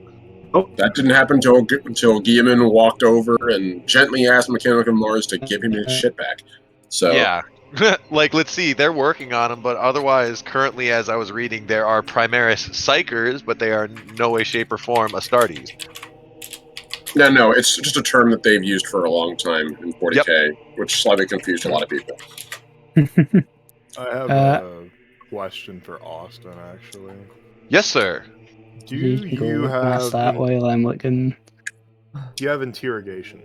That didn't happen until Guilliman walked over and gently asked Mechanical Mars to give him his shit back. So Yeah. Like, let's see, they're working on them, but otherwise, currently, as I was reading, there are Primaris Psychers, but they are in no way, shape, or form Astartes. No, it's just a term that they've used for a long time in 40k, which slightly confused a lot of people. I have a question for Austin, actually. Yes, sir. Do you have that while I'm looking? Do you have interrogation?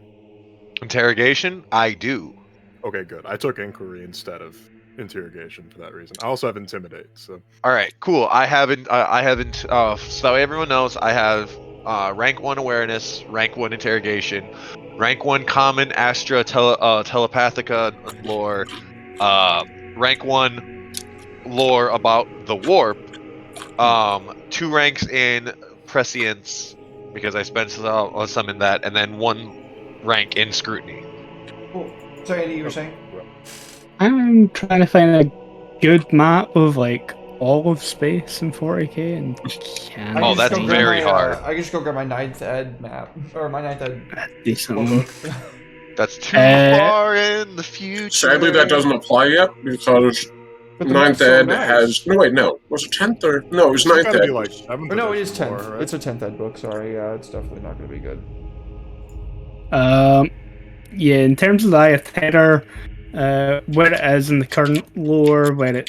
Interrogation? I do. Okay, good. I took inquiry instead of interrogation for that reason. I also have intimidate. So. All right, cool. I haven't. So everyone knows, I have rank 1 awareness, rank 1 interrogation, rank 1 common Astra telepathica lore, rank 1 lore about the warp, 2 ranks in prescience because I spent some in that, and then 1 rank in scrutiny. Cool. So Andy, you were saying? I'm trying to find a good map of like all of space in 40k and can't. Oh, that's very hard. I just go grab my 9th ed map or my 9th ed decent book. That's too far in the future. Sadly, that doesn't apply yet because But the 9th map's so ed nice. has. No, wait, no. Was it 10th or. No, it was 9th Gotta ed. be like 7th Or no, it is edition 10th. lore, right? It's a 10th ed book. Sorry, yeah, it's definitely not going to be good. Yeah, in terms of the Eye of Terror, where it is in the current lore, where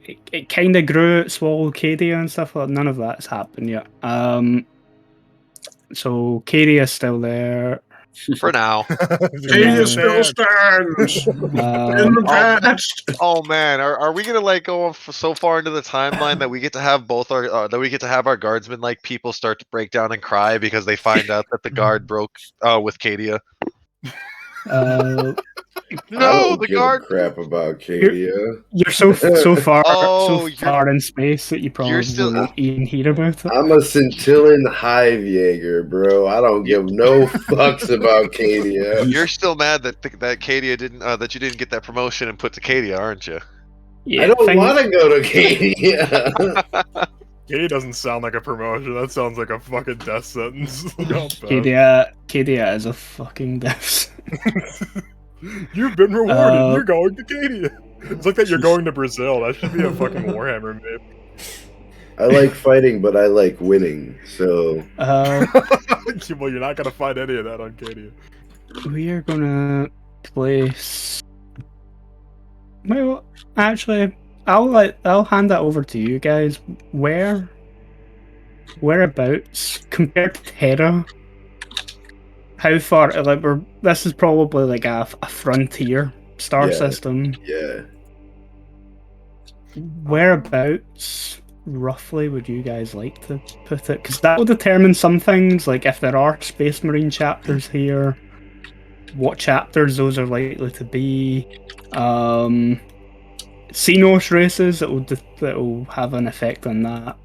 it kind of grew, it swallowed Cadia and stuff like that, none of that's happened yet. So Cadia's still there. For now. Cadia still stands in the past. Oh man, are we gonna like go so far into the timeline that we get to have both our our guardsmen like people start to break down and cry because they find out that the guard broke with Cadia? I don't give a crap about Cadia. You're so far Oh, far in space that you probably won't even hear about it. I'm a Scintillan Hive Jaeger, bro. I don't give no fucks about Cadia. You're still mad that Cadia didn't that you didn't get that promotion and put to Cadia, aren't you? Yeah, I don't want to go to Cadia. Cadia doesn't sound like a promotion. That sounds like a fucking death sentence. Cadia is a fucking death sentence. You've been rewarded. You're going to Cadia. It's like that you're going to Brazil. That should be a fucking Warhammer meme. I like fighting, but I like winning. So. Well, you're not gonna find any of that on Cadia. We are gonna place. Well, actually, I'll hand that over to you guys. Whereabouts compared to Terra? How far? Like this is probably like a frontier star Yeah. system. Yeah. Whereabouts roughly would you guys like to put it? Because that will determine some things, like if there are Space Marine chapters here, what chapters those are likely to be. Xenos races that will have an effect on that.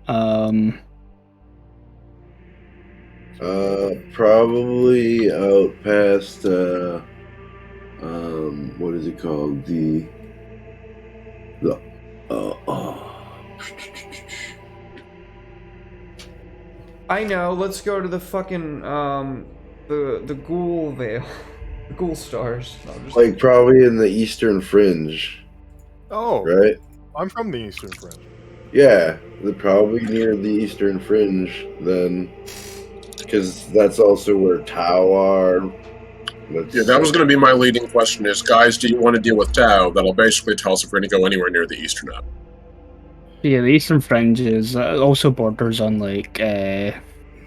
Probably out past what is it called? The I know. Let's go to the fucking the Ghoul Veil, the Ghoul Stars. No, just... like probably in the Eastern Fringe, Oh, right? I'm from the Eastern Fringe. Yeah, they're probably near the Eastern Fringe then, because that's also where Tau are. Yeah, that was going to be my leading question is, guys, do you want to deal with Tau? That'll basically tell us if we're going to go anywhere near the Eastern Up. Yeah, the Eastern Fringe is also borders on like the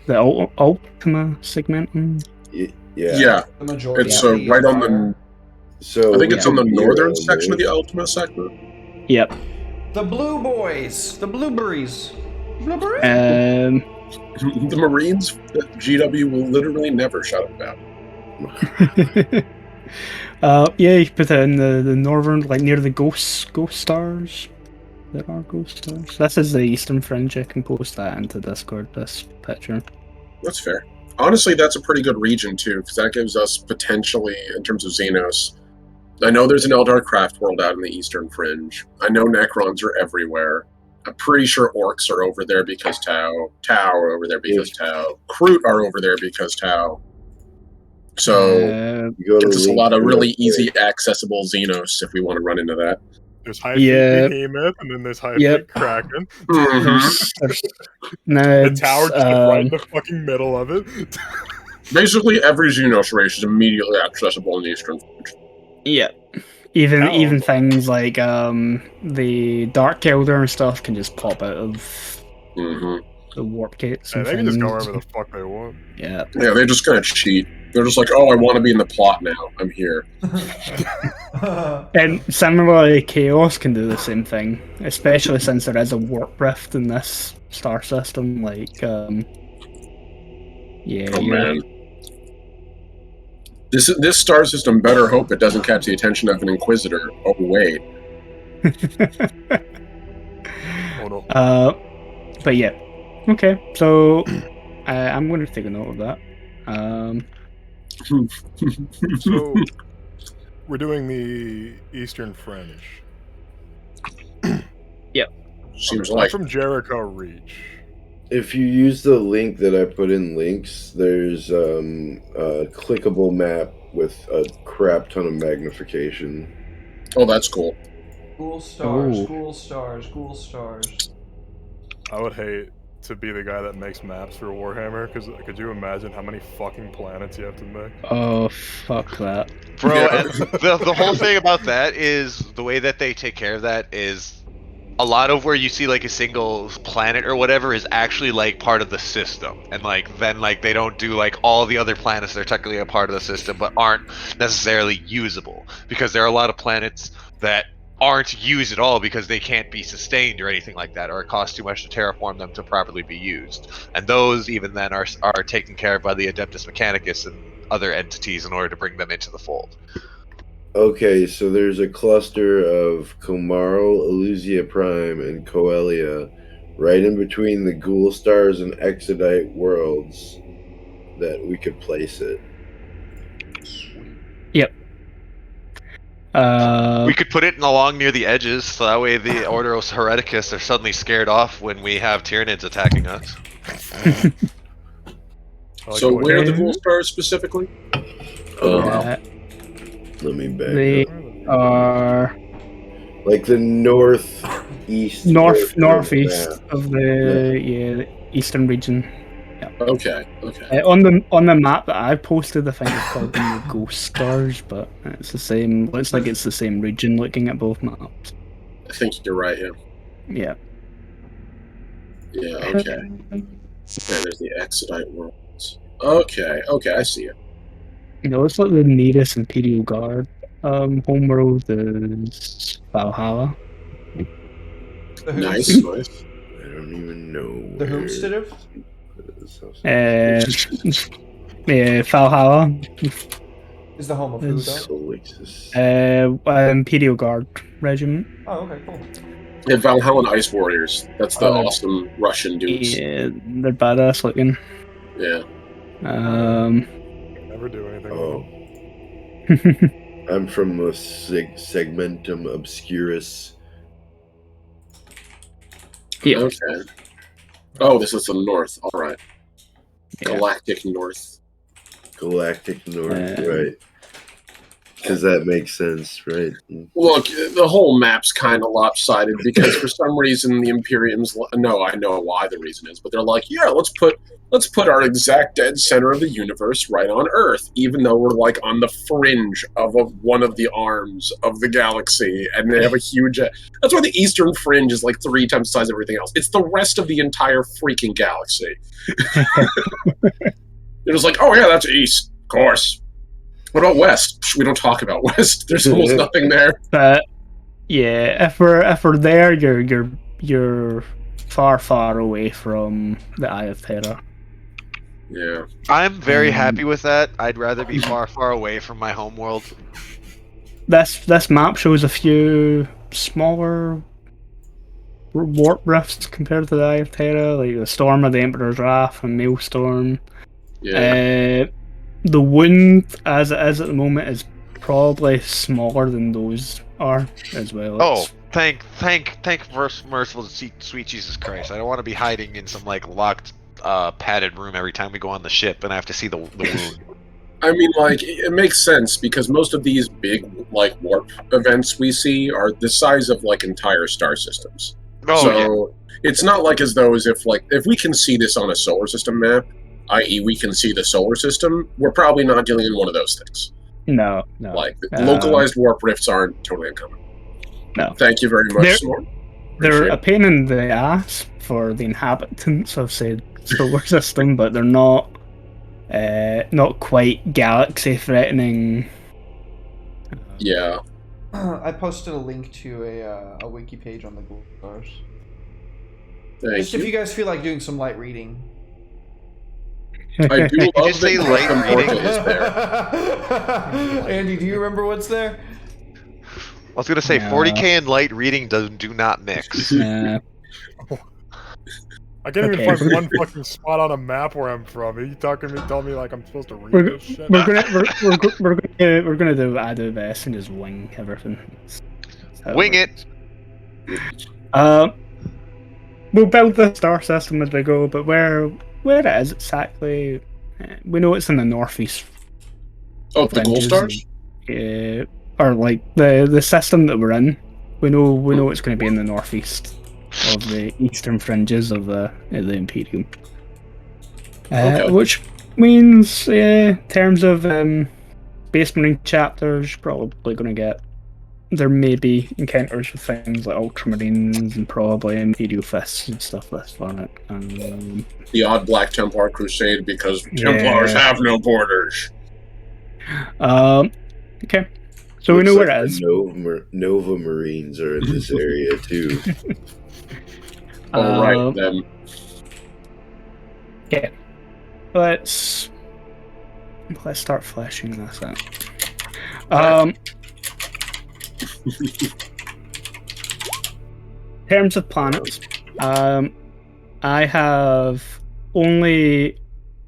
Ultima segmentum. Yeah. The majority. It's of the right on Empire. the... So I think it's on the yeah, northern Zero, section of the Ultima sector. Yep. The Blue Boys, the Blueberries. Blueberries. The Marines that GW will literally never shut up about. Yeah, you can put it in the northern, like near the ghost stars. There are ghost stars. This is the Eastern Fringe. I can post that into Discord. This picture. That's fair. Honestly, that's a pretty good region too, because that gives us potentially, in terms of Xenos. I know there's an Eldar craft world out in the Eastern Fringe. I know Necrons are everywhere. I'm pretty sure Orcs are over there because Tau. Tau are over there because Tau. Kroot are over there because Tau. So gives us a lot of really easy accessible Xenos if we want to run into that. There's high fleet Behemoth, and then there's high fleet Kraken. The tower just right in the fucking middle of it. Basically, every Xenos race is immediately accessible in the Eastern Fringe. Yeah. Even things like the Dark Elder and stuff can just pop out of the warp gates. Yeah, they can just go wherever the fuck they want. Yeah. Yeah, they're just gonna cheat. They're just like, oh, I want to be in the plot now. I'm here. And similarly, Chaos can do the same thing, especially since there is a warp rift in this star system. Like, yeah. Oh man. This star system better hope it doesn't catch the attention of an Inquisitor. Oh wait. Oh no. But yeah. Okay, so I'm going to take a note of that. So we're doing the Eastern Fringe. Yep. Seems I'm like from Jericho Reach. If you use the link that I put in links, there's a clickable map with a crap ton of magnification. Oh, that's cool. Ghoul stars, Ooh. ghoul stars, ghoul stars. I would hate to be the guy that makes maps for Warhammer, because could you imagine how many fucking planets you have to make? Oh, fuck that. Bro, Yeah. and the whole thing about that is the way that they take care of that is a lot of where you see like a single planet or whatever is actually like part of the system, and like then like they don't do like all the other planets that are technically a part of the system but aren't necessarily usable, because there are a lot of planets that aren't used at all because they can't be sustained or anything like that, or it costs too much to terraform them to properly be used, and those even then are taken care of by the Adeptus Mechanicus and other entities in order to bring them into the fold. Okay, so there's a cluster of Komarl, Eluzia Prime, and Coelia right in between the Ghoul Stars and Exodite worlds that we could place it. Yep. We could put it along near the edges, so that way the Orderos Hereticus are suddenly scared off when we have Tyranids attacking us. So where are the Ghoul Stars specifically? Let me back They up. are Like the northeast. northeast map. of the the eastern region. Okay. On the map that I posted, I think it's called the Ghost Stars, but it's the same. Looks like it's the same region. Looking at both maps. I think you're right. Yeah. Yeah. Yeah. Okay. Yeah, there's the Exodite worlds. Okay. Okay. I see it. You know, it's like the nearest Imperial Guard homeworld is Valhalla. The Nice. Who's Nice. I don't even know the where. Whomstead? Yeah, Valhalla. Is the home of who Is though? Solixus. Imperial Guard regiment. Oh, okay, cool. Yeah, Valhalla Ice Warriors. That's the awesome Russian dudes. Yeah, they're badass looking. Yeah. Never do anything Oh. with them. I'm from the Segmentum Obscurus. Yeah. Okay. Oh, this is the north. All right. Yeah. Galactic North. Galactic North, right. Because that makes sense, right? Look, the whole map's kind of lopsided because for some reason the Imperium's. No, I know why the reason is, but they're like, yeah, let's put our exact dead center of the universe right on Earth, even though we're like on the fringe of one of the arms of the galaxy, and they have a huge. That's why the eastern fringe is like 3 times the size of everything else. It's the rest of the entire freaking galaxy. They're just like, oh yeah, that's east, of course. What about west? We don't talk about west. There's almost nothing there. But yeah, if we're there, you're far away from the Eye of Terror. Yeah. I'm very happy with that. I'd rather be far away from my homeworld. This map shows a few smaller warp rifts compared to the Eye of Terror, like the Storm of the Emperor's Wrath and Maelstrom. Yeah. The wound, as it is at the moment, is probably smaller than those are as well. Oh, thank merciful sweet Jesus Christ! I don't want to be hiding in some like locked, padded room every time we go on the ship, and I have to see the wound. I mean, like, it makes sense because most of these big, like, warp events we see are the size of, like, entire star systems. Oh, so it's not like as though if we can see this on a solar system map, i.e. we can see the solar system, we're probably not dealing in one of those things. No. Like, localized warp rifts aren't totally uncommon. No. Thank you very much, Smart. They're a pain in the ass for the inhabitants of, say, solar system, but they're not quite galaxy-threatening. Yeah. I posted a link to a wiki page on the Google Stars. Thank If you guys feel like doing some light reading. I do love Did you say light reading? Is there. Andy, do you remember what's there? I was gonna say 40k and light reading do not mix. Yeah. I can't even find one fucking spot on a map where I'm from. Are you talking to me, telling me like I'm supposed to read this shit? We're gonna do what I do best and just wing everything. Wing it. We'll build the star system as we go, but where it is exactly, we know it's in the northeast. Oh, the gold stars? Yeah, or like the system that we're in. We know it's going to be in the northeast of the eastern fringes of the Imperium. Which means, in terms of Space Marine chapters, probably going to get. There may be encounters with things like Ultramarines and probably Imperial Fists and stuff that's fun. The odd Black Templar Crusade because Templars have no borders. Okay. So we know where it is. Nova Marines are in this area too. Alright, then. Okay. Let's start fleshing this out. In terms of planets, I have only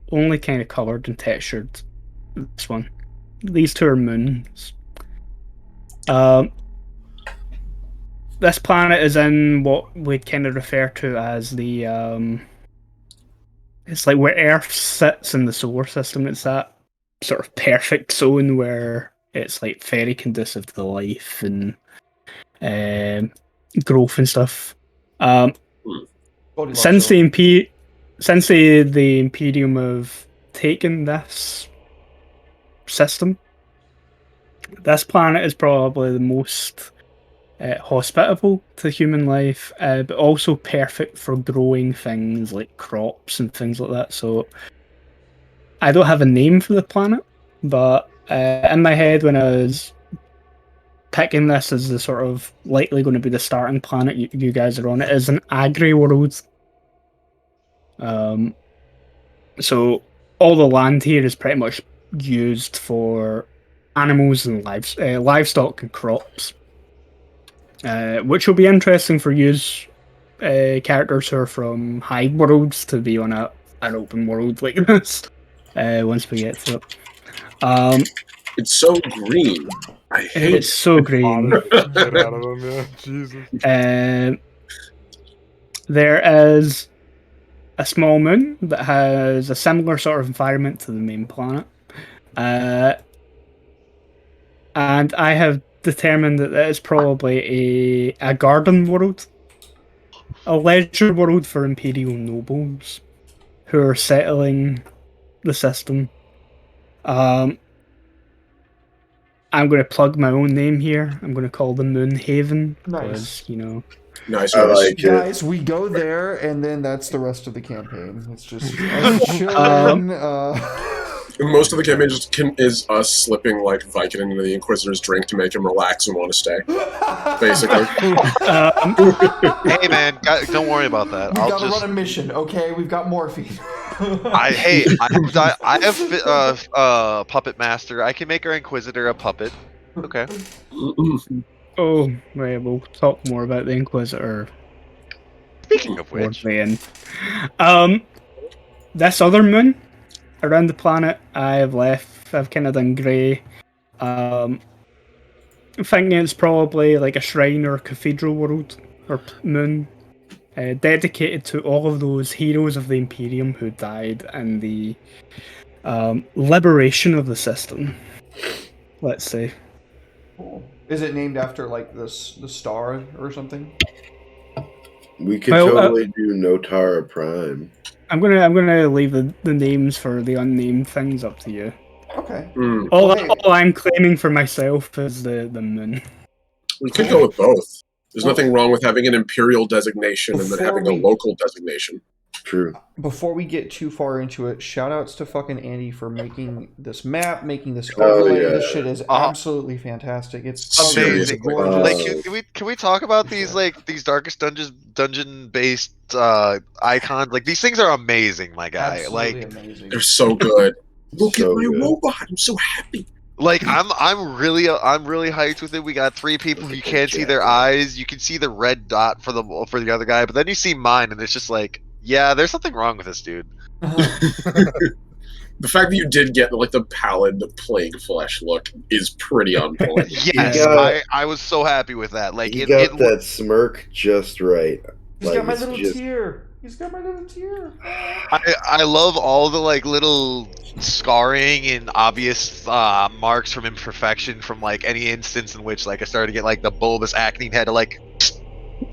kind of coloured and textured this one. These two are moons. This planet is in what we kind of refer to as the it's like where Earth sits in the solar system. It's that sort of perfect zone where it's like very conducive to life and growth and stuff. Since the Imperium have taken this system, this planet is probably the most hospitable to human life, but also perfect for growing things like crops and things like that. So I don't have a name for the planet, but in my head when I was picking this as the sort of likely going to be the starting planet you guys are on, it is an agri world. So all the land here is pretty much used for animals and livestock and crops, which will be interesting for use characters who are from high worlds to be on an open world like this once we get to it. It's so green. I hate It's so green. Get out of him, yeah. Jesus. There is a small moon that has a similar sort of environment to the main planet. And I have determined that it is probably a garden world. A leisure world for Imperial nobles who are settling the system. I'm going to plug my own name here. I'm going to call them Moonhaven. Nice. Because, Nice. I like it. Guys, we go there, and then that's the rest of the campaign. It's just us chilling. Most of the campaign is us slipping like Vicodin into the Inquisitor's drink to make him relax and want to stay. Basically. Hey man, don't worry about that. We I'll gotta just. run a mission, okay? We've got morphine. I have puppet master. I can make our Inquisitor a puppet. Okay. Oh, right, we'll talk more about the Inquisitor Speaking of towards which, the end. This other moon around the planet I've kind of done grey. I'm thinking it's probably like a shrine or a cathedral world or moon dedicated to all of those heroes of the Imperium who died in the liberation of the system, let's say. Cool. Is it named after like the star or something? We could Well, totally do Notara Prime. I'm gonna leave the names for the unnamed things up to you. Okay. All, Well, hey. all I'm claiming for myself is the moon. We could go with both. There's nothing wrong with having an imperial designation and then having a local designation. True. Before we get too far into it, shout outs to fucking Andy for making this map, making this Oh, overlay. yeah. This shit is absolutely fantastic. It's amazing. gorgeous. Like, can we talk about these these Darkest dungeon based icons? Like these things are amazing, my guy. Absolutely Like amazing. They're so good. Look So at my good. robot. I'm so happy. Like I'm really hyped with it. We got 3 people. You can't see their eyes. You can see the red dot for the other guy, but then you see mine, and it's just like, yeah, there's something wrong with this dude. The fact that you did get like the pallid plague flesh look is pretty on point. Yes, got- I was so happy with that. Like He it got that smirk just right. He's Like, got my it's little just- tear. He's got my little tear. I love all the like little scarring and obvious marks from imperfection from like any instance in which like I started to get like the bulbous acne and had to like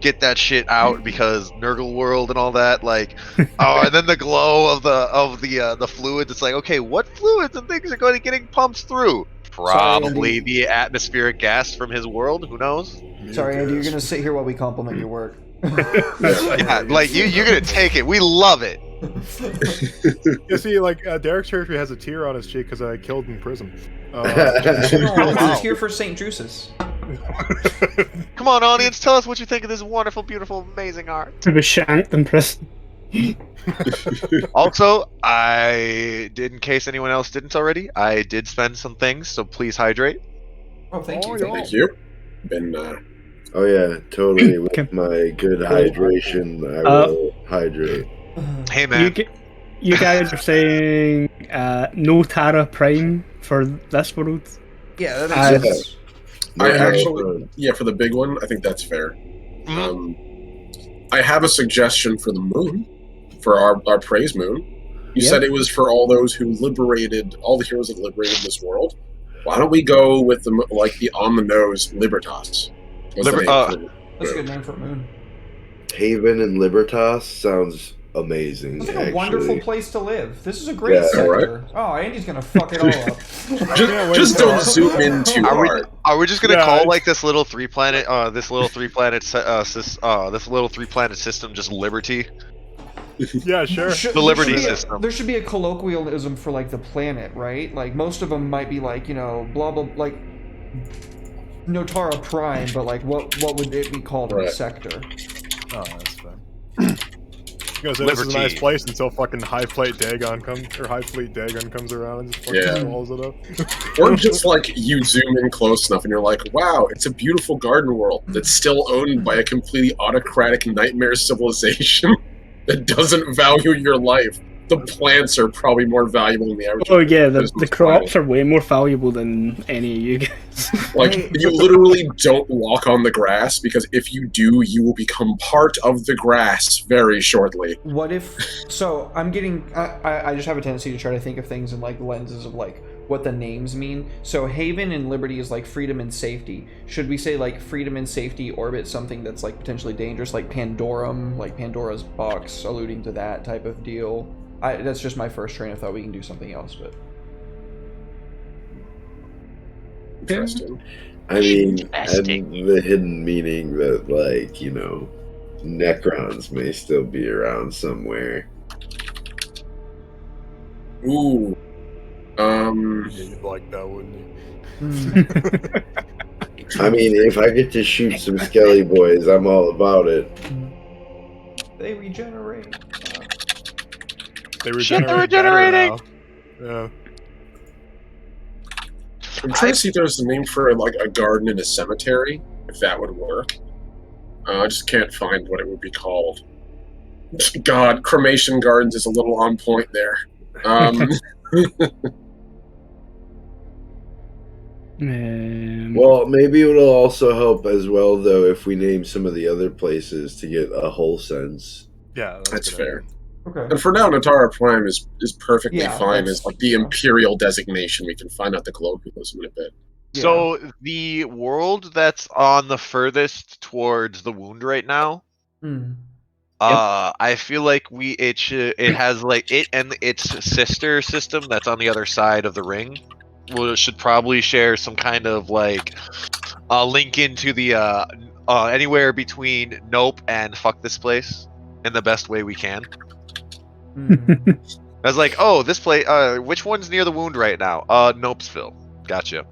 get that shit out because Nurgle world and all that. Like oh, and then the glow of the fluids. It's like, okay, what fluids and things are going to getting pumped through? Probably the atmospheric gas from his world. Who knows? Sorry, Andy, you're gonna sit here while we compliment your work. Yeah, like you're gonna take it. We love it. You see, like Derek's character has a tear on his cheek because I killed in prison. Oh, that's wow. a tear for St. Drusus. Come on, audience, tell us what you think of this wonderful, beautiful, amazing art. To be shanked in prison. Also, I did, in case anyone else didn't already, I did spend some things, so please hydrate. Oh, thank you. yeah. Thank you. Been Oh yeah, totally. With Okay. my good hydration, I will hydrate. Hey, man. You guys are saying no Tara Prime for this world? Yeah, that I- makes sense. I No, actually, yeah, for the big one, I think that's fair. I have a suggestion for the moon, for our praise moon. You Yeah. said it was for all those who liberated, all the heroes that liberated this world. Why don't we go with the on the nose Libertas? What's the name for it? That's a good name for a moon. Haven and Libertas sounds amazing. It's like a actually. wonderful place to live. This is a great Yeah, sector. Oh, Andy's gonna fuck it all up. Just don't zoom in too hard. Are we just gonna Yeah, call it's- like this little three planet system just Liberty? Yeah, sure. Should- The Liberty there should be a- system. There should be a colloquialism for like the planet, right? Like most of them might be like, you know, blah blah, like Notara Prime, but like what would it be called in Right. a sector? Oh, that's fine. This is a nice Liberty. place until fucking High Fleet Dagon comes around and just fucking Yeah. swallows it up. Or just like you zoom in close enough and you're like, wow, it's a beautiful garden world that's still owned by a completely autocratic nightmare civilization that doesn't value your life. The plants are probably more valuable than the average. Oh yeah, the Christmas crops planet. are way more valuable than any of you guys. Like, Hey. you literally don't walk on the grass because if you do, you will become part of the grass very shortly. What if? So I'm getting. I just have a tendency to try to think of things in like lenses of like what the names mean. So Haven and Liberty is like freedom and safety. Should we say like freedom and safety orbit something that's like potentially dangerous, like Pandorum, like Pandora's box, alluding to that type of deal? That's just my first train of thought. We can do something else, but Interesting. I mean, and Interesting. the hidden meaning that, like, you know, Necrons may still be around somewhere. Ooh. Yeah, you'd like that, wouldn't you? I mean, if I get to shoot some Skelly boys, I'm all about it. they regenerate. They Shit, they're regenerate better regenerating! now. I'm trying to see if there's a name for like a garden in a cemetery, if that would work. I just can't find what it would be called. God, cremation gardens is a little on point there. Well, maybe it'll also help as well, though, if we name some of the other places to get a whole sense. Yeah, That's a good fair. idea. Okay. And for now, Natara Prime is perfectly Yeah, fine that's- as like the imperial designation. We can find out the colloquialism in a bit. Yeah. So the world that's on the furthest towards the wound right now, Hmm. I feel like it has like it and its sister system that's on the other side of the ring. Should probably share some kind of like link into the anywhere between nope and fuck this place in the best way we can. Hmm. I was like, oh, this place. Which one's near the wound right now? Nopesville. Gotcha.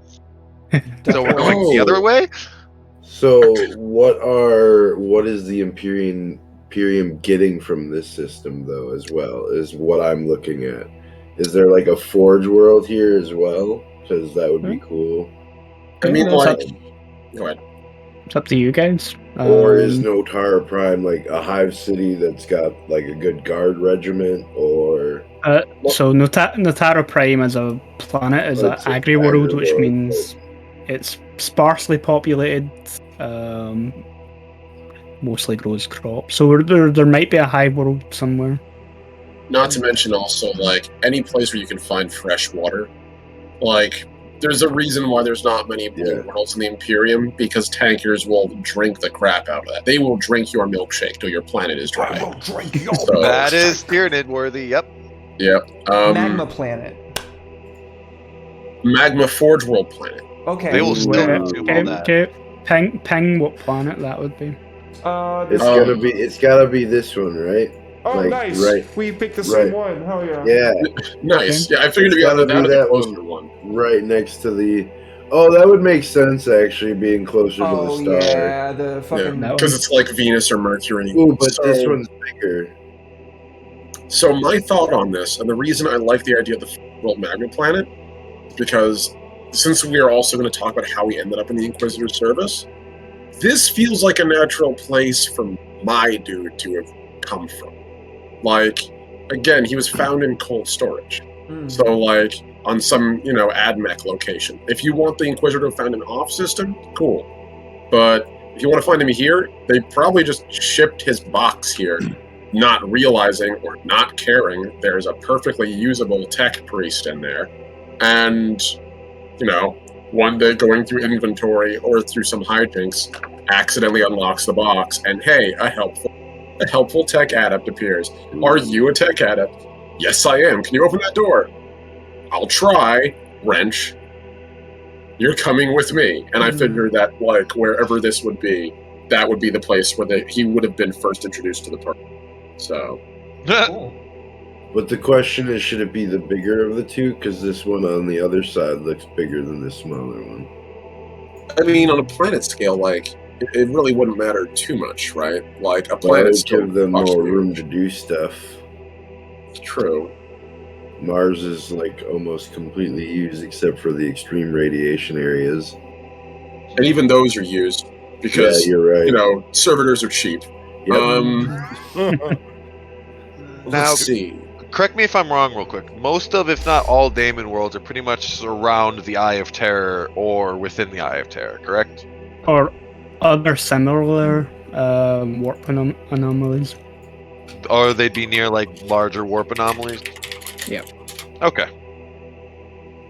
So we're going the other way. So, what is the Imperium getting from this system, though, as well, is what I'm looking at. Is there like a Forge world here as well? Because that would be cool. I mean, Yeah, like, that's go ahead. It's up to you guys. Or is Notara Prime like a hive city that's got like a good guard regiment? Or So Notara Prime as a planet is an It's an agri world, which agri-world. means it's sparsely populated. Mostly grows crops. So there might be a hive world somewhere. Not to mention also like any place where you can find fresh water. Like, there's a reason why there's not many blue worlds in the Imperium, because tankers will drink the crap out of that. They will drink your milkshake till your planet is dry. So, That is Tyranid worthy. Yep. Yep. Magma planet. Magma Forge World planet. Okay. They will still Where- consume all that. Ping what planet that would be. This it's gotta be this one, right? oh, like, nice. right- We picked the same right. one. Hell yeah. Yeah, Nice. Yeah, I figured It's it'd gotta be be that that closer one. right next to the. Oh, that would make sense actually, being closer Oh to the star. yeah, the fucking. No. Because it's like Venus or Mercury. Ooh, but So- this one's bigger. So my thought on this, and the reason I like the idea of the World Magma Planet, because since we are also going to talk about how we ended up in the Inquisitor's service, this feels like a natural place for my dude to have come from. Like, again, he was found in cold storage. Hmm. So, like, on some, AdMech location. If you want the Inquisitor to have found an off system, cool. But if you want to find him here, they probably just shipped his box here, not realizing or not caring there's a perfectly usable tech priest in there. And, one day going through inventory or through some hijinks, accidentally unlocks the box, and hey, a helpful A helpful tech adept appears. Are you a tech adept? Yes, I am. Can you open that door? I'll try. Wrench. You're coming with me. And I figured that, like, wherever this would be, that would be the place where he would have been first introduced to the party. So. Cool. But the question is, should it be the bigger of the two? Because this one on the other side looks bigger than the smaller one. I mean, on a planet scale, like, it really wouldn't matter too much, right? Like, a But I planet would still give them functions. more room to do stuff. True. Mars is like almost completely used except for the extreme radiation areas. And even those are used because, yeah, you're right. you know, servitors are cheap. Yep. Now, Let's see. correct me if I'm wrong real quick. Most of, if not all, Daemon worlds are pretty much around the Eye of Terror or within the Eye of Terror, correct? Or other similar warp anomalies. Or they'd be near, like, larger warp anomalies? Yeah. Okay.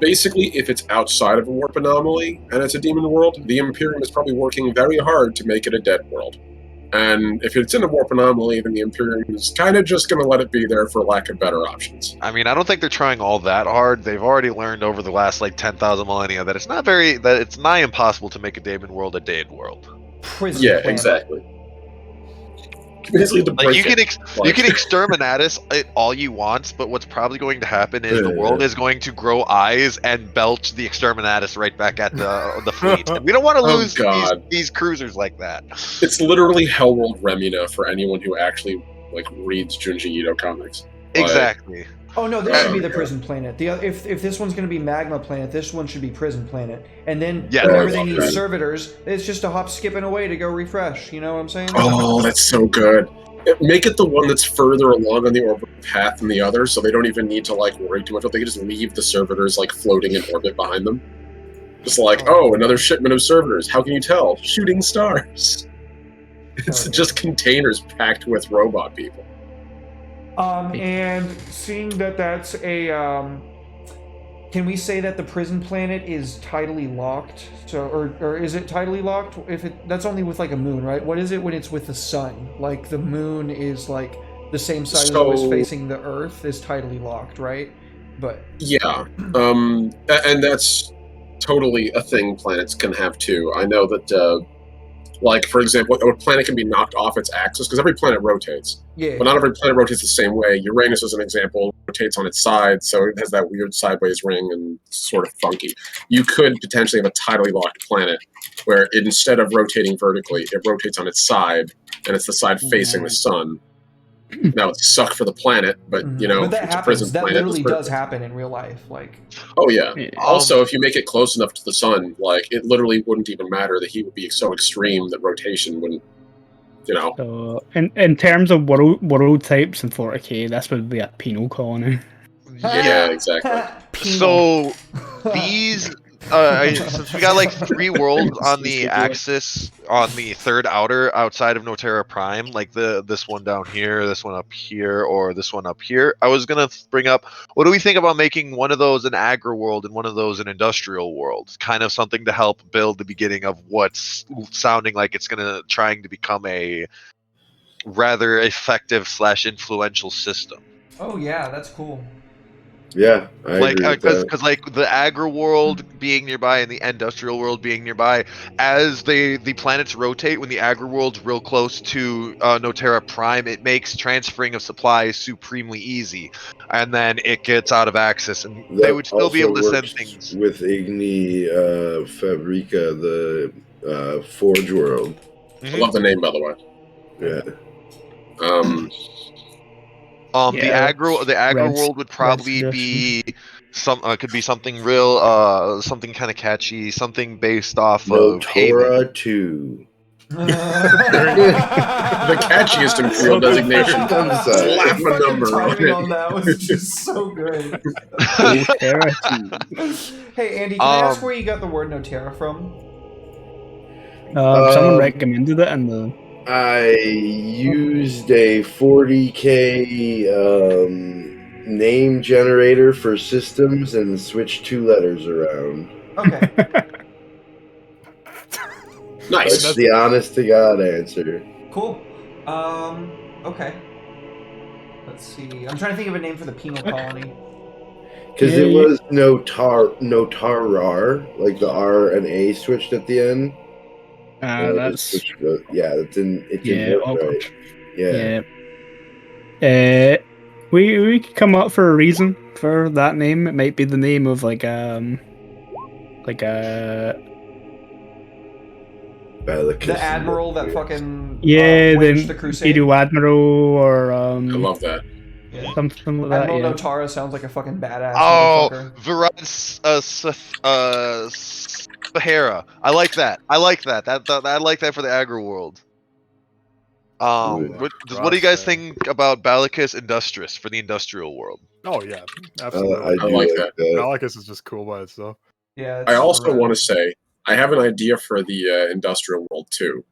Basically, if it's outside of a warp anomaly and it's a demon world, the Imperium is probably working very hard to make it a dead world. And if it's in a warp anomaly, then the Imperium is kind of just going to let it be there for lack of better options. I mean, I don't think they're trying all that hard. They've already learned over the last, like, 10,000 millennia that it's nigh impossible to make a Daemon world a dead world. Prison Yeah, planet. exactly. Basically, to Like, break you can it, you can exterminatus it all you want, but what's probably going to happen is the world is going to grow eyes and belch the exterminatus right back at the fleet. And we don't want to Oh, lose God. these cruisers like that. It's literally Hellworld Remina for anyone who actually like reads Junji Ito comics. Like, Exactly. Oh no, this should be the prison planet. If this one's going to be magma planet, this one should be prison planet. And then Yeah, whenever I they love need that. servitors, it's just a hop, skipping away to go refresh. You know what I'm saying? Oh, that's so good. Make it the one that's further along on the orbital path than the other, so they don't even need to like worry too much. They can just leave the servitors like floating in orbit behind them. Just like, oh, another shipment of servitors. How can you tell? Shooting stars. It's just containers packed with robot people. And seeing that that's a, can we say that the prison planet is tidally locked? So, or is it tidally locked? That's only with like a moon, right? What is it when it's with the sun? Like the moon is like the same side as always facing the Earth is tidally locked, right? But yeah, and that's totally a thing planets can have too. I know that. Like, for example, a planet can be knocked off its axis, because every planet rotates. yeah, But not every planet rotates the same way. Uranus, as an example, rotates on its side, so it has that weird sideways ring and it's sort of funky. You could potentially have a tidally locked planet where instead of rotating vertically, it rotates on its side, and it's the side facing the sun. Now, it sucks for the planet, but, you know, but that it's a happens. prison That planet. literally it's does perfect. happen in real life. Like, Oh, yeah. Yeah. Also, if you make it close enough to the sun, like, it literally wouldn't even matter. The heat would be so extreme that rotation wouldn't, you know. So, in terms of world types in 40k, this would be a penal colony. Yeah, exactly. So these, since we got like 3 worlds on the axis on the third outer outside of Notera Prime, like this one down here, this one up here, or this one up here, I was gonna bring up, what do we think about making one of those an agri world and one of those an industrial world? Kind of something to help build the beginning of what's sounding like it's trying to become a rather effective / influential system. oh yeah, that's cool. Yeah, I Like, agree with that. because like the agri world being nearby and the industrial world being nearby, as the planets rotate, when the agri world's real close to Notera Prime, it makes transferring of supplies supremely easy, and then it gets out of axis, and they That would still be able to also send works things. with Igni Fabrica, the Forge World. I love the name, by the way. Yeah. The Yeah, agri Red- world would Red probably suggestion. be could be something real, something kind of catchy, something based off of Haven. Notora 2. The catchiest Imperial designation. Slap Slap a Fucking number on timing it. on that was just so great. Notera 2. Hey Andy, can I ask where you got the word Notera from? Someone recommended it in the. I used a 40k name generator for systems and switched 2 letters around. Okay. Nice. That's the honest to God answer. Cool. Okay. Let's see. I'm trying to think of a name for the penal colony. Because it was Notarar, like the R and A switched at the end. That's it's in awkward. right. Yeah. We could come up for a reason for that name. It might be the name of like a Bellicus The admiral that fucking the the crusade. Edo Admiral or I love that. something like that. Admiral Yeah. Notara sounds like a fucking badass. Oh, motherfucker. Sahara. I like that. I like that. I like that for the agri world. What do you guys think about Ballicus Industris for the industrial world? Oh yeah, absolutely. I like that. Ballicus is just cool by itself. Yeah. I also want to say I have an idea for the industrial world too.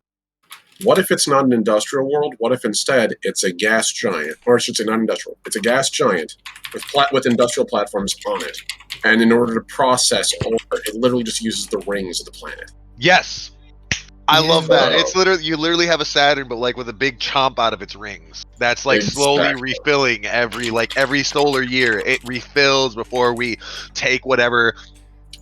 What if it's not an industrial world? What if instead it's a gas giant, or I should say not industrial? It's a gas giant with industrial platforms on it, and in order to process ore, it literally just uses the rings of the planet. Yes, I love that. It's you literally have a Saturn, but like with a big chomp out of its rings. That's like slowly refilling every solar year. It refills before we take whatever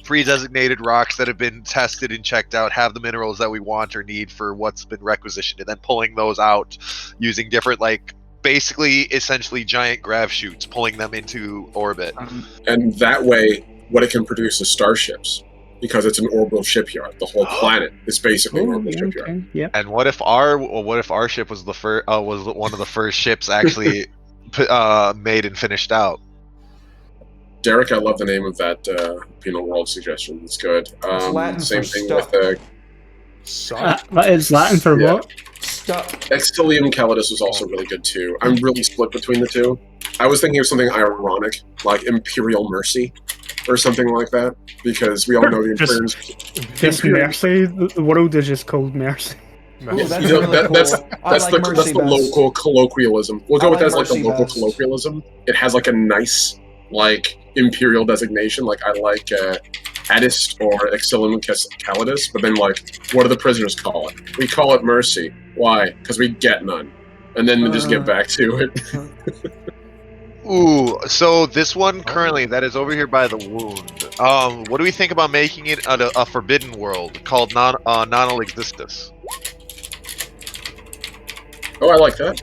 pre-designated rocks that have been tested and checked out, have the minerals that we want or need for what's been requisitioned, and then pulling those out using different, like, basically, essentially giant grav chutes, pulling them into orbit. And that way, what it can produce is starships, because it's an orbital shipyard. The whole planet is basically an orbital shipyard. Okay. Yeah. And what if our ship was was one of the first ships actually made and finished out? Derek, I love the name of that penal world suggestion. It's good. Latin same for thing stuff. with That is Latin for what? Stuff. Extilium Calidus was also really good too. I'm really split between the two. I was thinking of something ironic, like Imperial Mercy, or something like that, because we all know the Imperials. Just Mercy. The world is just called Mercy. Ooh, that's really cool. That's I like Mercy the best. local colloquialism. We'll go with that as like the Mercy local best. colloquialism. It has like a nice like imperial designation. Like I like Adist or Exilium Calidus, but then like what do the prisoners call it? We call it Mercy. Why? Because we get none, and then we just get back to it. Ooh, so this one currently that is over here by the wound. What do we think about making it a forbidden world called Nonal Existus? Oh, I like that.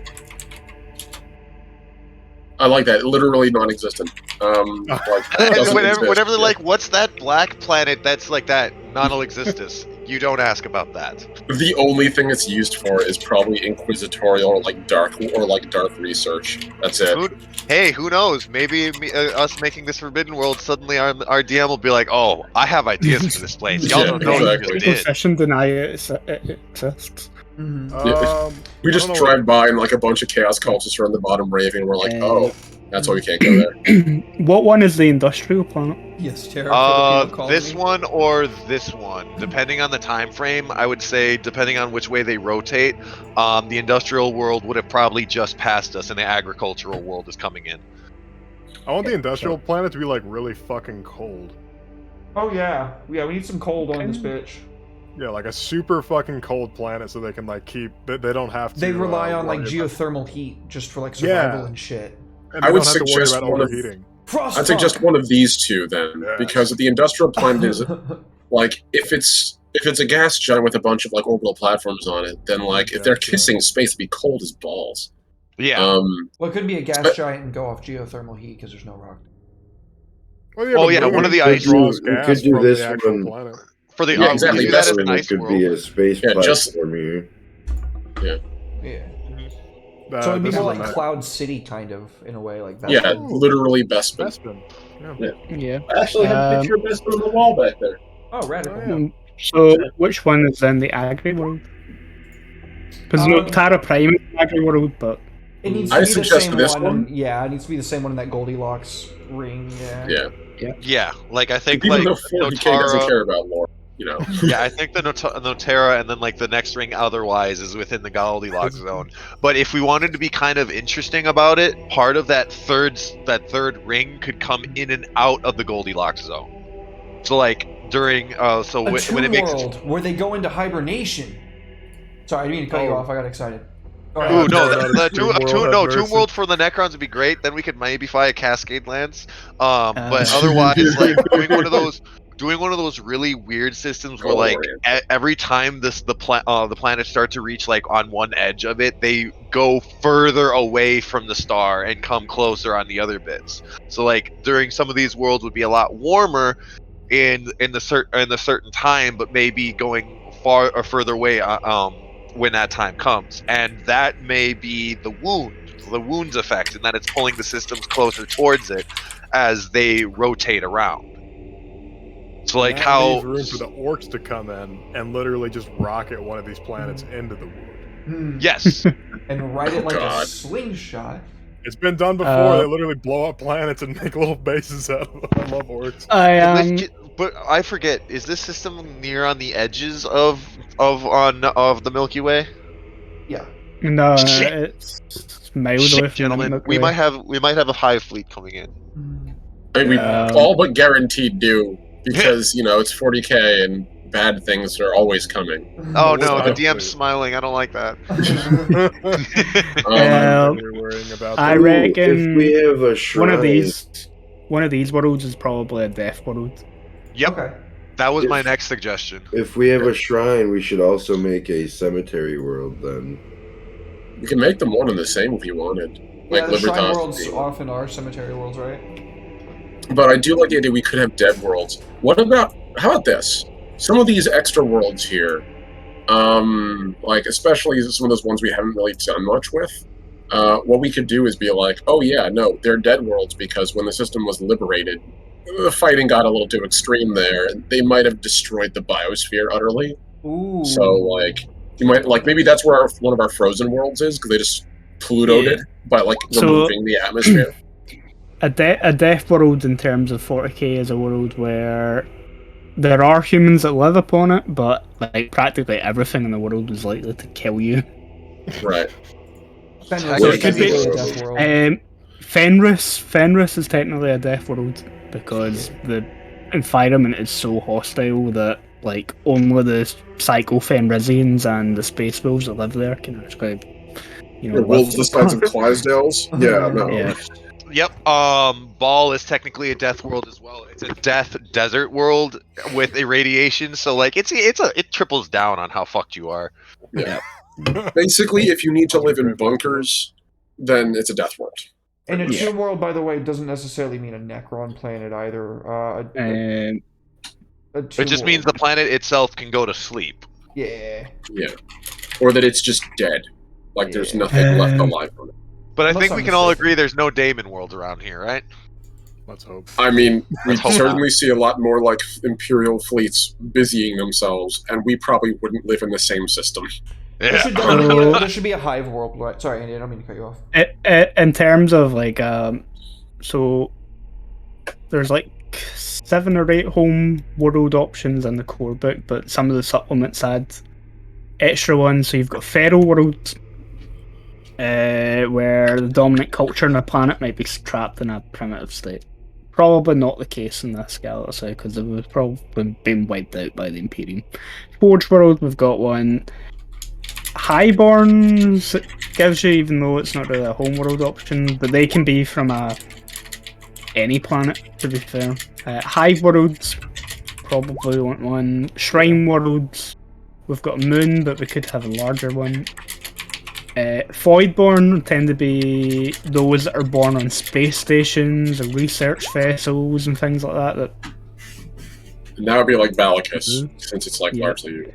I like that. Literally non-existent. Whenever they're like, "What's that black planet that's like that?" Nonal Existus. You don't ask about that. The only thing it's used for is probably inquisitorial or like dark research. That's it. Who knows? Maybe us making this forbidden world, suddenly our DM will be like, "Oh, I have ideas for this place. Y'all don't know what you did." Possession deny it exists. Mm-hmm. We just drive by and like a bunch of chaos cultists are on the bottom raving, and we're like, "Oh, that's why we can't go there." What one is the industrial planet? Yes, Terra. This one or this one, depending on the time frame. I would say, depending on which way they rotate, the industrial world would have probably just passed us, and the agricultural world is coming in. I want the industrial planet to be like really fucking cold. Oh yeah, we need some cold on this bitch. Yeah, like a super fucking cold planet, so they can like keep. They don't have to. They rely on like geothermal heat just for like survival and shit. And I would don't have to worry suggest about overheating. I'd suggest one of these two then, because the industrial planet is like if it's a gas giant with a bunch of like orbital platforms on it, then like if they're kissing space, it'd be cold as balls. Yeah. Well, it could be a gas giant and go off geothermal heat because there's no rock. Well, one of the ice draws we gas could do from this the actual one. planet. For the exactly. That It nice could world. be a space platform here. Yeah. So it'd be this more is like a- Cloud City, kind of, in a way, like that. Yeah, literally Bespin. Bespin. Yeah. I actually have a picture of Bespin on the wall back there. Oh, radical. Oh, yeah. So, which one is in the agri world? Because Tara Prime is the agri world, but It needs I to be the suggest same this one. one. Yeah, it needs to be the same one in that Goldilocks ring. Yeah. Yeah, like I think Even like though 40K doesn't Notara. care about lore, you know. Yeah, I think the Notara and then like the next ring otherwise is within the Goldilocks zone. But if we wanted to be kind of interesting about it, part of that third ring could come in and out of the Goldilocks zone. So like during When it makes world where they go into hibernation. Sorry, I didn't mean to cut you off. I got excited. Go Ooh, ahead. no, Not a Tomb World for the Necrons would be great. Then we could maybe fly a Cascade Lance. But Uh, otherwise, like doing one of those really weird systems where like every time the planets start to reach like on one edge of it, they go further away from the star and come closer on the other bits. So like during some of these worlds would be a lot warmer in the certain time, but maybe going far or further away when that time comes, and that may be the wounds effect, and that it's pulling the systems closer towards it as they rotate around. So like that how leaves room for the orcs to come in and literally just rocket one of these planets into the wood. yes, And ride it like a God. slingshot. It's been done before. They literally blow up planets and make little bases out of them. I love orcs. but I forget, is this system near on the edges of the Milky Way? Yeah. No, Shit. it's miles away from Gentlemen, the we Milky might have a hive fleet coming in. I mean, we Um, all but guaranteed do, because, it's 40k and bad things are always coming. Oh no, the Hive DM's fleet. smiling. I don't like that. You're worrying about I that. reckon if we have a shrine, one of these worlds is probably a death world. Yep, Okay. that was my If- next suggestion. if we have a shrine, we should also make a cemetery world. Then We can make them one and the same if you wanted. Like Yeah, the shrine Libertas. worlds often are cemetery worlds, right? But I do like the idea we could have dead worlds. How about this? Some of these extra worlds here, like especially some of those ones we haven't really done much with, what we could do is be like, oh yeah, no, they're dead worlds because when the system was liberated, the fighting got a little too extreme there. They might have destroyed the biosphere utterly. Ooh. So, like, you might, like, maybe that's where one of our frozen worlds is, because they just Pluto'd it by, like, So- removing the atmosphere. A death world in terms of 40k is a world where there are humans that live upon it, but like practically everything in the world is likely to kill you. Right. Fenris So is it could be- technically a death world. Fenris is technically a death world because the environment is so hostile that like only the psycho Fenrisians and the space wolves that live there can actually, Wolves the size of Clydesdales? Yeah, no. Yeah. Yep. Ball is technically a death world as well. It's a death desert world with irradiation. So like it triples down on how fucked you are. Yeah. Basically, if you need to live in bunkers, then it's a death world. And a Yeah. tomb world, by the way, doesn't necessarily mean a Necron planet either. A It tomb just means the world. planet itself can go to sleep. Yeah. Yeah. Or that it's just dead. Like there's Yeah. nothing left alive from it. But I Unless think I'm we can all mistaken. agree there's no Daemon world around here, right? Let's hope. I mean, we Let's hope certainly see a lot more like Imperial fleets busying themselves, and we probably wouldn't live in the same system. There should, definitely be there should be a hive world, right? Sorry, Andy, I don't mean to cut you off. In terms of like so there's like 7 or 8 home world options in the core book, but some of the supplements add extra ones. So you've got feral world, where the dominant culture on the planet might be trapped in a primitive state. Probably not the case in this galaxy because it was probably been wiped out by the Imperium. Forge world, we've got one. Highborns, it gives you, even though it's not really a homeworld option, but they can be from any planet, to be fair. Hive worlds, probably want one. Shrine worlds, we've got a moon, but we could have a larger one. Voidborn tend to be those that are born on space stations or research vessels and things like that. And that would be like Balakis, since it's like Yeah. largely.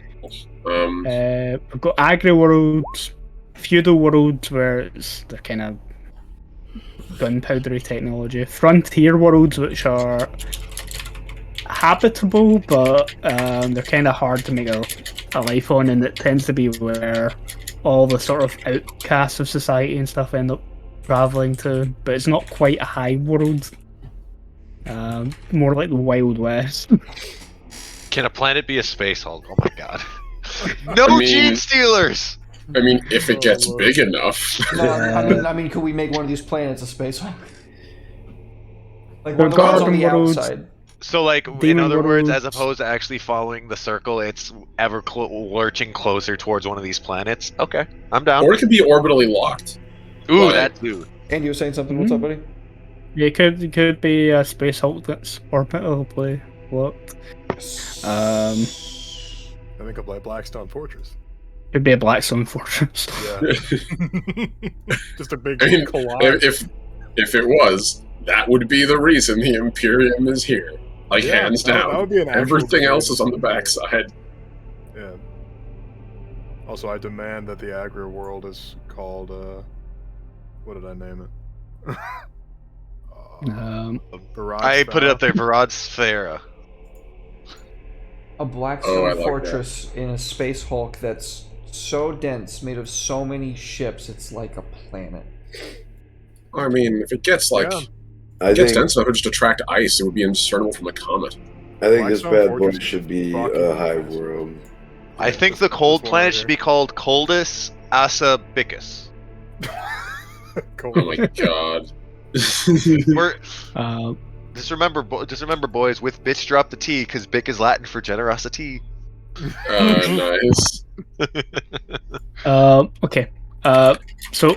We've got agri worlds, feudal worlds where they're kind of gunpowdery technology, frontier worlds which are habitable but they're kind of hard to make a life on, and it tends to be where all the sort of outcasts of society and stuff end up traveling to, but it's not quite a high world. More like the Wild West. Can a planet be a space hulk? Oh my god. No I mean- gene stealers! I mean, if it gets big enough. No, I mean, could we make one of these planets a space hulk? Like one of the Garden ones on the worlds. outside. So, like, in Demon other words, as worlds. opposed to actually following the circle, it's ever lurching closer towards one of these planets. Okay, I'm down. Or it could be orbitally locked. Ooh, like- that too. And you were saying something? What's up, buddy? Yeah, it could be a space Hulk that's orbitally locked. I think I'll play Blackstone Fortress. Could be a Blackstone Fortress. Yeah. Just a big I mean, collage. if it was, that would be the reason the Imperium is here. Like, Yeah, hands that down. would be an actual Everything good else is on the idea. backside. Yeah. Also, I demand that the aggro world is called, what did I name it? Barrage I put it up Sphera. there, Virad Sphera. A Oh, Blackstone I like fortress in a space Hulk that's so dense, made of so many ships, it's like a planet. I mean, if it gets, like, Yeah. I it gets think dense enough to just attract ice, it would be indiscernible from a comet. I think this Blackstone bad boy Fortress should be Rocky a Mountains. hive world. I think this- the cold this one planet right should here. be called Coldus Asabicus. Cool. Oh my god. We're Uh, just remember, boys, with bitch drop the T, because Bic is Latin for generosity. Nice. okay. So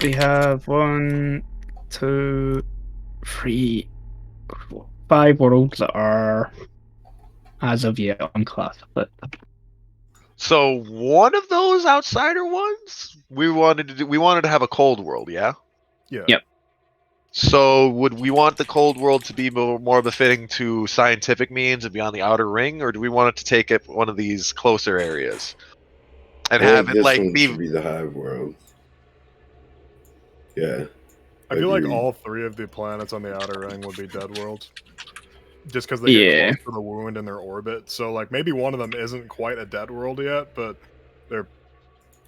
we have 1, 2, 3, 4, 5 worlds that are, as of yet, unclassified. So one of those outsider ones, we wanted to have a cold world, yeah. Yeah. Yep. So would we want the cold world to be more befitting to scientific means and be on the outer ring, or do we want it to take up one of these closer areas and I have think it this like one be? should be the hive world. Yeah. I feel like Agreed. all 3 of the planets on the outer ring would be dead worlds. Just because they Yeah. get close to the wound in their orbit. So, like, maybe one of them isn't quite a dead world yet, but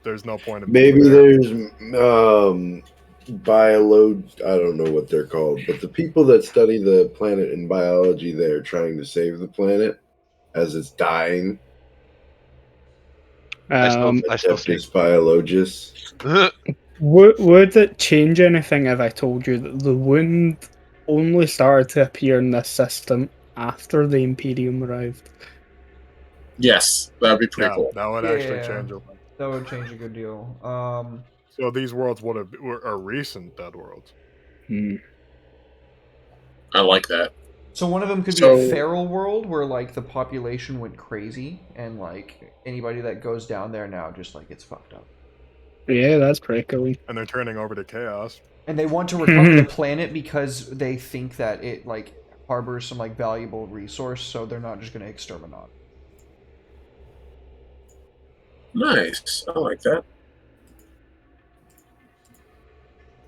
there's no point in Maybe being there. there's I don't know what they're called, but the people that study the planet in biology, they're trying to save the planet as it's dying. I still Adeptus biologists. Would it change anything if I told you that the wound only started to appear in this system after the Imperium arrived? Yes, that'd be pretty Yeah, cool. that would actually Yeah. change it. That would change a good deal. So these worlds are recent dead worlds. Hmm. I like that. So one of them could be So- a feral world where like the population went crazy and like anybody that goes down there now just like gets fucked up. Yeah, that's pretty cool. And they're turning over to chaos. And they want to recover the planet because they think that it like harbors some like valuable resource, so they're not just going to exterminate. Nice. I like that.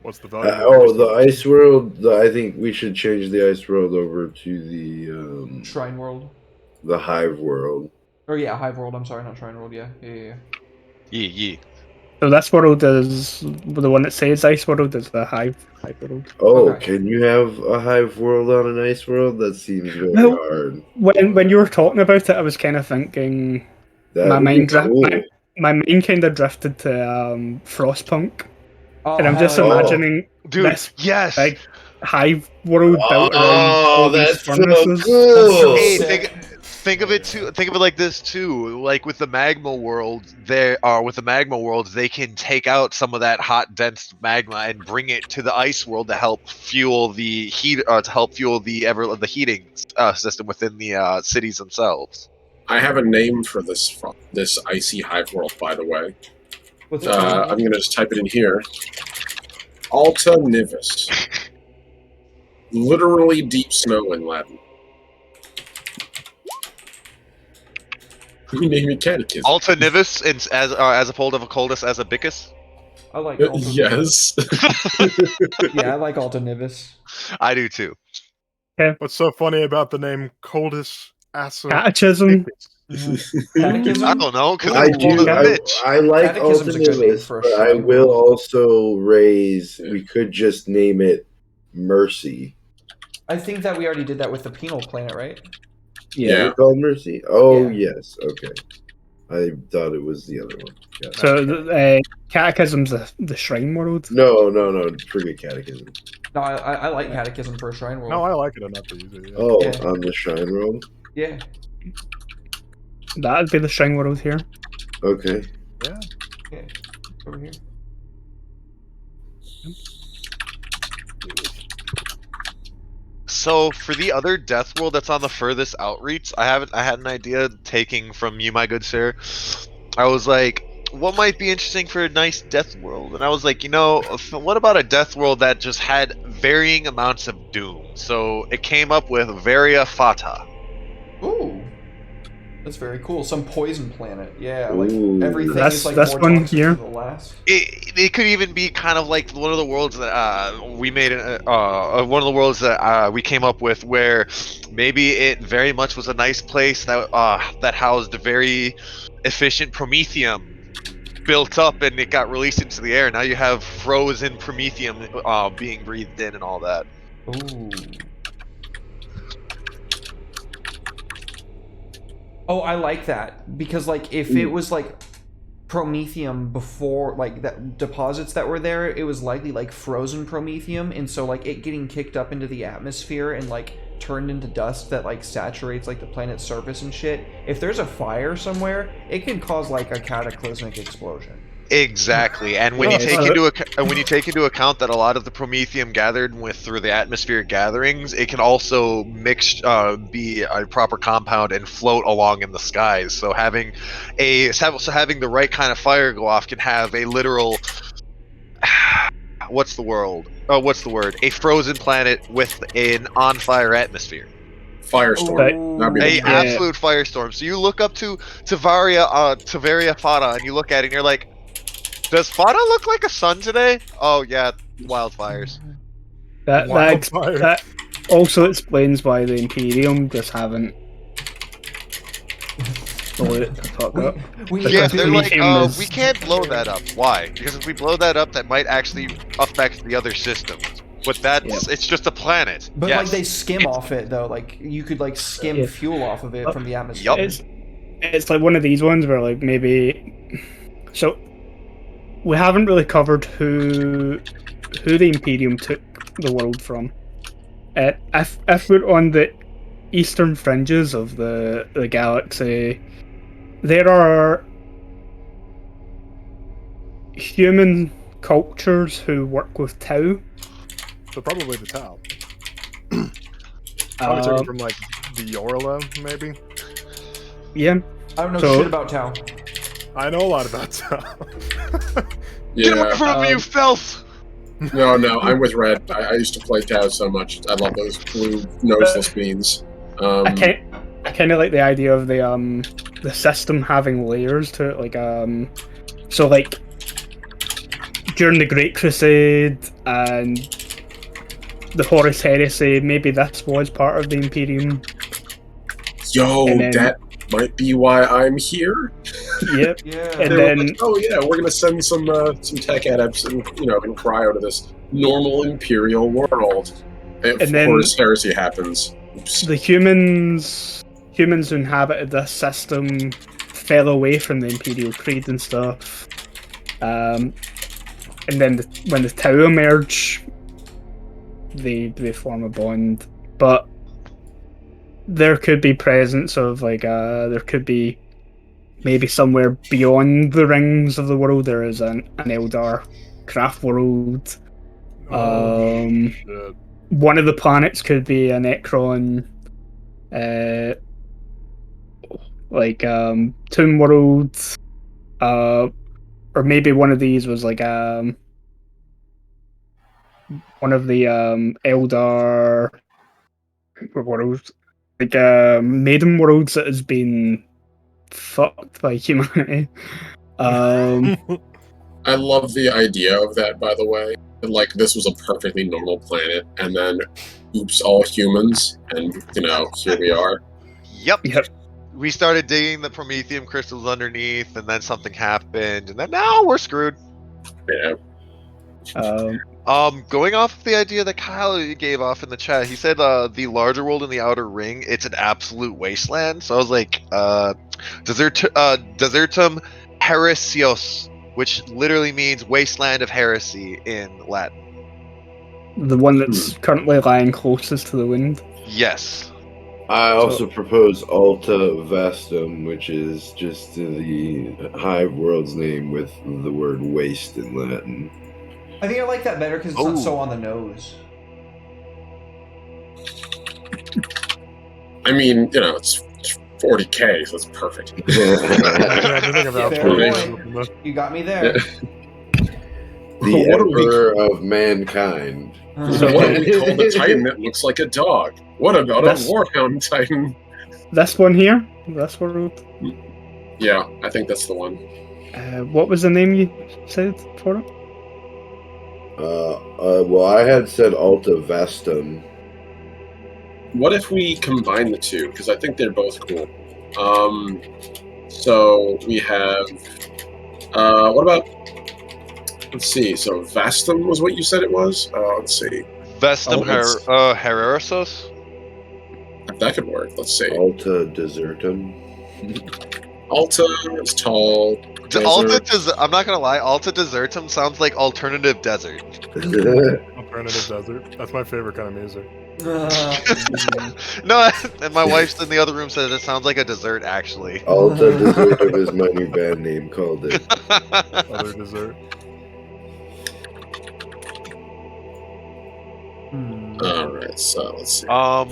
What's the value? The ice world. I think we should change the ice world over to Shrine world. the hive world. Or yeah, Hive world. I'm sorry, not Shrine world. Yeah. Yeah. So this world is the one that says Ice World is the Hive world. Oh, Okay. can you have a hive world on an ice world? That seems really No. hard. When you were talking about it, I was kind of thinking That my would be mind cool. my mind kind of drifted to Frostpunk, Oh, and I'm just hell yeah. imagining Dude, this yes. big Hive world built around Oh, all these that's so furnaces. cool. Hey, Sick. think of it too. Think of it like this too. Like with the magma world, they can take out some of that hot, dense magma and bring it to the ice world to help fuel the heat, to help fuel the heating system within the cities themselves. I have a name for this icy hive world, by the way. What's it I'm called? going to just type it in here. Alta Nivis. Literally deep snow in Latin. We name it Catechism. Alta Nivis, as opposed of a Coldus as a Bicus. I like Alta Yes. Nivis. Yeah, I like Alta Nivis. I do too. What's so funny about the name Coldus Asa? Catechism. Catechism? I don't know, because I I'm do. cold as a I, bitch. I like Catechism's a good name Ultimatus, for a but I shrine will world. also raise. We could just name it Mercy. I think that we already did that with the penal planet, right? Is it called Mercy? Oh Yeah. yes. Okay. I thought it was the other one. Yeah. So Catechism's the shrine world. No. Forget Catechism. No, I like Catechism for a Shrine World. No, I like it enough to use it. Yeah. Oh, Yeah. on the Shrine World? Yeah. That'd be the shrine world here. Okay. Yeah. Yeah. Over here. So for the other death world that's on the furthest outreach, I had an idea taking from you, my good sir. I was like, what might be interesting for a nice death world? And I was like, what about a death world that just had varying amounts of doom? So it came up with Varia Fata. Ooh. That's very cool. Some poison planet. Yeah, Ooh. everything That's- is like that's more one toxic here. than the last. It could even be kind of like one of the worlds that we made. One of the worlds that we came up with, where maybe it very much was a nice place that housed very efficient promethium built up, and it got released into the air. Now you have frozen promethium being breathed in and all that. Ooh. Oh, I like that because like if it was like promethium before, like that deposits that were there, it was likely like frozen promethium, and so like it getting kicked up into the atmosphere and like turned into dust that like saturates like the planet's surface and shit. If there's a fire somewhere, it can cause like a cataclysmic explosion. Exactly, and when Yeah, you take into account that a lot of the promethium gathered through the atmospheric gatherings, it can also be a proper compound and float along in the skies. So having the right kind of fire go off can have a literal what's the word? A frozen planet with an on fire atmosphere. Firestorm. That'd be A the absolute firestorm. So you look up to Varia Fata and you look at it and you're like, does Fata look like a sun today? Oh yeah, wildfires. That also explains why the Imperium just haven't blown it the fuck up. Yeah, they're like, Promethium is- we can't blow that up. Why? Because if we blow that up, that might actually affect the other systems. But it's just a planet. But Yes. like they skim off it though, like you could like skim Yeah. fuel off of it from the atmosphere. Yup. It's like one of these ones where like maybe so we haven't really covered who the Imperium took the world from. If we're on the eastern fringes of the galaxy, there are human cultures who work with Tau. So probably the Tau. Probably taken from like the Orla, maybe. Yeah. I don't know So- shit about Tau. I know a lot about Tau. Get away Yeah. from me, you filth! No, I'm with Red. I used to play Tau so much. I love those blue noseless beans. I kind of like the idea of the system having layers to it, like so like during the Great Crusade and the Horus Heresy, maybe this was part of the Imperium. Yo, And then- that might be why I'm here. Yep. Yeah. And They were then like, oh yeah, we're gonna send some tech adepts and in cryo to this normal Imperial world. And of then- course, heresy happens. Oops. the humans who inhabited this system fell away from the Imperial Creed and stuff. And then when the Tau emerge, they form a bond. But there could be presence of like there could be maybe somewhere beyond the rings of the world there is an Eldar craft world. Shit. One of the planets could be a Necron, Tomb World, or maybe one of these was like one of the Eldar worlds, like Maiden worlds that has been fucked by humanity. I love the idea of that, by the way. Like, this was a perfectly normal planet, and then, oops, all humans, and, here we are. Yep. Yep. We started digging the promethium crystals underneath, and then something happened, and then now we're screwed. Yeah. Going off of the idea that Kyle gave off in the chat, he said the larger world in the Outer Ring, it's an absolute wasteland. So I was like, Desertum Heresios, which literally means wasteland of heresy in Latin. The one that's currently lying closest to the wind. Yes. I also propose Alta Vestum, which is just the hive world's name with the word waste in Latin. I think I like that better because it's not so on the nose. I mean, you know, it's 40K, so it's perfect. Fair point. You got me there. The Emperor of Mankind. So what do we call the Titan that looks like a dog? What about a Warhound Titan? This one here? This world? Yeah, I think that's the one. What was the name you said for it? Well, I had said Alta Vestum. What if we combine the two? Because I think they're both cool. So we have. What about? Let's see. So Vastum was what you said it was. Let's see. Vestum Herrerosos? That could work. Let's see. Alta Desertum. Alta is tall. I'm not gonna lie. Alta Desertum sounds like alternative desert. Alternative desert. That's my favorite kind of music. No, and my wife's in the other room said it sounds like a dessert. Actually, Alta Desertum is my new band name. Called it. Other dessert. All right. So let's see. I'm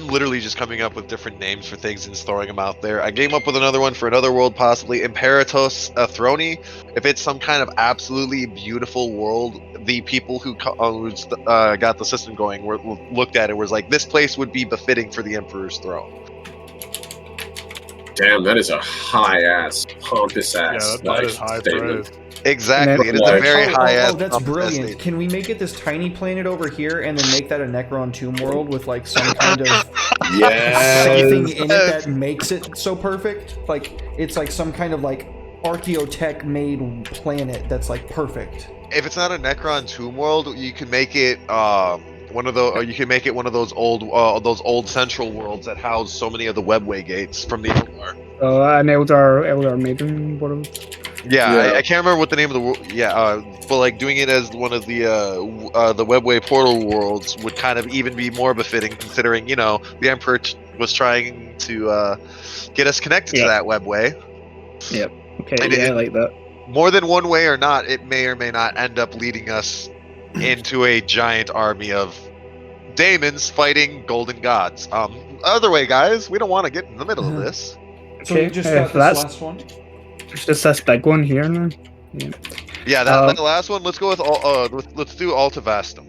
literally just coming up with different names for things and throwing them out there. I came up with another one for another world, possibly Imperatos Throne. If it's some kind of absolutely beautiful world, the people who got the system going looked at it was like, this place would be befitting for the Emperor's throne. Damn, that is a high ass, pompous ass. Yeah, that is high praise. Exactly, it is a very high ass. Oh, that's brilliant. Can we make it this tiny planet over here and then make that a Necron Tomb world with like some kind of something in it that makes it so perfect? Like it's like some kind of like archaeotech made planet that's like perfect. If it's not a Necron Tomb world, you can make it one of those old central worlds that house so many of the webway gates from the Eldar. An Eldar Maiden world. Yeah. I can't remember what the name of the world. Yeah, but like doing it as one of the webway portal worlds would kind of even be more befitting, considering the Emperor was trying to get us connected to that webway. Yep. Okay. I like that. More than one way or not, it may or may not end up leading us into a giant army of daemons fighting golden gods. Other way, guys, we don't want to get in the middle of this. So you just got this last one. It's just this big one here now. Yeah, that last one. Let's go with let's do Alta Vestum.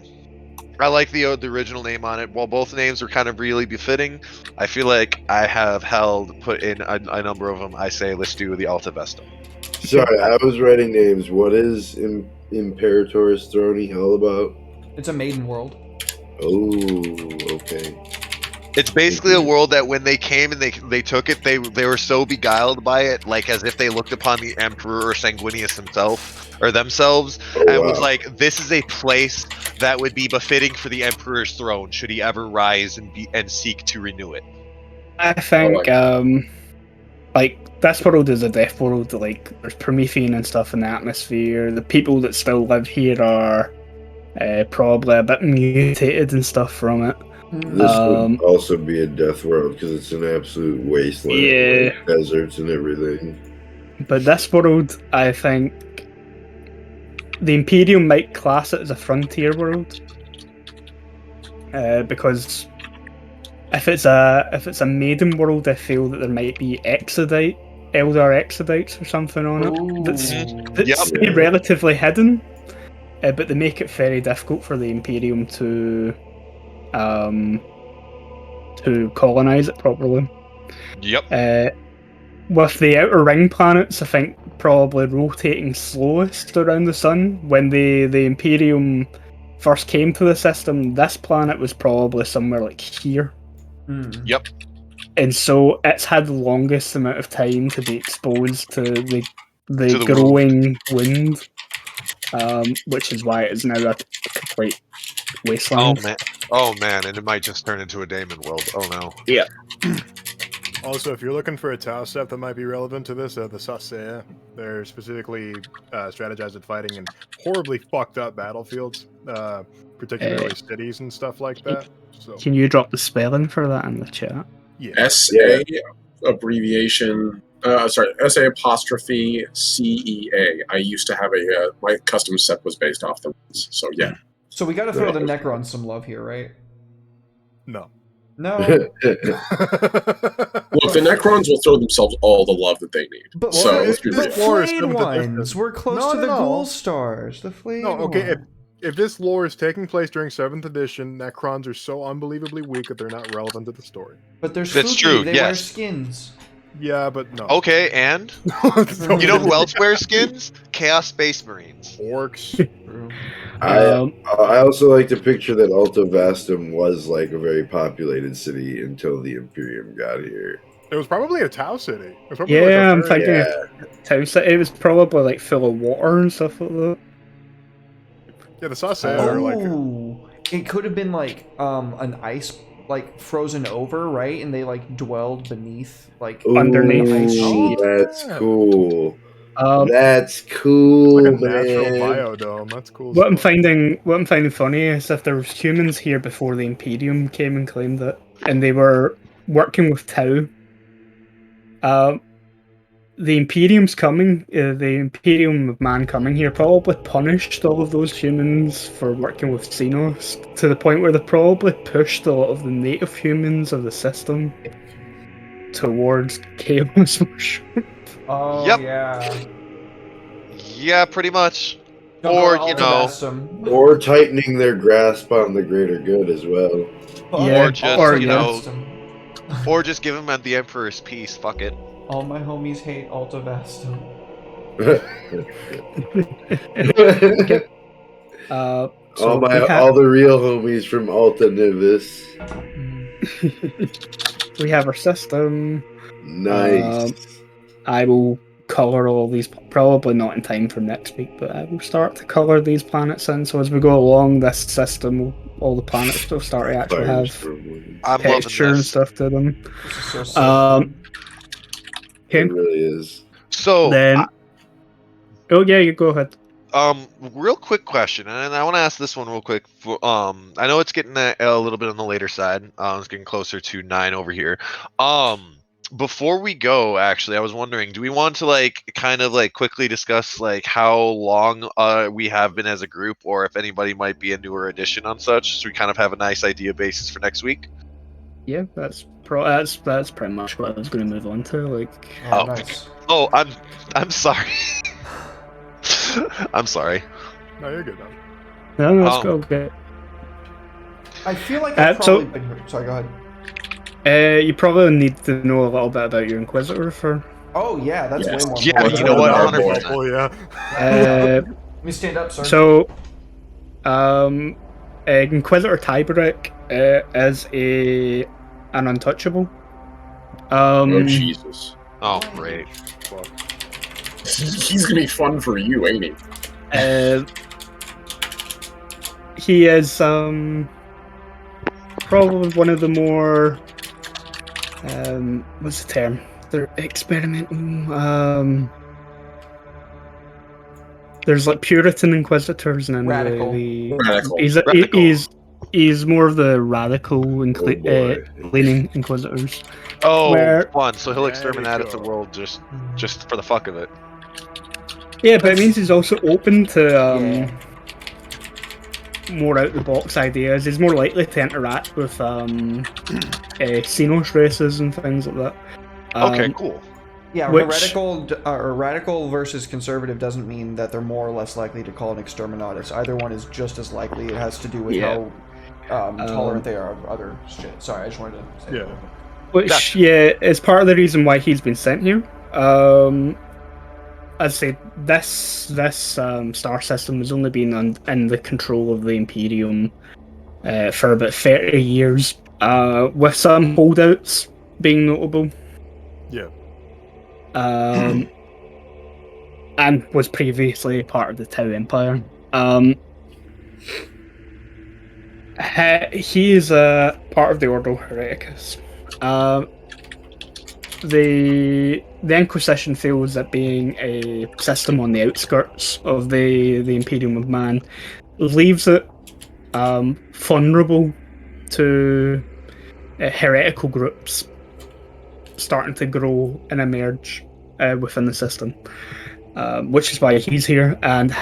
I like the original name on it. While both names are kind of really befitting, I feel like I have put in a number of them. I say let's do the Alta Vestum. Sorry, I was writing names. What is Imperator's Throne all about? It's a maiden world. Oh, okay. It's basically a world that when they came and they took it, they were so beguiled by it, like as if they looked upon the Emperor or Sanguinius themselves, and was like, this is a place that would be befitting for the Emperor's throne should he ever rise and seek to renew it. I think like this world is a death world. Like there's Promethean and stuff in the atmosphere. The people that still live here are probably a bit mutated and stuff from it. This would also be a death world because it's an absolute wasteland. Yeah, like deserts and everything. But this world, I think, the Imperium might class it as a frontier world, because if it's a maiden world, I feel that there might be Eldar Exodites or something on it that's relatively hidden, but they make it very difficult for the Imperium to colonize it properly. Yep. With the Outer Ring planets, I think probably rotating slowest around the sun. When the Imperium first came to the system, this planet was probably somewhere like here. Yep. And so it's had the longest amount of time to be exposed to the growing wind. which is why it is now a complete wasteland. Oh man, and it might just turn into a Daemon world. Oh no. Yeah. Also, if you're looking for a tile set that might be relevant to this, the Sasea, they're specifically strategized at fighting in horribly fucked up battlefields, particularly cities and stuff like that. So, Can you drop the spelling for that in the chat? yeah. SA abbreviation. SA apostrophe CEA. I used to have my custom set was based off them. So yeah. So we got to throw the Necrons some love here, right? No. No. Look, the Necrons will throw themselves all the love that they need. But So let's be the real. Lore is flayed seventh ones. edition. We're close No, to no, the no. ghoul stars. The flayed No, okay, ones. if this lore is taking place during 7th edition, Necrons are so unbelievably weak that they're not relevant to the story. But they're That's spooky. true, They wear yes. skins. Yeah, but no. Okay, and you know who else wears skins? Chaos Space Marines. Orcs. True. I also like to picture that Alta Vastum was like a very populated city until the Imperium got here. It was probably a Tau city. It was probably Yeah, I'm very- thinking Yeah. town city. It was probably like full of water and stuff like that. Yeah, the Sasea are like. Oh, it could have been like an ice, like frozen over, right? And they like dwelled beneath, like Underneath. Ooh, Oh, that's yeah. cool. Um, That's cool, Like a natural man. biodome. That's cool. what I'm stuff. finding funny is if there was humans here before the Imperium came and claimed it, and they were working with Tau. The Imperium's coming. The Imperium of Man coming here probably punished all of those humans for working with Xenos to the point where they probably pushed a lot of the native humans of the system towards chaos worship. oh Yep. yeah. Yeah, pretty much. Don't Or, go you to know- Altabastum. Or tightening their grasp on the greater good as well. Yeah, Or just, or, you know, Altabastum. or just give him the Emperor's peace. Fuck it. All my homies hate Altabastum. So all we have, all the real homies from Alta Nivis. we have our system. Nice. I will color all these, probably not in time for next week, but I will start to color these planets in. So as we go along this system, all the planets will start to actually Fires have from- I'm loving texture and this. stuff to them. This is so sick. Okay, It really is. So, then. Oh yeah, you go ahead. real quick question, and I want to ask this one real quick. I know it's getting a little bit on the later side. It's getting closer to 9 over here. Before we go, actually, I was wondering, do we want to like kind of like quickly discuss like how long we have been as a group, or if anybody might be a newer addition on such, so we kind of have a nice idea basis for next week? Yeah, that's pretty much what I was going to move on to. Like, Oh, oh. nice. Oh, I'm sorry. I'm sorry. No, you're good now. no, let's go. Okay. I feel like I've so- probably been here. Sorry, go ahead. You probably need to know a little bit about your Inquisitor for. Oh yeah, that's Yes. way more. Yeah, important. you know what? Our boy. 100%. Oh yeah. Let me stand up, sir. So, Inquisitor Tiebreak is an untouchable. Oh Jesus. Oh, great. Fuck. He's gonna be fun for you, ain't he? He is probably one of the more what's the term? They're experimental. There's like Puritan Inquisitors and then Radical. Radical. He's more of the radical Oh, boy. leaning Inquisitors. Oh, Where- fun. So he'll There experiment you out at the go. world just for the fuck of it. Yeah, but it means he's also open to Yeah. more out the box ideas. He's more likely to interact with Xenos races and things like that. Okay, cool. Yeah, Which- radical versus conservative doesn't mean that they're more or less likely to call an exterminatus. Either one is just as likely. It has to do with Yeah. how tolerant they are of other shit. Sorry, I just wanted to say Yeah. that. Which, yeah, is part of the reason why he's been sent here. I'd say this star system has only been in the control of the Imperium for about 30 years, with some holdouts being notable. Yeah. and was previously part of the Tau Empire. He is a part of the Ordo Hereticus. The Inquisition feels that being a system on the outskirts of the Imperium of Man leaves it vulnerable to heretical groups starting to grow and emerge within the system, which is why he's here. And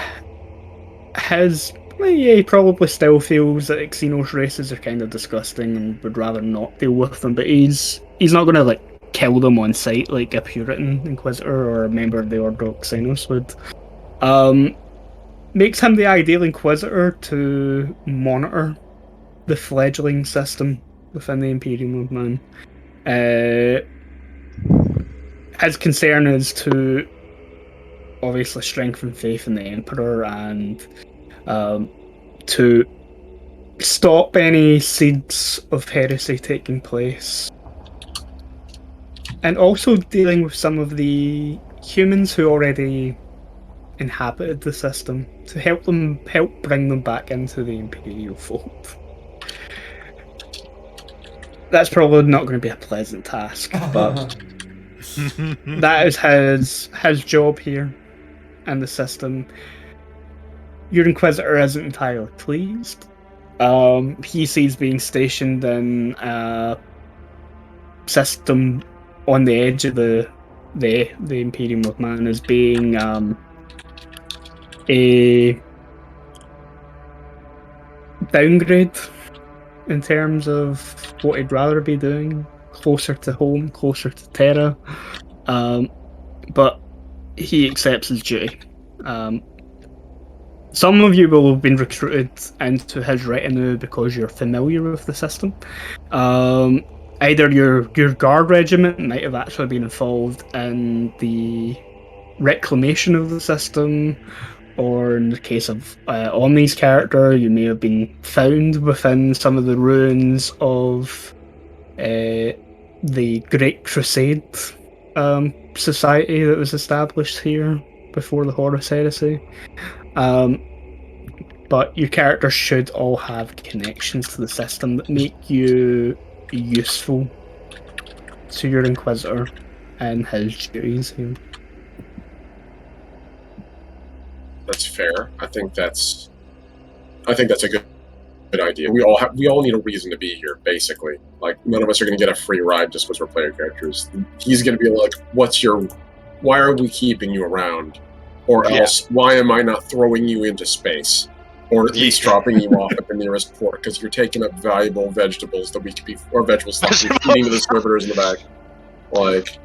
he probably still feels that Xenos races are kind of disgusting and would rather not deal with them, but he's not going to kill them on sight like a Puritan Inquisitor or a member of the Order of Xenos would. Makes him the ideal Inquisitor to monitor the fledgling system within the Imperium of Man. His concern is to obviously strengthen faith in the Emperor and to stop any seeds of heresy taking place. And also dealing with some of the humans who already inhabited the system to help bring them back into the Imperial fold. That's probably not going to be a pleasant task, but that is his job here in the system. Your Inquisitor isn't entirely pleased. He sees being stationed in a system on the edge of the Imperium of Man as being a downgrade in terms of what he'd rather be doing, closer to home, closer to Terra. But he accepts his duty. Some of you will have been recruited into his retinue because you're familiar with the system. Either your guard regiment might have actually been involved in the reclamation of the system, or in the case of Omni's character, you may have been found within some of the ruins of the Great Crusade society that was established here before the Horus Heresy. But your characters should all have connections to the system that make you useful to your Inquisitor and his duties here. That's fair. I think that's a good idea. We all need a reason to be here, basically. Like, none of us are going to get a free ride just because we're player characters. He's going to be like, why are we keeping you around? Or else, why am I not throwing you into space? Or at least dropping you off at the nearest port, because you're taking up valuable vegetables that we could be, or vegetables that we could be eating to the servitors in the back. Like,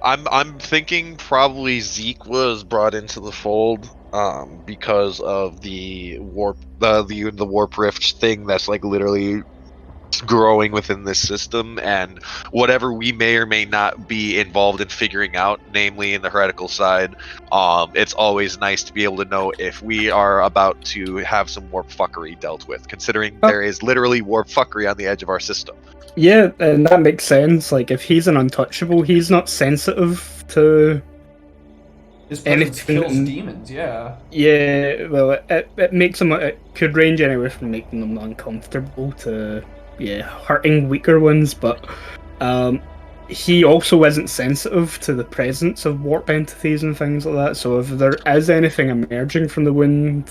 I'm thinking probably Zeke was brought into the fold because of the warp the warp rift thing that's literally growing within this system, and whatever we may or may not be involved in figuring out, namely in the heretical side, it's always nice to be able to know if we are about to have some warp fuckery dealt with, considering there is literally warp fuckery on the edge of our system. Yeah, and that makes sense. If he's an untouchable, he's not sensitive to His anything. presence kills demons, yeah. Yeah, well, it makes him. It could range anywhere from making them uncomfortable to hurting weaker ones, but he also isn't sensitive to the presence of warp entities and things like that. So if there is anything emerging from the wind,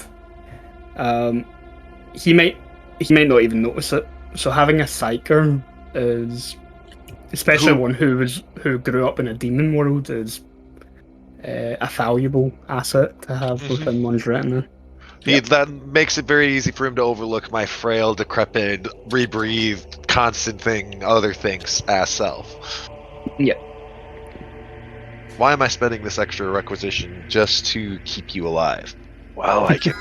he might not even notice it. So having a psyker is, especially one who grew up in a demon world, is a valuable asset to have within one's retinue. That makes it very easy for him to overlook my frail, decrepit, rebreathed, constant other things ass self. Yeah. Why am I spending this extra requisition just to keep you alive? Well, I can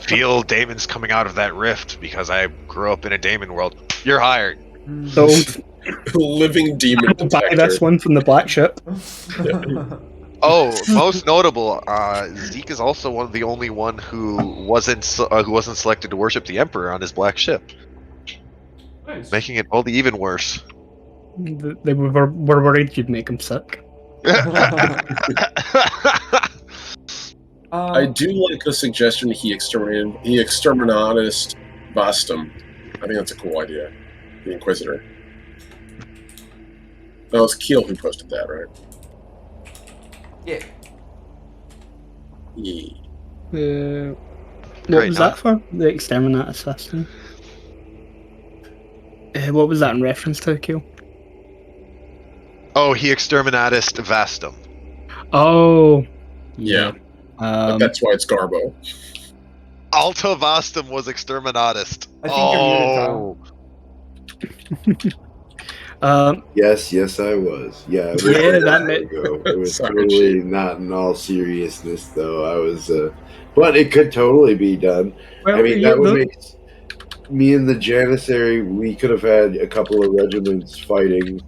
feel demons coming out of that rift because I grew up in a demon world. You're hired. So living demon buy detector. this one from the black ship. Oh, most notable, Zeke is also one of the only one who wasn't selected to worship the Emperor on his black ship, Nice. making it all the even worse. They were worried you'd make him sick. I do like the suggestion he exterminatus vastum. I think that's a cool idea. The Inquisitor. That was Keel who posted that, right? Yeah. Yeah. What Great, was huh? that for? The exterminatus system. What was that in reference to, Keel? Oh, he exterminatus vastum. Oh, Yeah. Um, That's why it's Garbo. Alta vastum was exterminatus. I think you're muted, Kyle. Yes, I was. Yeah, it was Yeah, a that while meant- ago. It was Sorry, totally Chief. not in all seriousness, though. I was, but it could totally be done. well, I mean, yeah, that would make me and the Janissary. We could have had a couple of regiments fighting.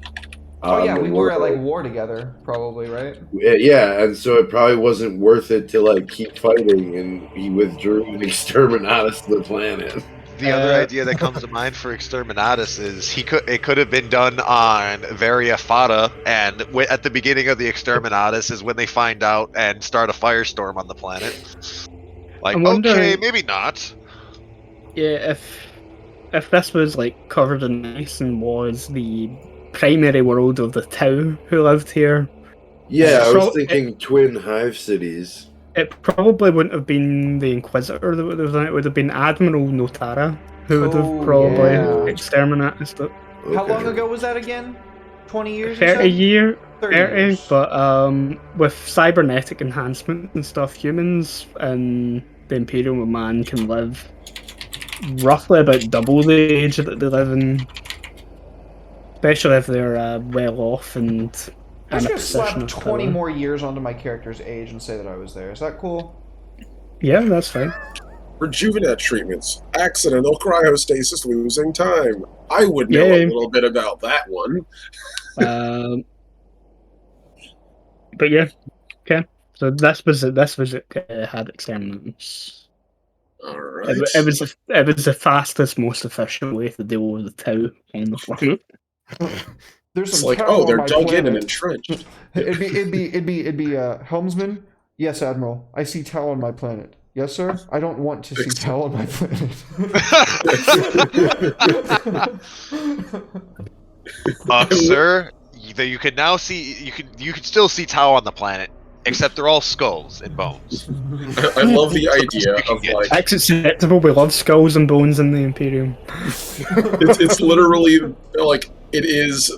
Oh yeah, the we were at like world. war together, probably, right? Yeah, and so it probably wasn't worth it to like keep fighting, and he withdrew and exterminatus the planet. The other idea that comes to mind for exterminatus is it could have been done on Varia Fata, and at the beginning of the exterminatus is when they find out and start a firestorm on the planet. Like, I'm wondering- okay, maybe not. Yeah, if this was like covered in ice and was the primary world of the Tau who lived here, Yeah, I was So- thinking twin hive cities. it probably wouldn't have been the Inquisitor that would have done it. It would have been Admiral Notara who would have Oh, probably yeah. exterminated it. How Okay. long ago was that again? 20 years? 30 year, 30 30, years. but with cybernetic enhancement and stuff, humans and the Imperial man can live roughly about double the age that they live in, especially if they're well off and I'm in a just gonna position slap of 20 power. more years onto my character's age and say that I was there. Is that cool? Yeah, that's fine. Rejuvenate treatments. Accidental cryostasis losing time. I would know Yay. a little bit about that one. But yeah, okay. So this was it. Had experiments. Alright. It was the fastest, most efficient way to deal with the Tau on the planet. There's It's some like, tau oh, on they're my dug in and planet. entrenched. It'd be helmsman. Yes, Admiral. I see tau on my planet. Yes, sir. I don't want to see tau on my planet. Sir, you can now see you can still see Tau on the planet, except they're all skulls and bones. I love the idea of like That's acceptable. We love skulls and bones in the Imperium. it's literally like it's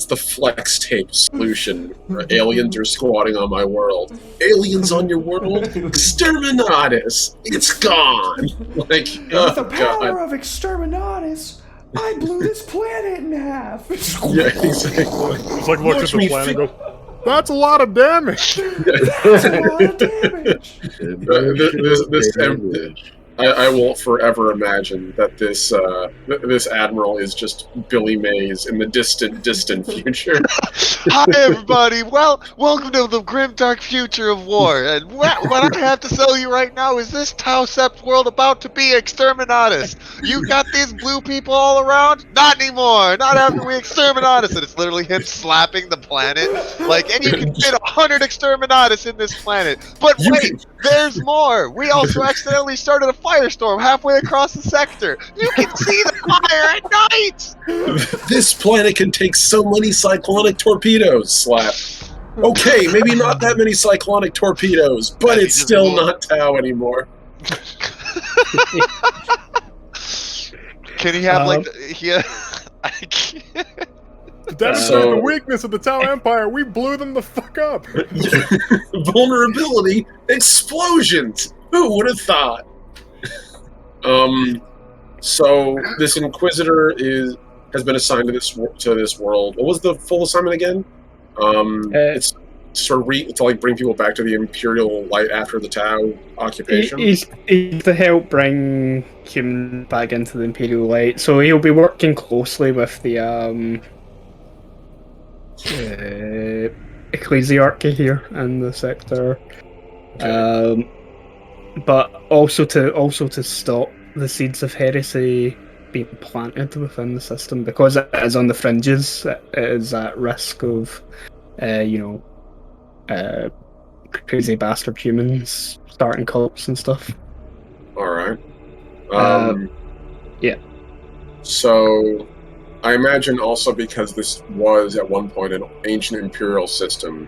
the flex tape solution. Aliens are squatting on my world. Aliens on your world? Exterminatus! It's gone! Like, With oh the power god. of exterminatus, I blew this planet in half. Yeah, exactly. It's like looks Watch at me the planet fi- and goes, that's a lot of damage! That's a lot of damage. I will forever imagine that this admiral is just Billy Mays in the distant future. Hi, everybody. Well, welcome to the grim, dark future of war. And what I have to tell you right now is this Tau Sept world about to be exterminatus. You got these blue people all around? Not anymore. Not after we exterminatus. And it's literally him slapping the planet. Like, and you can fit 100 exterminatus in this planet. But You wait, can- there's more. We also accidentally started a firestorm halfway across the sector. You can see the fire at night. This planet can take so many cyclonic torpedoes, Slap. Okay, maybe not that many cyclonic torpedoes, but it's still not Tau anymore. Can he have like I can't. To demonstrate the weakness of the Tau Empire, we blew them the fuck up! Vulnerability, explosions. Who would have thought? So this Inquisitor has been assigned to this world. What was the full assignment again? It's sort of to like bring people back to the Imperial light after the Tau occupation. He's to help bring humans back into the Imperial light. So he'll be working closely with the ecclesiarchy here in the sector, but also to stop the seeds of heresy being planted within the system, because it is on the fringes. It is at risk of Crazy bastard humans starting cults and stuff. All right. Yeah. So, I imagine also because this was at one point an ancient imperial system,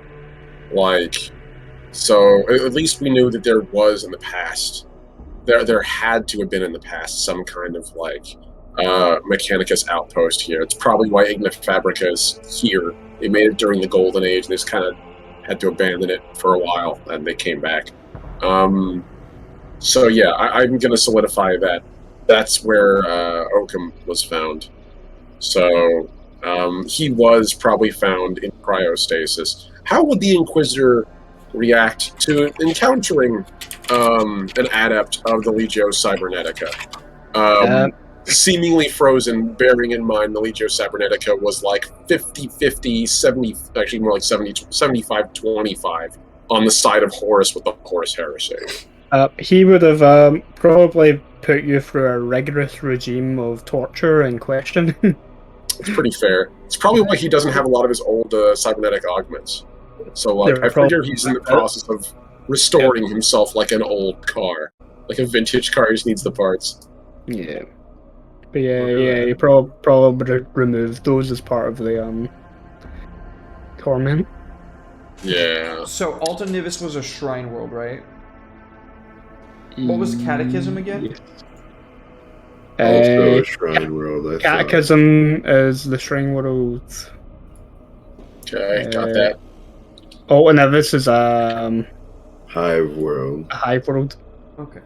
so at least we knew that there was in the past. There had to have been in the past some kind of Mechanicus outpost here. It's probably why Igna Fabrica is here. They made it during the Golden Age, and they just kind of had to abandon it for a while, and they came back. So yeah, I'm going to solidify that. That's where Oakham was found. So he was probably found in cryostasis. How would the Inquisitor react to encountering an adept of the Legio Cybernetica? Seemingly frozen, bearing in mind the Legio Cybernetica was like 50-50, 70, actually more like 75-25 on the side of Horus with the Horus Heresy. He would have probably put you through a rigorous regime of torture and questioning. It's pretty fair. It's probably why he doesn't have a lot of his old cybernetic augments. So, I figure he's in the process of restoring himself like an old car. Like a vintage car, just needs the parts. Yeah. But you probably would have removed those as part of the torment. Yeah. So, Alta Nivis was a shrine world, right? What was Catechism again? Yes. Also a shrine world. Catechism is the shrine world. Okay, got that. Alta Nivis is Hive world. a hive world. Okay.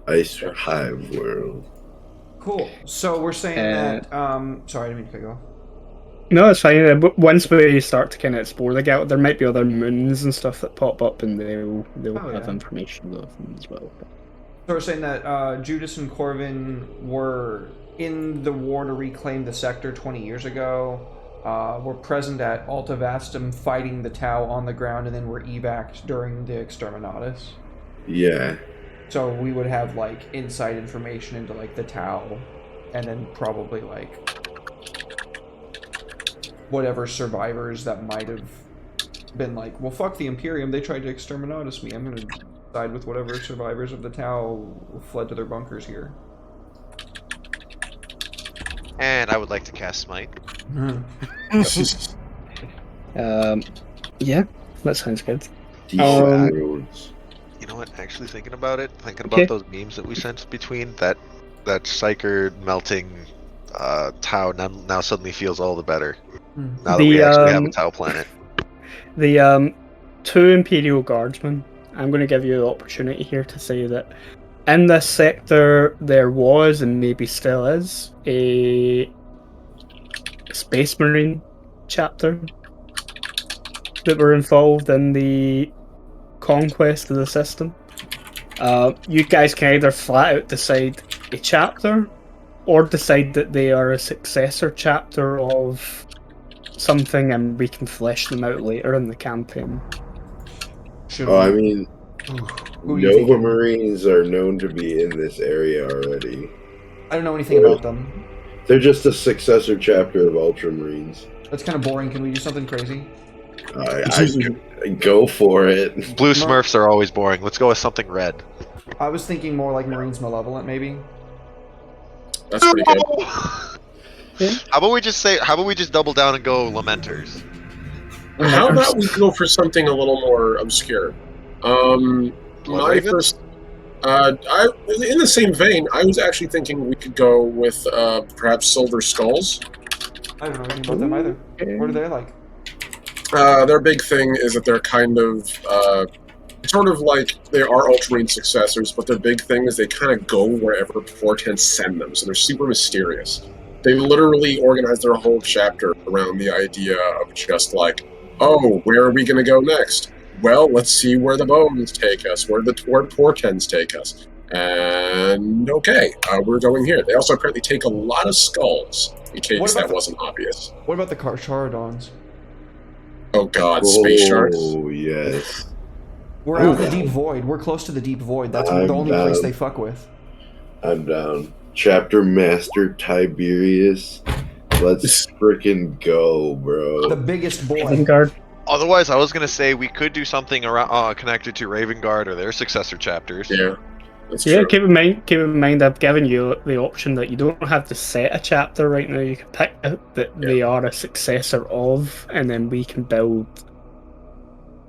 Ice hive world. Cool. So we're saying that. Sorry, I didn't mean to cut you off. No, it's fine. But once we start to kind of explore the Galaxy, there might be other moons and stuff that pop up, and they'll have information of them as well. So we're saying that Judas and Corvin were in the war to reclaim the sector 20 years ago. Were present at Alta Vastum fighting the Tau on the ground, and then were evac'd during the Exterminatus. Yeah. So we would have inside information into the Tau, and then probably whatever survivors that might have been well, fuck the Imperium, they tried to exterminate me. I'm gonna side with whatever survivors of the Tau fled to their bunkers here. And I would like to cast Smite. Yeah, that sounds good. Roads. You know what? Actually, thinking about those memes that we sent between that Psyker melting Tau now suddenly feels all the better. Now that we actually have a Tau planet. The 2 Imperial Guardsmen, I'm going to give you the opportunity here to say that in this sector there was, and maybe still is, a Space Marine chapter that were involved in the conquest of the system. You guys can either flat out decide a chapter, or decide that they are a successor chapter of something, and we can flesh them out later in the campaign. I mean, Nova Marines are known to be in this area already. I don't know anything about them. They're just a successor chapter of Ultramarines. That's kind of boring. Can we do something crazy? I go for it. Blue Smurfs are always boring. Let's go with something red. I was thinking more like Marines Malevolent, maybe. That's pretty good. Yeah. How about we just double down and go Lamenters? How about we go for something a little more obscure? My first, in the same vein, I was actually thinking we could go with perhaps Silver Skulls. I don't know anything about them either. What are they like? Their big thing is that they're kind of sort of like they are Ultramarine successors, but their big thing is they kind of go wherever portents send them, so they're super mysterious. They literally organize their whole chapter around the idea of just oh, where are we going to go next? Well, let's see where the bones take us, where portents take us. And okay, we're going here. They also apparently take a lot of skulls, in case that wasn't obvious. What about the Carcharodons? Oh god, space sharks. Oh, yes. We're out in the deep void. We're close to the deep void. That's the only place they fuck with. I'm down. Chapter Master Tiberius Let's freaking go, bro. The biggest boy. Vanguard. Otherwise, I was gonna say we could do something around connected to Raven Guard or their successor chapters. Yeah, that's Yeah, true. keep in mind, I've given you the option that you don't have to set a chapter right now. You can pick out that they are a successor of, and then we can build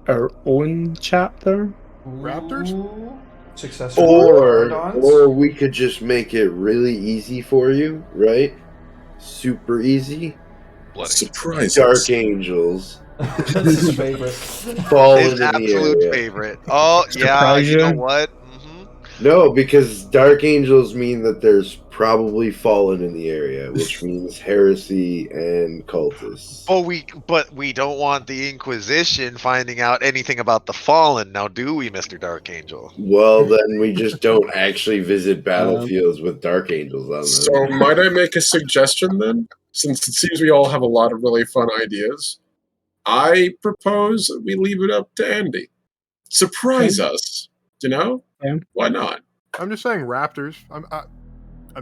our own chapter. Raptors? Ooh. Successor. Or we could just make it really easy for you, right? Super easy. Bloody. Surprise Dark us. Angels That's his favorite. fall His into the absolute area. favorite. Oh yeah, Surprise you know you? what? No, because Dark Angels mean that there's probably fallen in the area, which means heresy and cultists. But we don't want the Inquisition finding out anything about the Fallen, now do we, Mr. Dark Angel? Well, then we just don't actually visit battlefields with Dark Angels on them. So, might I make a suggestion then? Since it seems we all have a lot of really fun ideas, I propose we leave it up to Andy. Surprise us, you know? Yeah. Why not? I'm just saying Raptors. I'm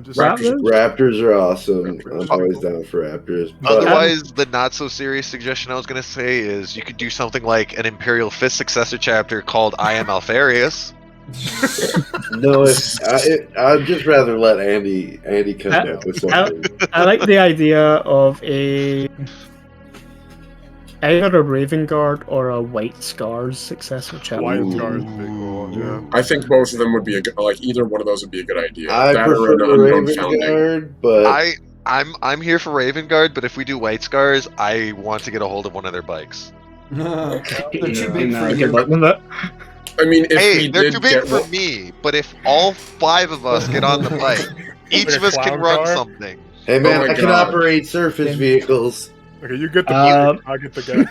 just Raptors? Raptors are awesome. Raptors. I'm always down for Raptors. But Otherwise, the not so serious suggestion I was going to say is you could do something like an Imperial Fist successor chapter called I Am Alfarius. no, I'd just rather let Andy come up with something. I like the idea of either a Raven Guard or a White Scars successor chapter. White Scars would be cool. Yeah. I think both of them would be a good, like either one of those would be a good idea. I That or prefer an unknown Raven founding. Guard, but I'm here for Raven Guard, but if we do White Scars, I want to get a hold of one of their bikes. They're too big for Good you. luck with it. I mean, if Hey, we they're did too big get for one- me, but if all 5 of us get on the bike, each Like of a us can clown run car? something. hey man, Oh my I can God. operate surface vehicles. Okay, you get the Um, bike. I'll get the guy.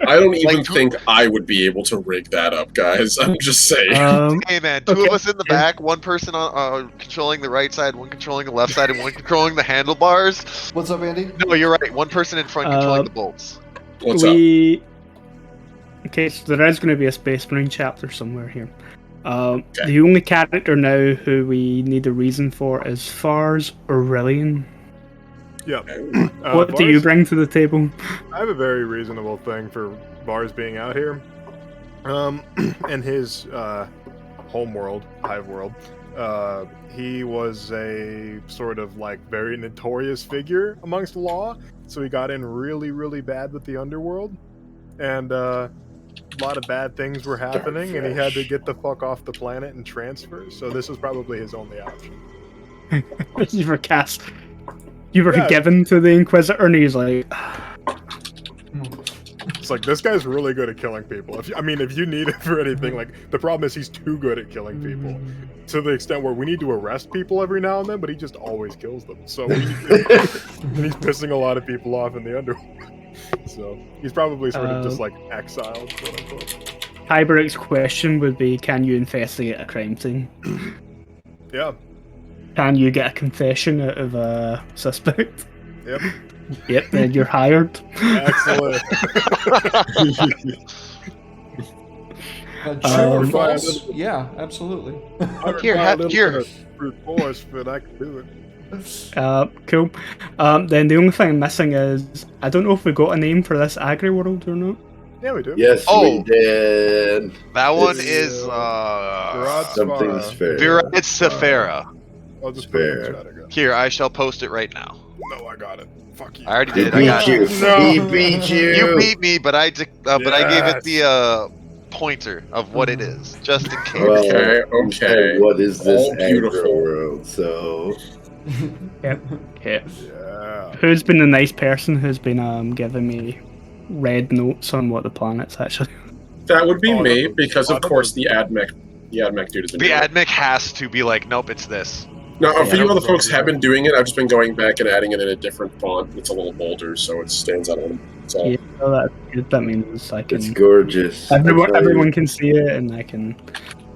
I don't even Like, think I would be able to rig that up, guys. I'm just saying. Hey man, 2 Okay. of us in the back, one person on controlling the right side, one controlling the left side, and one controlling the handlebars. What's up, Andy? No, you're right. One person in front controlling the bolts. What's up? Okay, so there is going to be a Space Marine chapter somewhere here. The only character now who we need a reason for is Fars Aurelian. Yeah. What do you bring to the table? I have a very reasonable thing for Bars being out here. In his home world, Hive world, he was a sort of like very notorious figure amongst the law. So he got in really, really bad with the underworld, and a lot of bad things were happening, and he had to get the fuck off the planet and transfer. So this was probably his only option. You were cast. You were Yeah. given to the Inquisitor, and he's like, It's like, this guy's really good at killing people. If you need it for anything, like, the problem is he's too good at killing people. To the extent where we need to arrest people every now and then, but he just always kills them. So and he's pissing a lot of people off in the underworld. So he's probably sort of just like exiled, quote unquote. Hyberic's question would be, can you investigate a crime scene? Yeah. Can you get a confession out of a suspect? Yep. Yep, then you're hired. Excellent. True or Um, false? Yeah, absolutely. Here. Brute force, but I can do it. Cool. Then the only thing I'm missing is, I don't know if we got a name for this agri world or not. Yeah, we do. Yes, Oh. we did. That one It's, is Garage Something's Spire. fair. Viride Sefera. I'll just put it in the Fair. chat again. Here, I shall post it right now. No, I got it. Fuck you. I already He did. I beat got you. it. No. He beat you. You beat me, but I gave it Yes. the pointer of what it is, just in case. Well, Okay, you said, okay. What is this All beautiful. aggro world? So Yep. Okay. Yeah. Who's been the nice person who's been giving me red notes on what the planet's actually? That would be Oh, me, no. because Oh, of no. course the admech dude is in The there. admic has to be like, nope, it's this. Now, a Yeah, few that other was folks all have been doing it. I've just been going back and adding it in a different font. It's a little bolder, so it stands out a little. So Yeah, well, that's good. That means I it's can. gorgeous. Everyone can see it, and I can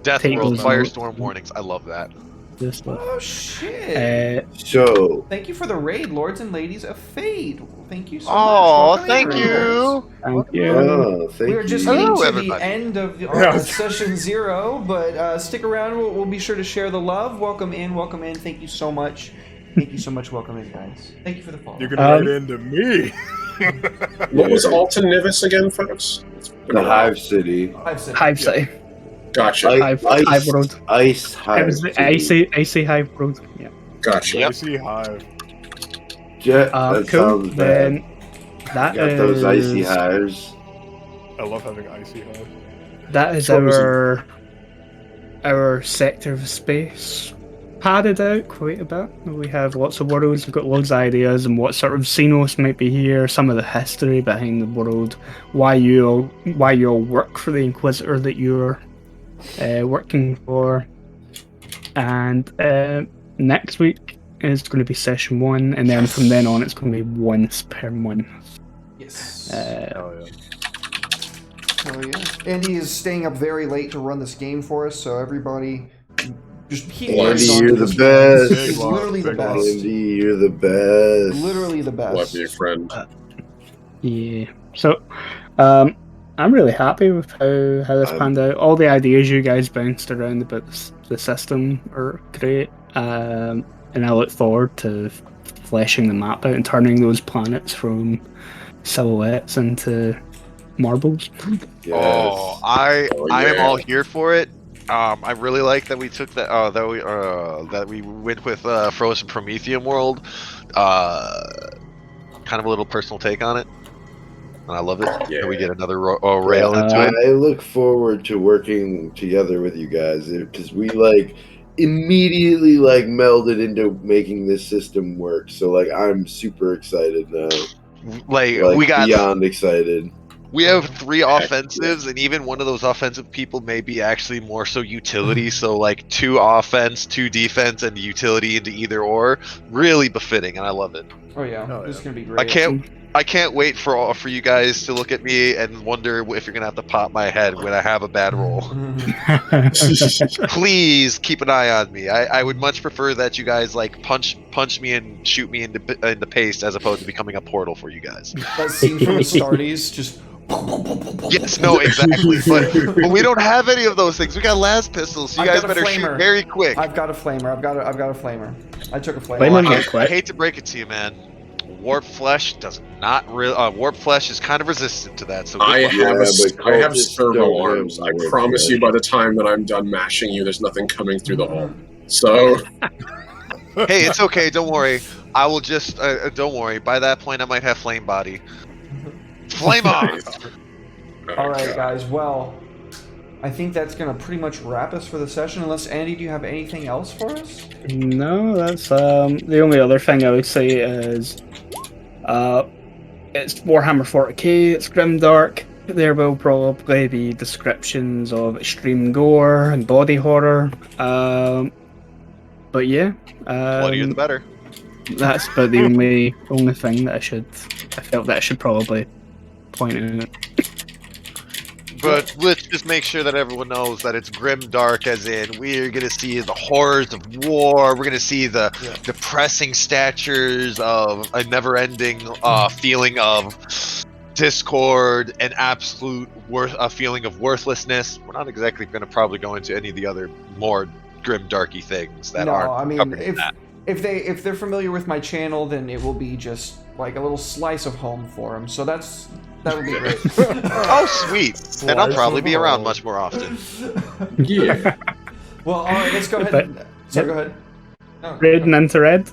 Death Take World those notes. Firestorm warnings. I love that. do stuff. Oh shit! So Thank you for the raid, lords and ladies of Fade. Thank you so much. Oh, Welcome thank in, you. raiders. Thank you. oh, thank We are just you. getting Hello, to everybody. the end of Yeah. session 0, but stick around. We'll be sure to share the love. Welcome in. Thank you so much Thank you so much. Welcome in, guys. Thank you for the follow. You can write into me. What was Yeah. Alta Nivis again, folks? The Hive City. I've said Hive City. Gotcha. Hive World. Ice It Hive was the City. icy Hive World. Yeah. Gotcha. Yep. Icy Hive. Yeah, that Cool. sounds bad. Then that Got those icy is hives. I love having icy hive. that is Frozen. our sector of space padded out quite a bit. We have lots of worlds. We've got loads of ideas and what sort of xenos might be here. Some of the history behind the world. Why you all work for the Inquisitor that you're working for. And next week is going to be session 1, and then from then on it's going to be once per month. yes. Oh yeah. Oh yeah. Andy is staying up very late to run this game for us, so everybody just keep Andy, watching on you're to the this best. one. It's Big love, literally the big love. best. Andy, you're the best. Literally the best. Love you, friend. Yeah. So, I'm really happy with how this panned out. All the ideas you guys bounced around about the system are great, and I look forward to fleshing the map out and turning those planets from silhouettes into marbles. Yes. Oh, I am yeah. all here for it. I really like that we took that that we went with Frozen Promethean world. Kind of a little personal take on it, and I love it. Yeah. And we get another rail into it. I look forward to working together with you guys because we like immediately like melded into making this system work. So like I'm super excited now. Like Like we got beyond excited. We have 3 offensives, and even one of those offensive people may be actually more so utility. So like 2 offense, 2 defense, and utility into either or. Really befitting, and I love it. Oh yeah. Oh, This is yeah. gonna be great. I can't wait for you guys to look at me and wonder if you're gonna have to pop my head when I have a bad roll. Please keep an eye on me. I would much prefer that you guys like punch me and shoot me into paste as opposed to becoming a portal for you guys. That scene from Astartes, just. Yes, no, exactly. But we don't have any of those things. We got las pistols. So you I've guys got a better flamer. shoot very quick. I've got a flamer. I've got a flamer. I took a flamer. Flamer I, get quick. I hate to break it to you, man. Warp flesh does not really. Warp flesh is kind of resistant to that. So good I luck. have but I have cultists servo don't have arms. I wood promise you, flesh. by the time that I'm done mashing you, there's nothing coming through the hole. So Hey, it's okay. Don't worry. I will just. Don't worry. By that point, I might have flame body. Flame on. All right, guys. Well, I think that's gonna pretty much wrap us for the session. Unless Andy, do you have anything else for us? No, that's the only other thing I would say is it's Warhammer 40k, it's grimdark. There will probably be descriptions of extreme gore and body horror. But yeah, Bloodier the better. that's about the only thing that I felt that I should probably point out. But let's just make sure that everyone knows that it's grim dark, as in we're going to see the horrors of war. We're going to see the depressing statures of a never-ending feeling of discord and absolute a feeling of worthlessness. We're not exactly going to probably go into any of the other more grim darky things that No, aren't I mean, covered in that. if they're familiar with my channel, then it will be just like a little slice of home for them. So that would be great. Oh, sweet. And I'll Slice probably of be around home. much more often. yeah, Well, all right, let's go ahead. And, sorry, go ahead. No, Red and into red.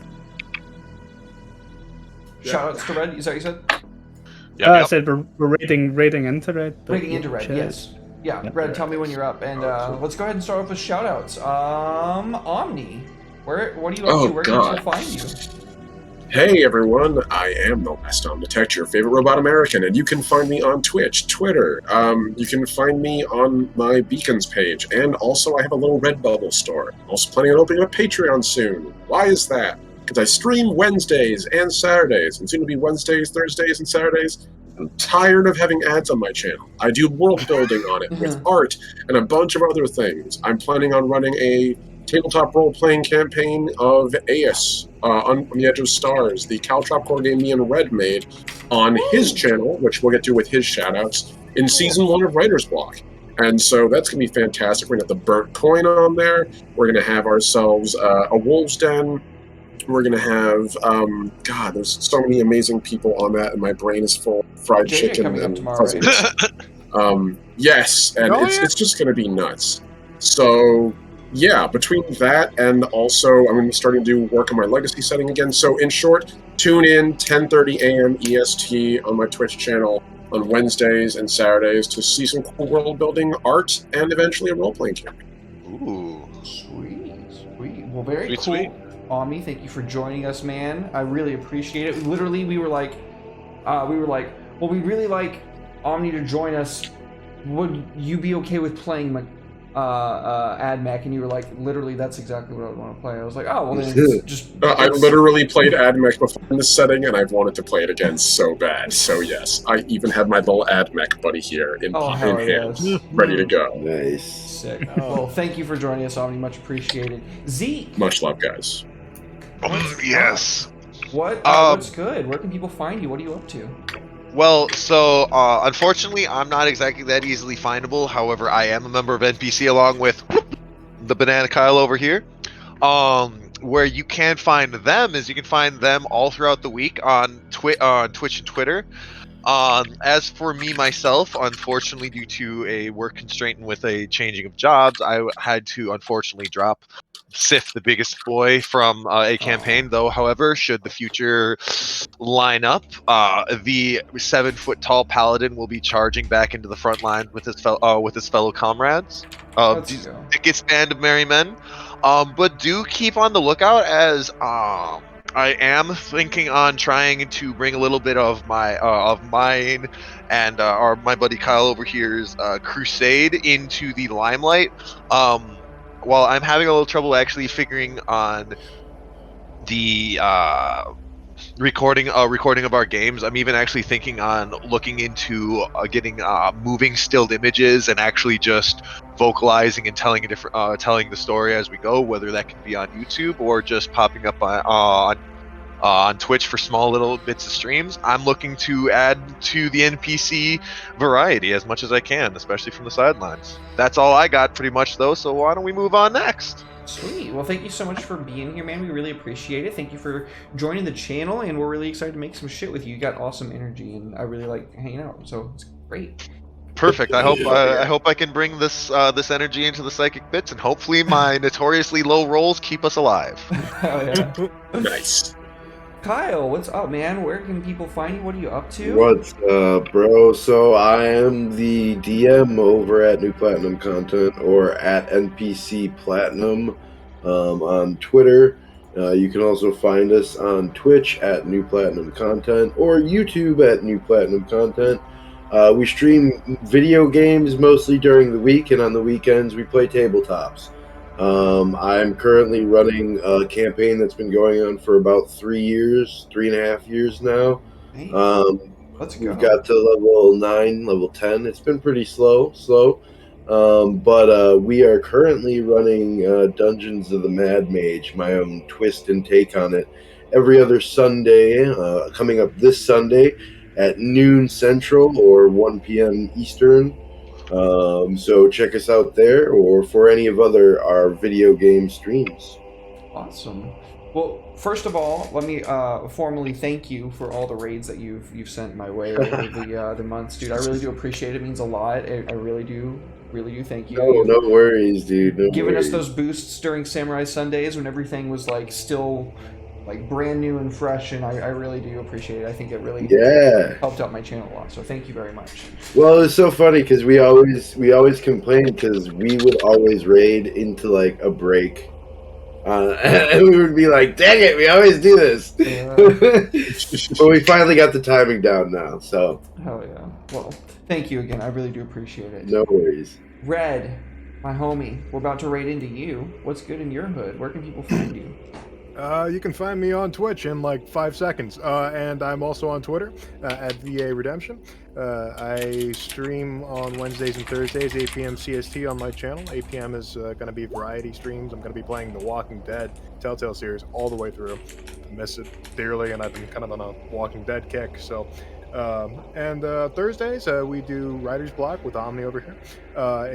shout outs to Red. Is that what you said? I said we're raiding into red. but Rating yeah, into Red. shit. Yes. Yeah, Yep. Red. Tell me when you're up, and let's go ahead and start off with shout outs. Omni, what are you up Oh, to? Where can God. people find you? Hey everyone, I am the last Omnitect, your favorite robot American, and you can find me on Twitch, Twitter. You can find me on my Beacons page, and also I have a little Redbubble store. I'm also planning on opening a Patreon soon. Why is that? Because I stream Wednesdays and Saturdays, and soon to be Wednesdays, Thursdays, and Saturdays. I'm tired of having ads on my channel. I do world building on it with art and a bunch of other things. I'm planning on running a tabletop role-playing campaign of Aeus on the Edge of Stars, the Caltrop core game me and Red made on his channel, which we'll get to with his shoutouts, in Season 1 of Writer's Block. And so that's going to be fantastic. We're going to have the Burnt Coin on there. We're going to have ourselves a Wolves Den, We're gonna have God. There's so many amazing people on that, and my brain is full of fried JJ chicken coming up and tomorrow, right? fuzzies. Yes, and Oh, it's yeah. it's just gonna be nuts. So yeah, between that and also I'm gonna be starting to do work on my legacy setting again. So in short, tune in 10:30 a.m. EST on my Twitch channel on Wednesdays and Saturdays to see some cool world building art and eventually a role playing campaign. Ooh. Sweet. Well, very Sweet, cool. sweet. Ami, thank you for joining us, man. I really appreciate it. Literally, we were like, well, we'd really like Omni to join us. Would you be okay with playing AdMech? And you were like, literally, that's exactly what I would want to play. I was like, oh, well, then it's just. I literally played AdMech before in this setting, and I've wanted to play it again so bad. So yes, I even have my little AdMech buddy here in hell hand, yes. ready to go. Nice. Sick. Well, thank you for joining us, Omni. Much appreciated. Zeke. Much love, guys. Yes. What's good? Where can people find you? What are you up to? Well, so unfortunately, I'm not exactly that easily findable. However, I am a member of NPC along with the Banana Kyle over here. Where you can find them is you can find them all throughout the week on Twitch and Twitter. As for me myself, unfortunately, due to a work constraint and with a changing of jobs, I had to unfortunately drop Sif, the biggest boy, from a campaign. Though, however, should the future line up, the 7-foot tall paladin will be charging back into the front line with his fellow comrades. Let's These go. thickest band of merry men. But do keep on the lookout as I am thinking on trying to bring a little bit of mine and my buddy Kyle over here's crusade into the limelight. While I'm having a little trouble actually figuring on the recording of our games, I'm even actually thinking on looking into getting moving stilled images and actually just vocalizing and telling telling the story as we go, whether that can be on YouTube or just popping up on Twitch for small little bits of streams. I'm looking to add to the NPC variety as much as I can, especially from the sidelines. That's all I got pretty much though, so why don't we move on next? Sweet. Well, thank you so much for being here, man. We really appreciate it. Thank you for joining the channel, and we're really excited to make some shit with you. You got awesome energy, and I really like hanging out, so it's great. Perfect. I hope I can bring this energy into the psychic bits, and hopefully my notoriously low rolls keep us alive. Hell yeah. Nice. Kyle, what's up, man? Where can people find you? What are you up to? What's up, bro? So I am the DM over at New Platinum Content, or at NPC Platinum on Twitter. You can also find us on Twitch at New Platinum Content or YouTube at New Platinum Content. We stream video games mostly during the week, and on the weekends we play tabletops. I'm currently running a campaign that's been going on for about 3.5 years now. Hey, let's go. We've got to level 9, level 10. It's been pretty slow. But we are currently running Dungeons of the Mad Mage, my own twist and take on it, every other Sunday, coming up this Sunday at noon Central or 1 p.m. Eastern. So check us out there or for any of our video game streams. Awesome. Well, first of all, let me formally thank you for all the raids that you've sent my way over the months, dude. I really do appreciate it. It means a lot. I really do. Thank you. No worries, dude. Giving us those boosts during Samurai Sundays when everything was like still like brand new and fresh, and I really do appreciate it. I think it really helped out my channel a lot. So thank you very much. Well, it's so funny because we always complain because we would always raid into like a break. And we would be like, dang it, we always do this. Yeah. But we finally got the timing down now, so. Hell yeah. Well, thank you again. I really do appreciate it. No worries. Red, my homie, we're about to raid into you. What's good in your hood? Where can people find you? You can find me on Twitch in like 5 seconds, and I'm also on Twitter at VA Redemption. I stream on Wednesdays and Thursdays, 8 p.m. CST on my channel. 8 p.m. is going to be variety streams. I'm going to be playing The Walking Dead Telltale series all the way through. I miss it dearly, and I've been kind of on a Walking Dead kick. So, and Thursdays we do Writer's Block with Omni over here.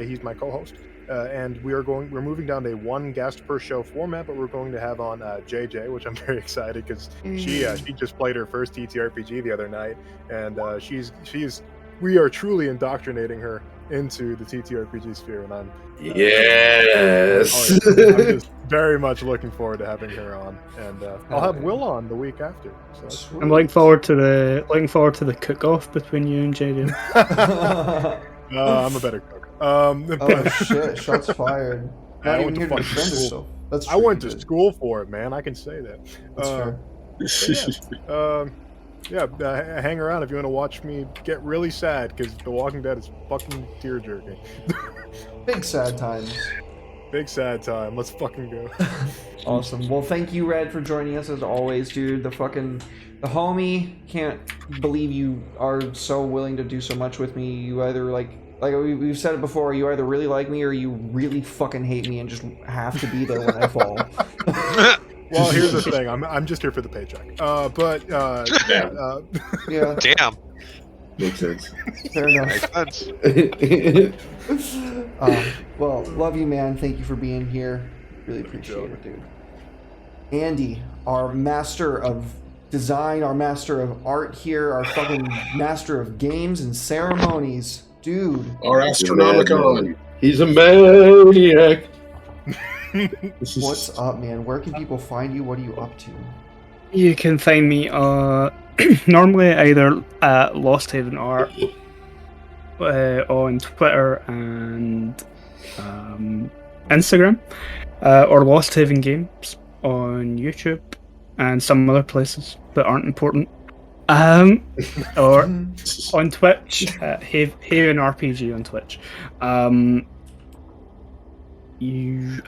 He's my co-host. and we're moving down a one guest per show format, but we're going to have on JJ, which I'm very excited because she just played her first TTRPG the other night, and we are truly indoctrinating her into the TTRPG sphere, and I'm Yes. I'm just very much looking forward to having her on, and I'll have Will on the week after. So. I'm looking forward to the cook-off between you and JJ. I'm a better cook. Oh shit! Shots fired. I Not went even to here to fucking defend school. yourself. That's I true, went you to did. school for it, man. I can say that. That's fair. Hang around if you want to watch me get really sad because The Walking Dead is fucking tear-jerking. Big sad times. Big sad time. Let's fucking go. Awesome. Well, thank you, Red, for joining us as always, dude. The homie. Can't believe you are so willing to do so much with me. You either like we've said it before. You either really like me or you really fucking hate me and just have to be there when I fall. Well, here's the thing. I'm just here for the paycheck. Yeah. Damn. Makes sense. Fair enough. Makes sense. Well, love you, man. Thank you for being here. Really appreciate it, dude. Andy, our master of design, our master of art here, our fucking master of games and ceremonies, dude. Our Astronomicon. He's a maniac. What's up, man? Where can people find you? What are you up to? You can find me normally either at Lost Haven Art on Twitter and Instagram, or Lost Haven Games on YouTube and some other places that aren't important. Or on Twitch, Haven RPG on Twitch.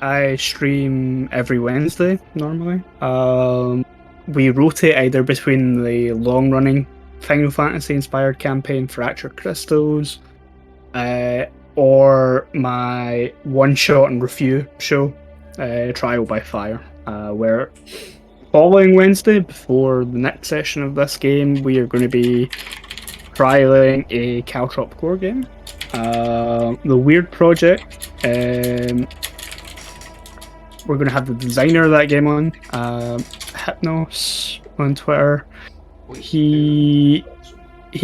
I stream every Wednesday normally. We rotate either between the long-running Final Fantasy inspired campaign Fracture Crystals, or my one-shot and review show, Trial by Fire, where following Wednesday, before the next session of this game, we are going to be trialing a Caltrop core game. The Weird Project. We're going to have the designer of that game on, Hypnos on Twitter. He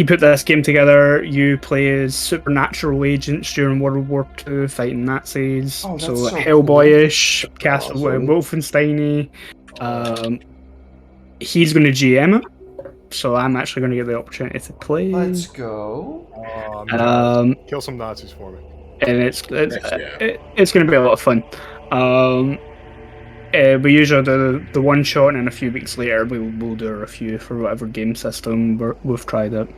put this game together. You play as supernatural agents during World War II fighting Nazis. Oh, that's so so Hellboyish, Castle Awesome. Wolfenstein-y. He's going to GM it, so I'm actually going to get the opportunity to play. Let's go. Kill some Nazis for me. And it's going Yeah. to be a lot of fun. We usually do the one shot, and then a few weeks later we'll do a review for whatever game system we've tried out.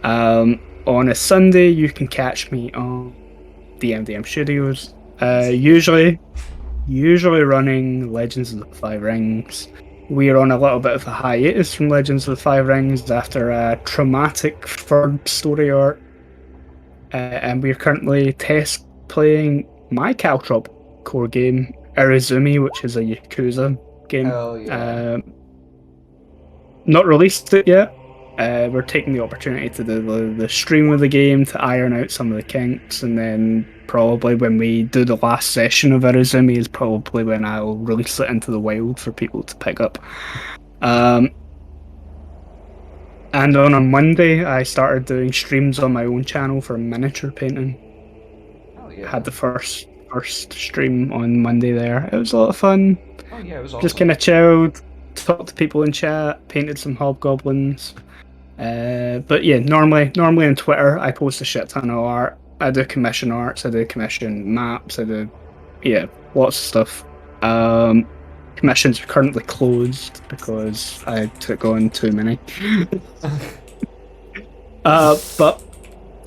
On a Sunday, you can catch me on DMDM Studios. Usually running Legends of the Five Rings. We're on a little bit of a hiatus from Legends of the Five Rings after a traumatic third story arc, and we're currently test playing my Caltrop core game, Heresy, which is a Yakuza game. Hell yeah. Not released it yet. We're taking the opportunity to do the stream of the game to iron out some of the kinks, and then probably when we do the last session of Heresy is probably when I'll release it into the wild for people to pick up. And on a Monday, I started doing streams on my own channel for miniature painting. Hell yeah. Had the first stream on Monday there. It was a lot of fun. Oh yeah, it was awesome. Just kind of chilled, talked to people in chat, painted some hobgoblins. But yeah, normally on Twitter I post a shit ton of art. I do commission arts, I do commission maps, I do lots of stuff. Commissions are currently closed because I took on too many. But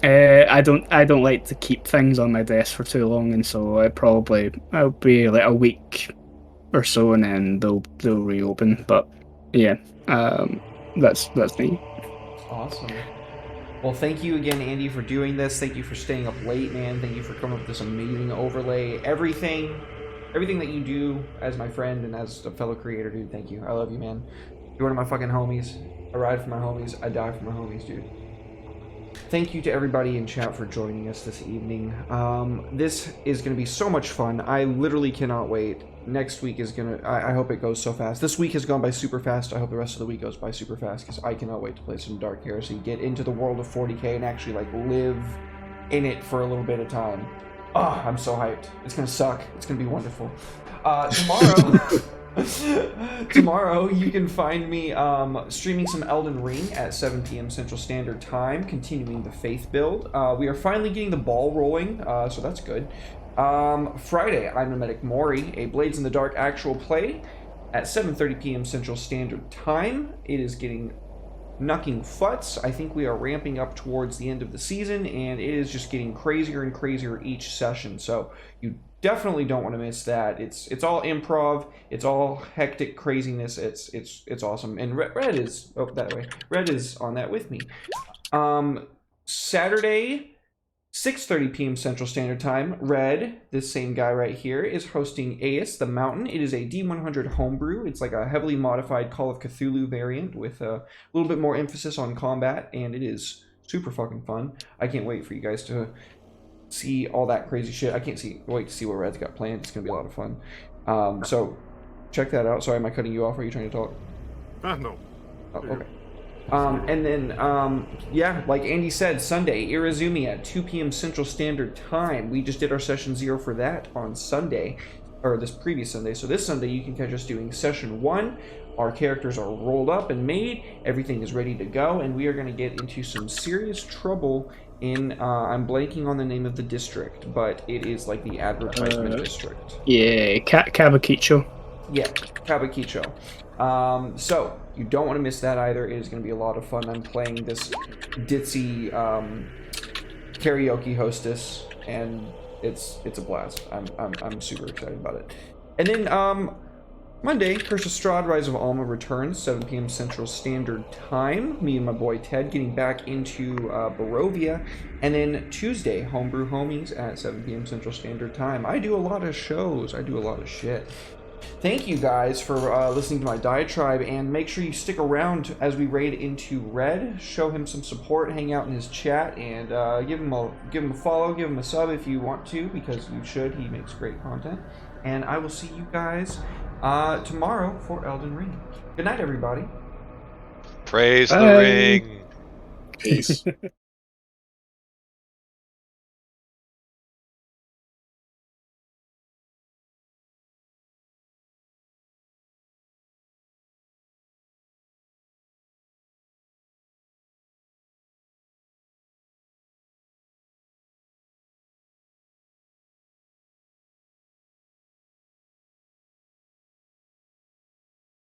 I don't like to keep things on my desk for too long, and so I'll be like a week or so, and then they'll reopen. But yeah, that's me. Awesome. Well, thank you again, Andy, for doing this. Thank you for staying up late, man. Thank you for coming up with this amazing overlay. Everything that you do as my friend and as a fellow creator, dude. Thank you. I love you, man. You're one of my fucking homies. I ride for my homies. I die for my homies, dude. thank you to everybody in chat for joining us this evening. This is going to be so much fun. I literally cannot wait. Next week is going to... I hope it goes so fast. This week has gone by super fast. I hope the rest of the week goes by super fast because I cannot wait to play some Dark Heresy, get into the world of 40k, and actually like live in it for a little bit of time. Oh, I'm so hyped. It's going to suck. It's going to be wonderful. Tomorrow you can find me streaming some Elden Ring at 7 p.m. Central Standard Time, continuing the Faith build. We are finally getting the ball rolling, so that's good. Friday, I'm Nomadic Mori, a Blades in the Dark actual play at 7:30 p.m. Central Standard Time. It is getting knucking futs. I think we are ramping up towards the end of the season, and it is just getting crazier and crazier each session, so you definitely don't want to miss that. It's all improv, it's all hectic craziness. It's awesome. And Red is Red is on that with me. Saturday, 6:30 p.m. Central Standard Time, Red, this same guy right here, is hosting Aeus the Mountain. It is a D100 homebrew. It's like a heavily modified Call of Cthulhu variant with a little bit more emphasis on combat, and it is super fucking fun. I can't wait for you guys to see all that crazy shit. I can't wait to see what Red's got planned. It's gonna be a lot of fun. So check that out. Sorry, am I cutting you off? Are you trying to talk? No. Oh, okay. And then, yeah, like Andy said, Sunday, Irizumi at 2 p.m. Central Standard Time. We just did our session 0 for that on Sunday, or this previous Sunday. So this Sunday, you can catch us doing session 1. Our characters are rolled up and made. Everything is ready to go, and we are going to get into some serious trouble in, I'm blanking on the name of the district, but it is like the advertisement district. Yeah, Kabukicho. Yeah, Kabukicho. So you don't want to miss that either. It is going to be a lot of fun. I'm playing this ditzy karaoke hostess, and it's a blast. I'm super excited about it. And then Monday, Curse of Strahd, Rise of Alma returns, 7 p.m. Central Standard Time. Me and my boy Ted getting back into Barovia. And then Tuesday, Homebrew Homies at 7 p.m. Central Standard Time. I do a lot of shows. I do a lot of shit. Thank you guys for listening to my diatribe, and make sure you stick around as we raid into Red. Show him some support, hang out in his chat, and give him a follow, give him a sub if you want to, because you should. He makes great content. And I will see you guys tomorrow for Elden Ring. Good night, everybody. Praise the Bye. ring. Peace.